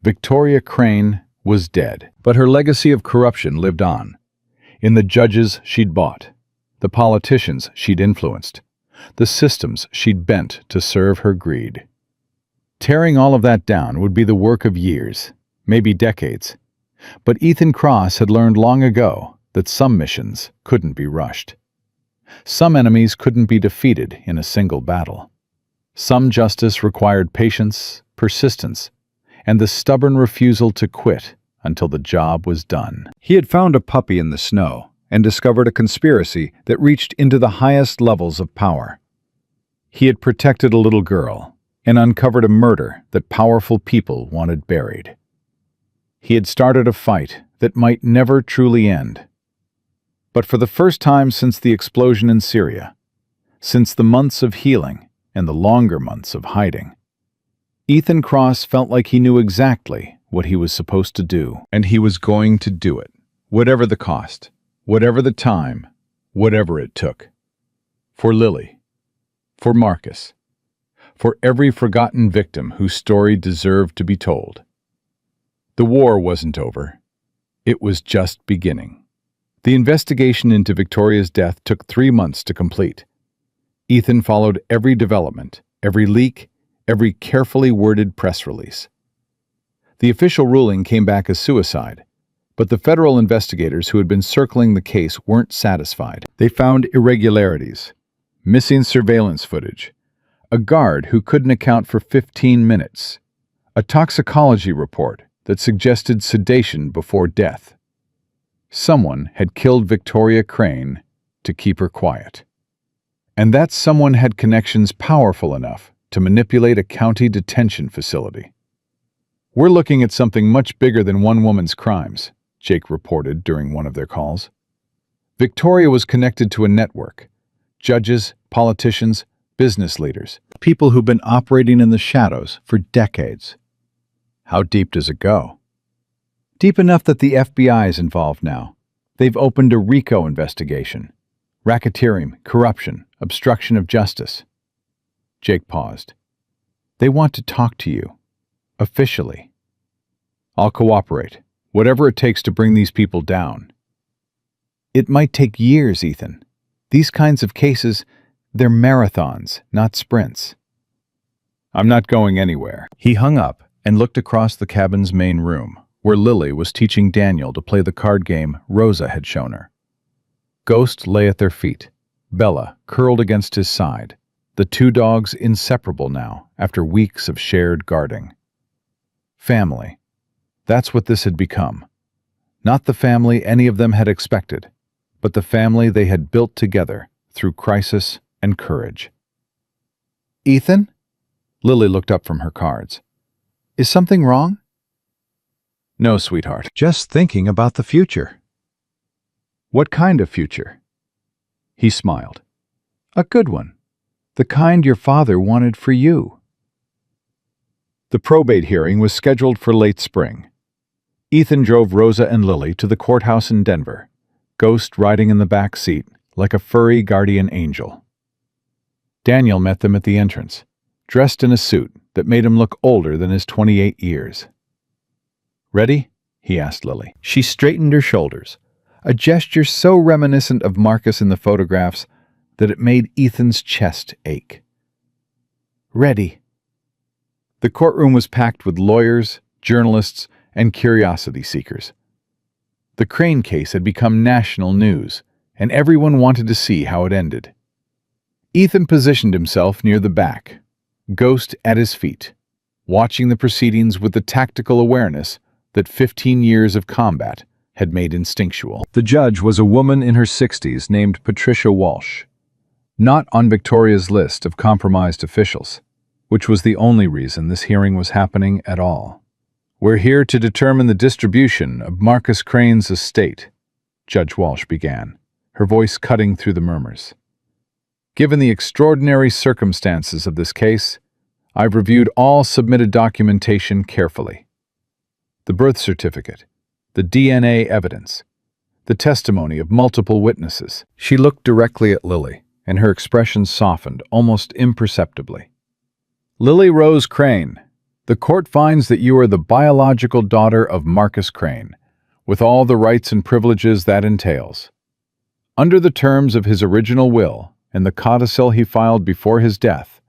Victoria Crane was dead, but her legacy of corruption lived on. In the judges she'd bought, the politicians she'd influenced, the systems she'd bent to serve her greed. Tearing all of that down would be the work of years, maybe decades. But Ethan Cross had learned long ago that some missions couldn't be rushed. Some enemies couldn't be defeated in a single battle. Some justice required patience, persistence, and the stubborn refusal to quit until the job was done. He had found a puppy in the snow and discovered a conspiracy that reached into the highest levels of power. He had protected a little girl and uncovered a murder that powerful people wanted buried. He had started a fight that might never truly end. But for the first time since the explosion in Syria, since the months of healing and the longer months of hiding, Ethan Cross felt like he knew exactly what he was supposed to do. And he was going to do it, whatever the cost, whatever the time, whatever it took. For Lily, for Marcus, for every forgotten victim whose story deserved to be told. The war wasn't over. It was just beginning. The investigation into Victoria's death took 3 months to complete. Ethan followed every development, every leak, every carefully worded press release. The official ruling came back as suicide, but the federal investigators who had been circling the case weren't satisfied. They found irregularities, missing surveillance footage, a guard who couldn't account for 15 minutes, a toxicology report that suggested sedation before death. Someone had killed Victoria Crane to keep her quiet. And that someone had connections powerful enough to manipulate a county detention facility. "We're looking at something much bigger than one woman's crimes," Jake reported during one of their calls. Victoria was connected to a network. Judges, politicians, business leaders, people who've been operating in the shadows for decades. How deep does it go? Deep enough that the FBI is involved now. They've opened a RICO investigation. Racketeering, corruption, obstruction of justice. Jake paused. "They want to talk to you. Officially." "I'll cooperate. Whatever it takes to bring these people down." "It might take years, Ethan. These kinds of cases, they're marathons, not sprints." "I'm not going anywhere." He hung up and looked across the cabin's main room, where Lily was teaching Daniel to play the card game Rosa had shown her. Ghost lay at their feet, Bella curled against his side, the two dogs inseparable now after weeks of shared guarding. Family. That's what this had become. Not the family any of them had expected, but the family they had built together through crisis and courage. "Ethan?" Lily looked up from her cards. "Is something wrong?" "No, sweetheart. Just thinking about the future." "What kind of future?" He smiled. "A good one. The kind your father wanted for you." The probate hearing was scheduled for late spring. Ethan drove Rosa and Lily to the courthouse in Denver, Ghost riding in the back seat like a furry guardian angel. Daniel met them at the entrance, dressed in a suit that made him look older than his 28 years. "Ready?" he asked Lily. She straightened her shoulders, a gesture so reminiscent of Marcus in the photographs that it made Ethan's chest ache. "Ready." The courtroom was packed with lawyers, journalists, and curiosity seekers. The Crane case had become national news, and everyone wanted to see how it ended. Ethan positioned himself near the back, Ghost at his feet, watching the proceedings with the tactical awareness that 15 years of combat had made instinctual. The judge was a woman in her 60s named Patricia Walsh, not on Victoria's list of compromised officials, which was the only reason this hearing was happening at all. "We're here to determine the distribution of Marcus Crane's estate," Judge Walsh began, her voice cutting through the murmurs. "Given the extraordinary circumstances of this case, I've reviewed all submitted documentation carefully. The birth certificate, the DNA evidence, the testimony of multiple witnesses." She looked directly at Lily, and her expression softened almost imperceptibly. "Lily Rose Crane, the court finds that you are the biological daughter of Marcus Crane, with all the rights and privileges that entails. Under the terms of his original will and the codicil he filed before his death,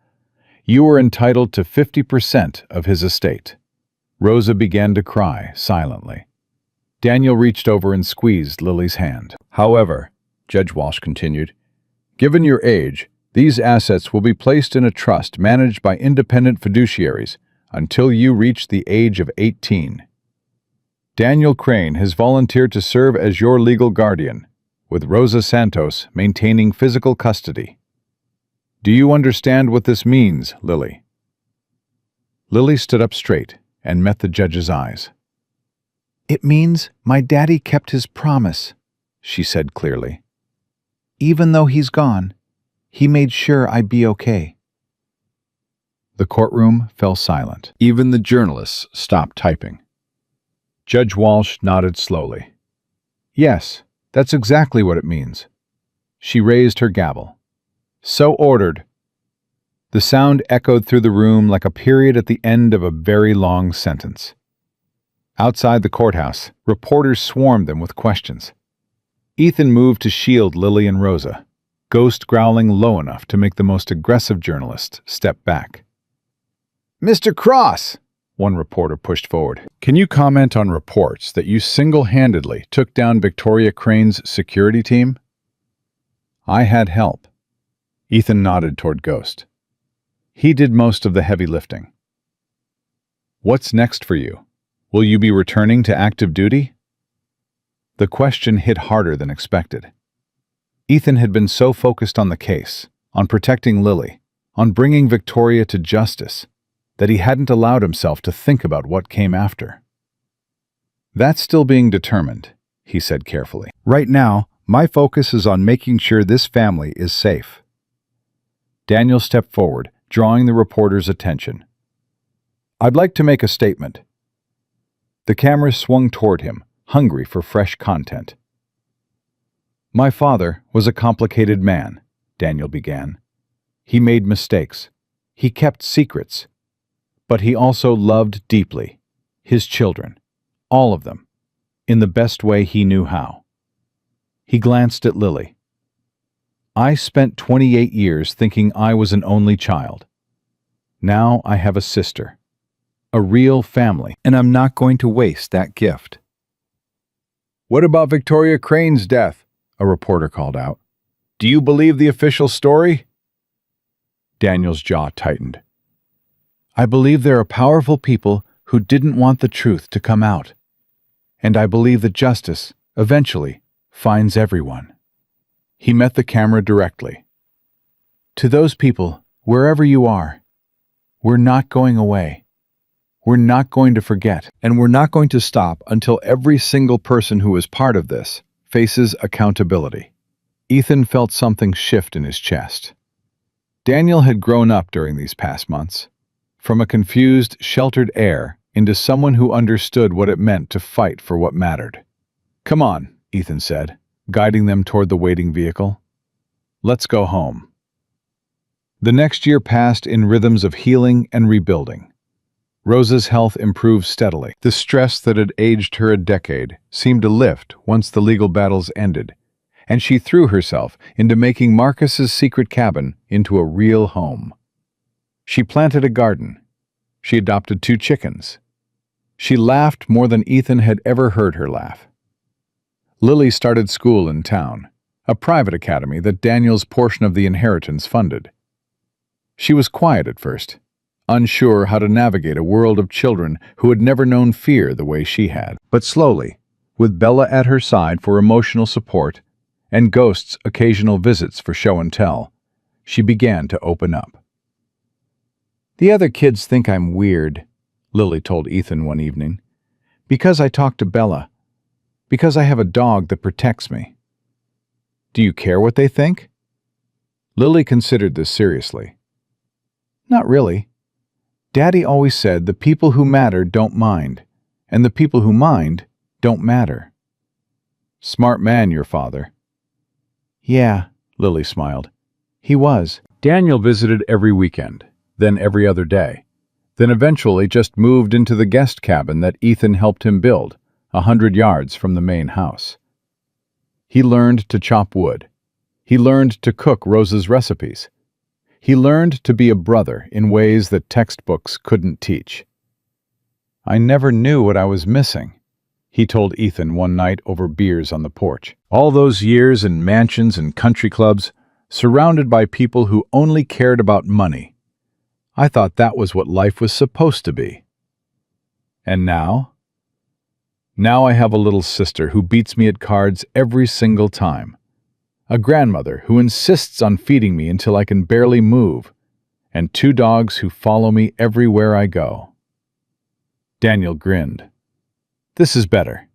you are entitled to 50% of his estate." Rosa began to cry silently. Daniel reached over and squeezed Lily's hand. "However," Judge Walsh continued, "given your age, these assets will be placed in a trust managed by independent fiduciaries until you reach the age of 18. Daniel Crane has volunteered to serve as your legal guardian, with Rosa Santos maintaining physical custody. Do you understand what this means, Lily?" Lily stood up straight and met the judge's eyes. "It means my daddy kept his promise," she said clearly. "Even though he's gone, he made sure I'd be okay." The courtroom fell silent. Even the journalists stopped typing. Judge Walsh nodded slowly. "Yes, that's exactly what it means." She raised her gavel. "So ordered." The sound echoed through the room like a period at the end of a very long sentence. Outside the courthouse, reporters swarmed them with questions. Ethan moved to shield Lily and Rosa, Ghost growling low enough to make the most aggressive journalist step back. "Mr. Cross," one reporter pushed forward, "can you comment on reports that you single-handedly took down Victoria Crane's security team?" "I had help." Ethan nodded toward Ghost. "He did most of the heavy lifting." "What's next for you? Will you be returning to active duty?" The question hit harder than expected. Ethan had been so focused on the case, on protecting Lily, on bringing Victoria to justice, that he hadn't allowed himself to think about what came after. "That's still being determined," he said carefully. "Right now, my focus is on making sure this family is safe." Daniel stepped forward, drawing the reporter's attention. "I'd like to make a statement." The camera swung toward him, hungry for fresh content. "My father was a complicated man," Daniel began. "He made mistakes. He kept secrets. But he also loved deeply. His children. All of them. In the best way he knew how." He glanced at Lily. "I spent 28 years thinking I was an only child. Now I have a sister. A real family. And I'm not going to waste that gift." "What about Victoria Crane's death?" a reporter called out. "Do you believe the official story?" Daniel's jaw tightened. "I believe there are powerful people who didn't want the truth to come out. And I believe that justice, eventually, finds everyone." He met the camera directly. "To those people, wherever you are, we're not going away. We're not going to forget, and we're not going to stop until every single person who is part of this faces accountability." Ethan felt something shift in his chest. Daniel had grown up during these past months, from a confused, sheltered heir into someone who understood what it meant to fight for what mattered. "Come on," Ethan said, guiding them toward the waiting vehicle. "Let's go home." The next year passed in rhythms of healing and rebuilding. Rosa's health improved steadily. The stress that had aged her a decade seemed to lift once the legal battles ended, and she threw herself into making Marcus's secret cabin into a real home. She planted a garden. She adopted 2 chickens. She laughed more than Ethan had ever heard her laugh. Lily started school in town, a private academy that Daniel's portion of the inheritance funded. She was quiet at first, unsure how to navigate a world of children who had never known fear the way she had. But slowly, with Bella at her side for emotional support and Ghost's occasional visits for show and tell, she began to open up. "The other kids think I'm weird," Lily told Ethan one evening, "because I talk to Bella, because I have a dog that protects me." "Do you care what they think?" Lily considered this seriously. "Not really. Daddy always said the people who matter don't mind, and the people who mind don't matter." "Smart man, your father." "Yeah," Lily smiled. "He was." Daniel visited every weekend, then every other day, then eventually just moved into the guest cabin that Ethan helped him build, 100 yards from the main house. He learned to chop wood. He learned to cook Rosa's recipes. He learned to be a brother in ways that textbooks couldn't teach. "I never knew what I was missing," he told Ethan one night over beers on the porch. "All those years in mansions and country clubs, surrounded by people who only cared about money. I thought that was what life was supposed to be. And now? Now I have a little sister who beats me at cards every single time. A grandmother who insists on feeding me until I can barely move, and 2 dogs who follow me everywhere I go." Daniel grinned. "This is better.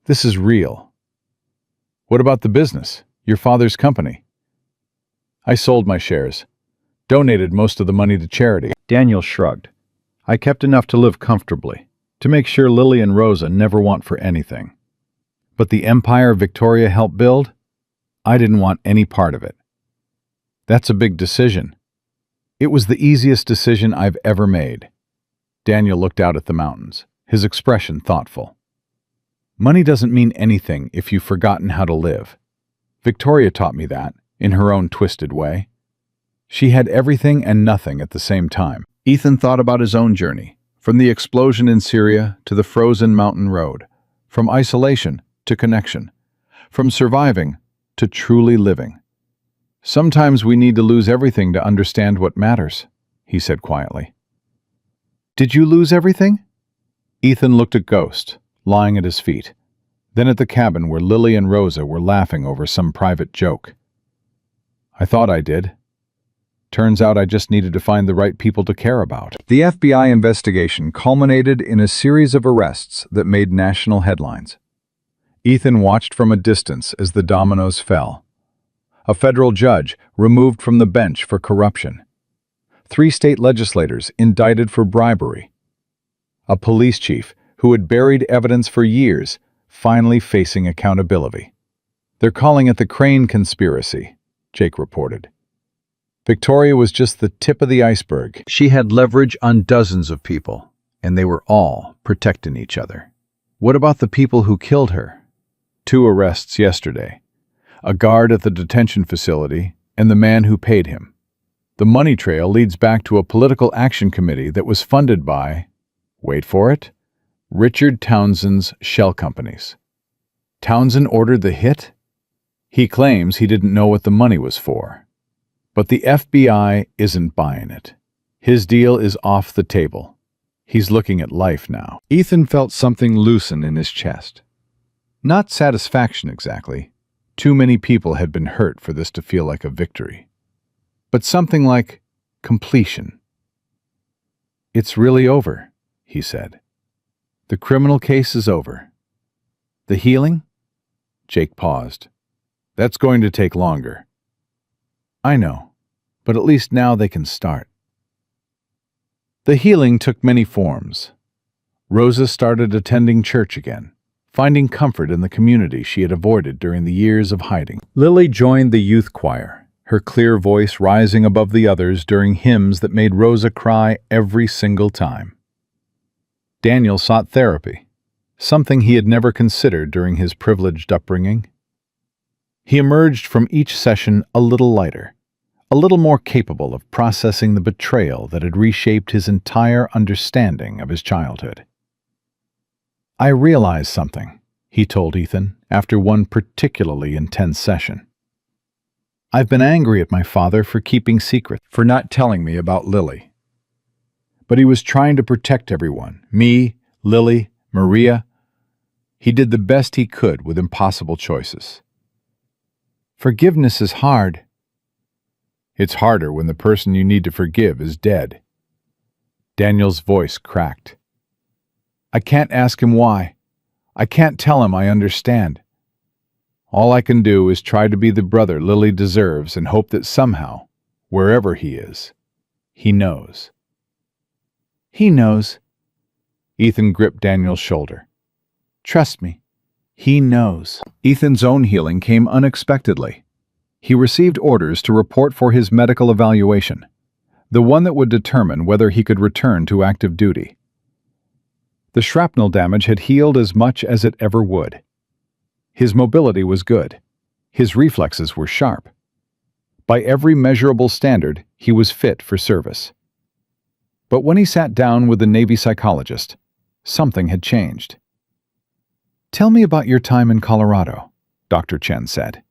This is real." "What about the business, your father's company?" "I sold my shares, donated most of the money to charity." Daniel shrugged. "I kept enough to live comfortably, to make sure Lily and Rosa never want for anything. But the empire Victoria helped build? I didn't want any part of it. That's a big decision. It was the easiest decision I've ever made." Daniel looked out at the mountains, his expression thoughtful. "Money doesn't mean anything if you've forgotten how to live. Victoria taught me that, in her own twisted way. She had everything and nothing at the same time." Ethan thought about his own journey, from the explosion in Syria to the frozen mountain road, from isolation to connection, from surviving to truly living. "Sometimes we need to lose everything to understand what matters," he said quietly. "Did you lose everything?" Ethan looked at Ghost, lying at his feet, then at the cabin where Lily and Rosa were laughing over some private joke. "I thought I did. Turns out I just needed to find the right people to care about." The FBI investigation culminated in a series of arrests that made national headlines. Ethan watched from a distance as the dominoes fell. A federal judge removed from the bench for corruption. 3 state legislators indicted for bribery. A police chief who had buried evidence for years finally facing accountability. "They're calling it the Crane conspiracy," Jake reported. Victoria was just the tip of the iceberg. She had leverage on dozens of people, and they were all protecting each other. What about the people who killed her? 2 arrests yesterday. A guard at the detention facility and the man who paid him. The money trail leads back to a political action committee that was funded by, wait for it, Richard Townsend's shell companies. Townsend ordered the hit? He claims he didn't know what the money was for. But the FBI isn't buying it. His deal is off the table. He's looking at life now. Ethan felt something loosen in his chest. Not satisfaction exactly. Too many people had been hurt for this to feel like a victory. But something like completion. "It's really over," he said. "The criminal case is over. The healing?" Jake paused. "That's going to take longer." "I know, but at least now they can start." The healing took many forms. Rosa started attending church again, finding comfort in the community she had avoided during the years of hiding. Lily joined the youth choir, her clear voice rising above the others during hymns that made Rosa cry every single time. Daniel sought therapy, something he had never considered during his privileged upbringing. He emerged from each session a little lighter, a little more capable of processing the betrayal that had reshaped his entire understanding of his childhood. "I realized something," he told Ethan after one particularly intense session. "I've been angry at my father for keeping secrets, for not telling me about Lily. But he was trying to protect everyone, me, Lily, Maria. He did the best he could with impossible choices. Forgiveness is hard." "It's harder when the person you need to forgive is dead." Daniel's voice cracked. "I can't ask him why. I can't tell him I understand. All I can do is try to be the brother Lily deserves and hope that somehow, wherever he is, he knows." "He knows." Ethan gripped Daniel's shoulder. "Trust me, he knows." Ethan's own healing came unexpectedly. He received orders to report for his medical evaluation, the one that would determine whether he could return to active duty. The shrapnel damage had healed as much as it ever would. His mobility was good. His reflexes were sharp. By every measurable standard, he was fit for service. But when he sat down with the Navy psychologist, something had changed. "Tell me about your time in Colorado," Dr. Chen said.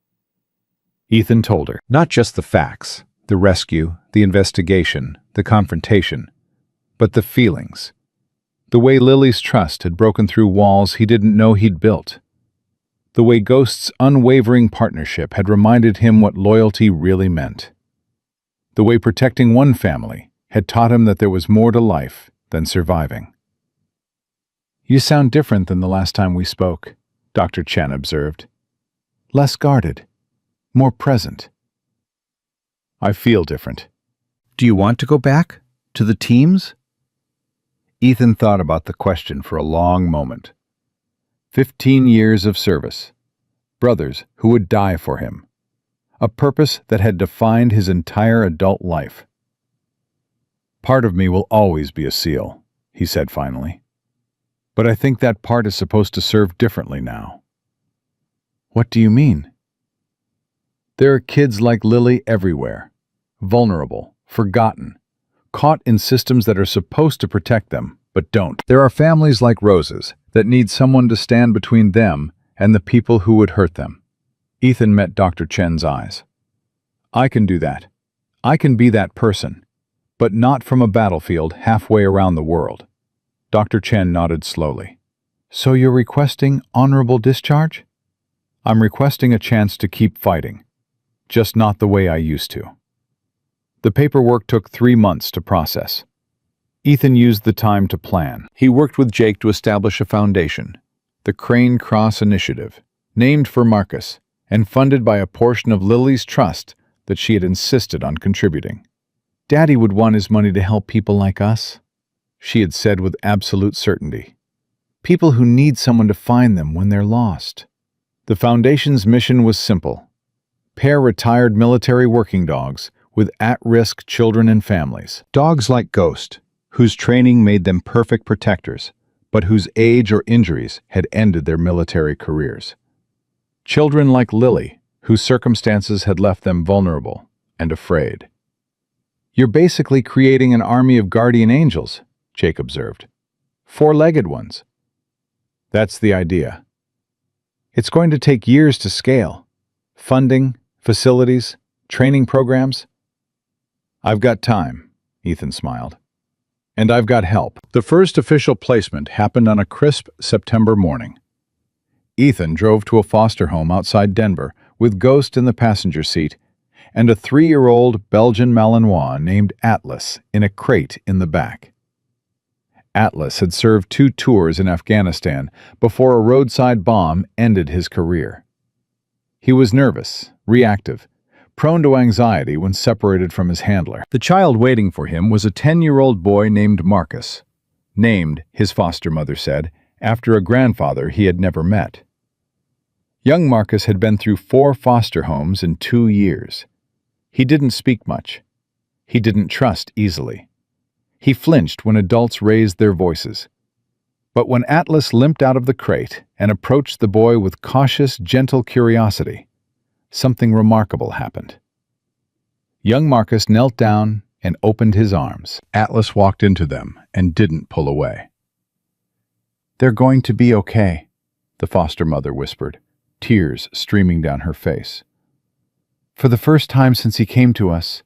Ethan told her. Not just the facts, the rescue, the investigation, the confrontation, but the feelings. The way Lily's trust had broken through walls he didn't know he'd built. The way Ghost's unwavering partnership had reminded him what loyalty really meant. The way protecting one family had taught him that there was more to life than surviving. "You sound different than the last time we spoke," Dr. Chen observed. "Less guarded, more present." "I feel different." "Do you want to go back? To the teams?" Ethan thought about the question for a long moment. 15 years of service, brothers who would die for him, a purpose that had defined his entire adult life. "Part of me will always be a SEAL," he said finally. "But I think that part is supposed to serve differently now." "What do you mean?" "There are kids like Lily everywhere, vulnerable, forgotten, caught in systems that are supposed to protect them, but don't. There are families like Rose's that need someone to stand between them and the people who would hurt them." Ethan met Dr. Chen's eyes. "I can do that. I can be that person, but not from a battlefield halfway around the world." Dr. Chen nodded slowly. "So you're requesting honorable discharge?" "I'm requesting a chance to keep fighting, just not the way I used to." The paperwork took 3 months to process. Ethan used the time to plan. He worked with Jake to establish a foundation, the Crane Cross Initiative, named for Marcus and funded by a portion of Lily's trust that she had insisted on contributing. "Daddy would want his money to help people like us," she had said with absolute certainty. "People who need someone to find them when they're lost." The foundation's mission was simple: pair retired military working dogs with at-risk children and families. Dogs like Ghost, whose training made them perfect protectors, but whose age or injuries had ended their military careers. Children like Lily, whose circumstances had left them vulnerable and afraid. "You're basically creating an army of guardian angels," Jake observed. "Four-legged ones." "That's the idea. It's going to take years to scale. Funding, facilities, training programs." "I've got time," Ethan smiled. "And I've got help." The first official placement happened on a crisp September morning. Ethan drove to a foster home outside Denver with Ghost in the passenger seat and a 3-year-old Belgian Malinois named Atlas in a crate in the back. Atlas had served 2 tours in Afghanistan before a roadside bomb ended his career. He was nervous, reactive, prone to anxiety when separated from his handler. The child waiting for him was a 10-year-old boy named Marcus, named, his foster mother said, after a grandfather he had never met. Young Marcus had been through 4 foster homes in 2 years. He didn't speak much. He didn't trust easily. He flinched when adults raised their voices. But when Atlas limped out of the crate and approached the boy with cautious, gentle curiosity, something remarkable happened. Young Marcus knelt down and opened his arms. Atlas walked into them and didn't pull away. "They're going to be okay," the foster mother whispered, tears streaming down her face. "For the first time since he came to us,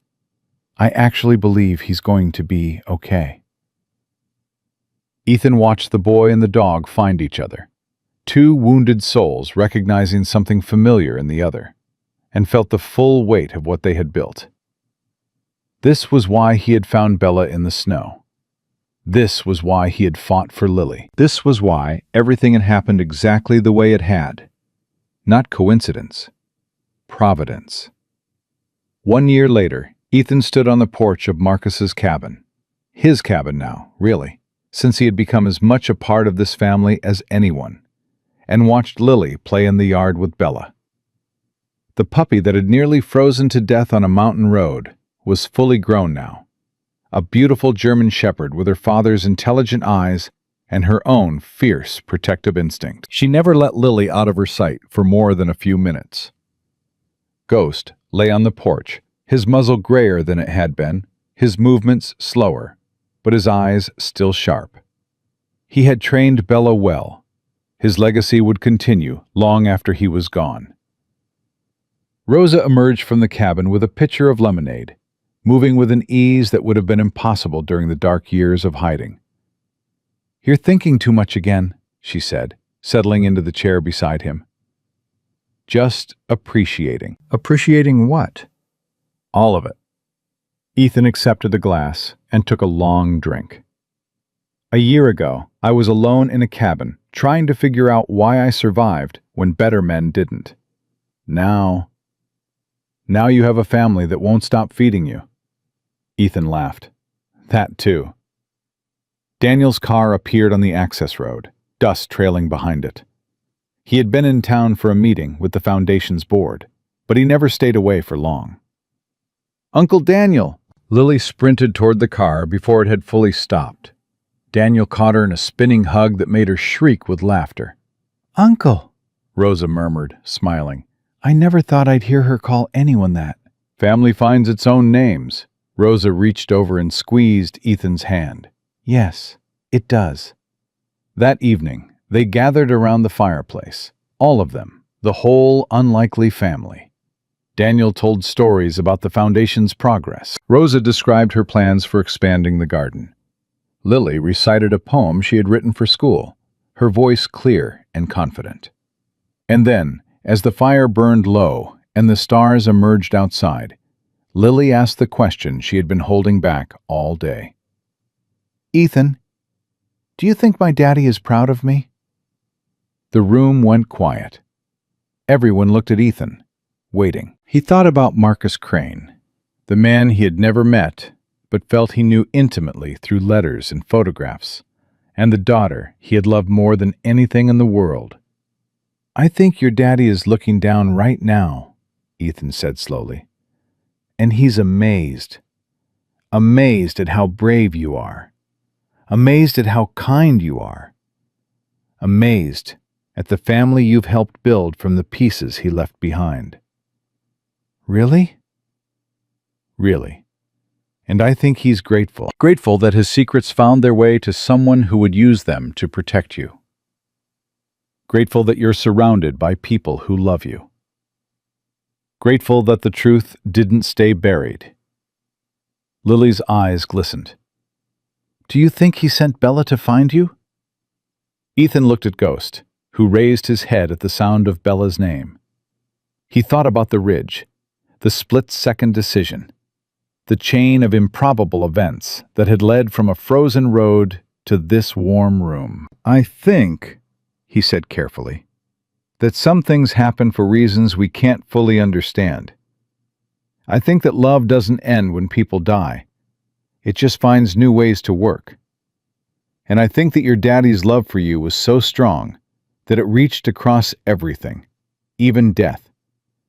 I actually believe he's going to be okay." Ethan watched the boy and the dog find each other, two wounded souls recognizing something familiar in the other, and felt the full weight of what they had built. This was why he had found Bella in the snow. This was why he had fought for Lily. This was why everything had happened exactly the way it had. Not coincidence. Providence. 1 year later, Ethan stood on the porch of Marcus's cabin. His cabin now, really, since he had become as much a part of this family as anyone, and watched Lily play in the yard with Bella. The puppy that had nearly frozen to death on a mountain road was fully grown now, a beautiful German shepherd with her father's intelligent eyes and her own fierce protective instinct. She never let Lily out of her sight for more than a few minutes. Ghost lay on the porch, his muzzle grayer than it had been, his movements slower, but his eyes still sharp. He had trained Bella well. His legacy would continue long after he was gone. Rosa emerged from the cabin with a pitcher of lemonade, moving with an ease that would have been impossible during the dark years of hiding. "You're thinking too much again," she said, settling into the chair beside him. "Just appreciating." "Appreciating what?" "All of it." Ethan accepted the glass and took a long drink. "A year ago, I was alone in a cabin, trying to figure out why I survived when better men didn't. Now you have a family that won't stop feeding you." Ethan laughed. "That too." Daniel's car appeared on the access road, dust trailing behind it. He had been in town for a meeting with the Foundation's board, but he never stayed away for long. "Uncle Daniel!" Lily sprinted toward the car before it had fully stopped. Daniel caught her in a spinning hug that made her shriek with laughter. "Uncle!" Rosa murmured, smiling. "I never thought I'd hear her call anyone that." "Family finds its own names." Rosa reached over and squeezed Ethan's hand. "Yes, it does." That evening, they gathered around the fireplace, all of them, the whole unlikely family. Daniel told stories about the Foundation's progress. Rosa described her plans for expanding the garden. Lily recited a poem she had written for school, her voice clear and confident. And then, as the fire burned low and the stars emerged outside, Lily asked the question she had been holding back all day. "Ethan, do you think my daddy is proud of me?" The room went quiet. Everyone looked at Ethan, waiting. He thought about Marcus Crane, the man he had never met, but felt he knew intimately through letters and photographs, and the daughter he had loved more than anything in the world. "I think your daddy is looking down right now," Ethan said slowly. "And he's amazed. Amazed at how brave you are. Amazed at how kind you are. Amazed at the family you've helped build from the pieces he left behind." "Really?" "Really. And I think he's grateful. Grateful that his secrets found their way to someone who would use them to protect you. Grateful that you're surrounded by people who love you. Grateful that the truth didn't stay buried." Lily's eyes glistened. "Do you think he sent Bella to find you?" Ethan looked at Ghost, who raised his head at the sound of Bella's name. He thought about the ridge, the split-second decision, the chain of improbable events that had led from a frozen road to this warm room. "I think," he said carefully, "that some things happen for reasons we can't fully understand. I think that love doesn't end when people die. It just finds new ways to work. And I think that your daddy's love for you was so strong that it reached across everything, even death,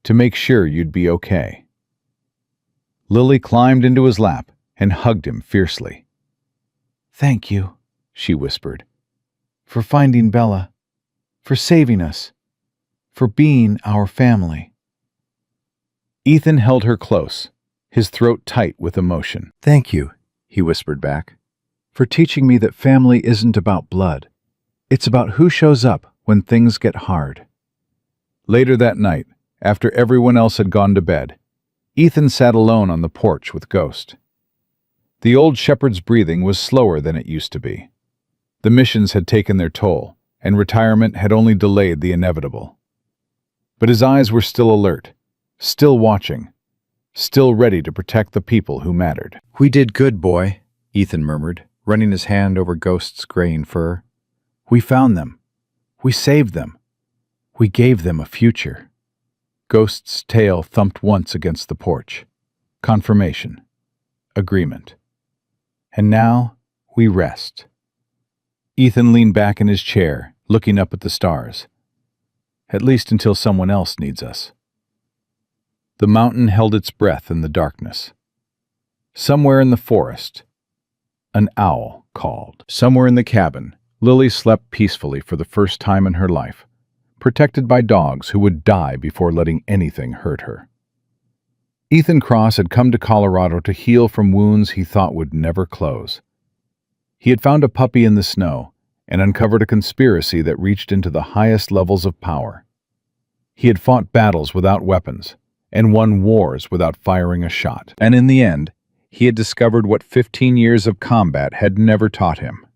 to make sure you'd be okay." Lily climbed into his lap and hugged him fiercely. "Thank you," she whispered, "for finding Bella, for saving us, for being our family." Ethan held her close, his throat tight with emotion. "Thank you," he whispered back, "for teaching me that family isn't about blood. It's about who shows up when things get hard. Later that night, after everyone else had gone to bed, Ethan sat alone on the porch with Ghost. The old shepherd's breathing was slower than it used to be. The missions had taken their toll, and retirement had only delayed the inevitable. But his eyes were still alert, still watching, still ready to protect the people who mattered. "We did good, boy," Ethan murmured, running his hand over Ghost's graying fur. "We found them. We saved them. We gave them a future." Ghost's tail thumped once against the porch. Confirmation. Agreement. "And now, we rest." Ethan leaned back in his chair, looking up at the stars. "At least until someone else needs us." The mountain held its breath in the darkness. Somewhere in the forest, an owl called. Somewhere in the cabin, Lily slept peacefully for the first time in her life, protected by dogs who would die before letting anything hurt her. Ethan Cross had come to Colorado to heal from wounds he thought would never close. He had found a puppy in the snow and uncovered a conspiracy that reached into the highest levels of power. He had fought battles without weapons and won wars without firing a shot. And in the end, he had discovered what 15 years of combat had never taught him,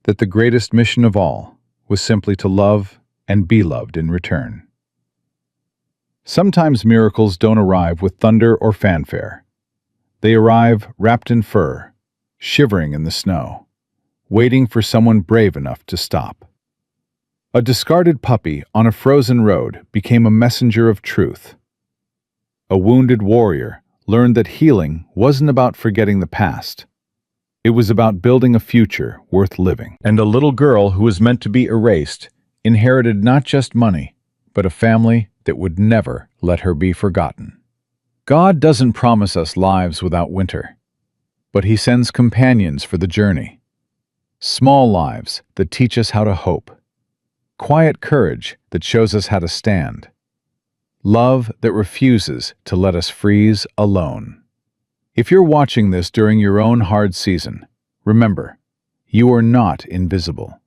that the greatest mission of all was simply to love and be loved in return. Sometimes miracles don't arrive with thunder or fanfare. They arrive wrapped in fur, shivering in the snow, waiting for someone brave enough to stop. A discarded puppy on a frozen road became a messenger of truth. A wounded warrior learned that healing wasn't about forgetting the past. It was about building a future worth living. And a little girl who was meant to be erased inherited not just money, but a family that would never let her be forgotten. God doesn't promise us lives without winter, but He sends companions for the journey. Small lives that teach us how to hope. Quiet courage that shows us how to stand. Love that refuses to let us freeze alone. If you're watching this during your own hard season, remember, you are not invisible.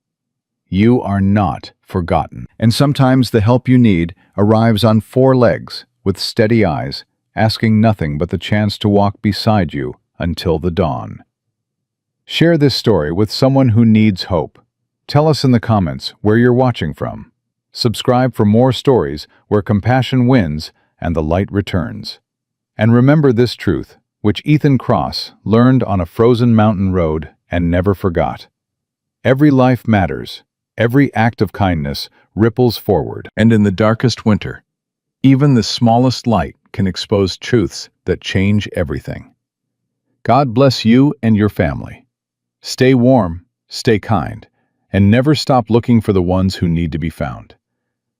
You are not forgotten. And sometimes the help you need arrives on 4 legs, with steady eyes, asking nothing but the chance to walk beside you until the dawn. Share this story with someone who needs hope. Tell us in the comments where you're watching from. Subscribe for more stories where compassion wins and the light returns. And remember this truth, which Ethan Cross learned on a frozen mountain road and never forgot. Every life matters. Every act of kindness ripples forward. And in the darkest winter, even the smallest light can expose truths that change everything. God bless you and your family. Stay warm, stay kind, and never stop looking for the ones who need to be found.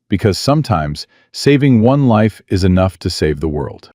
Because sometimes saving one life is enough to save the world.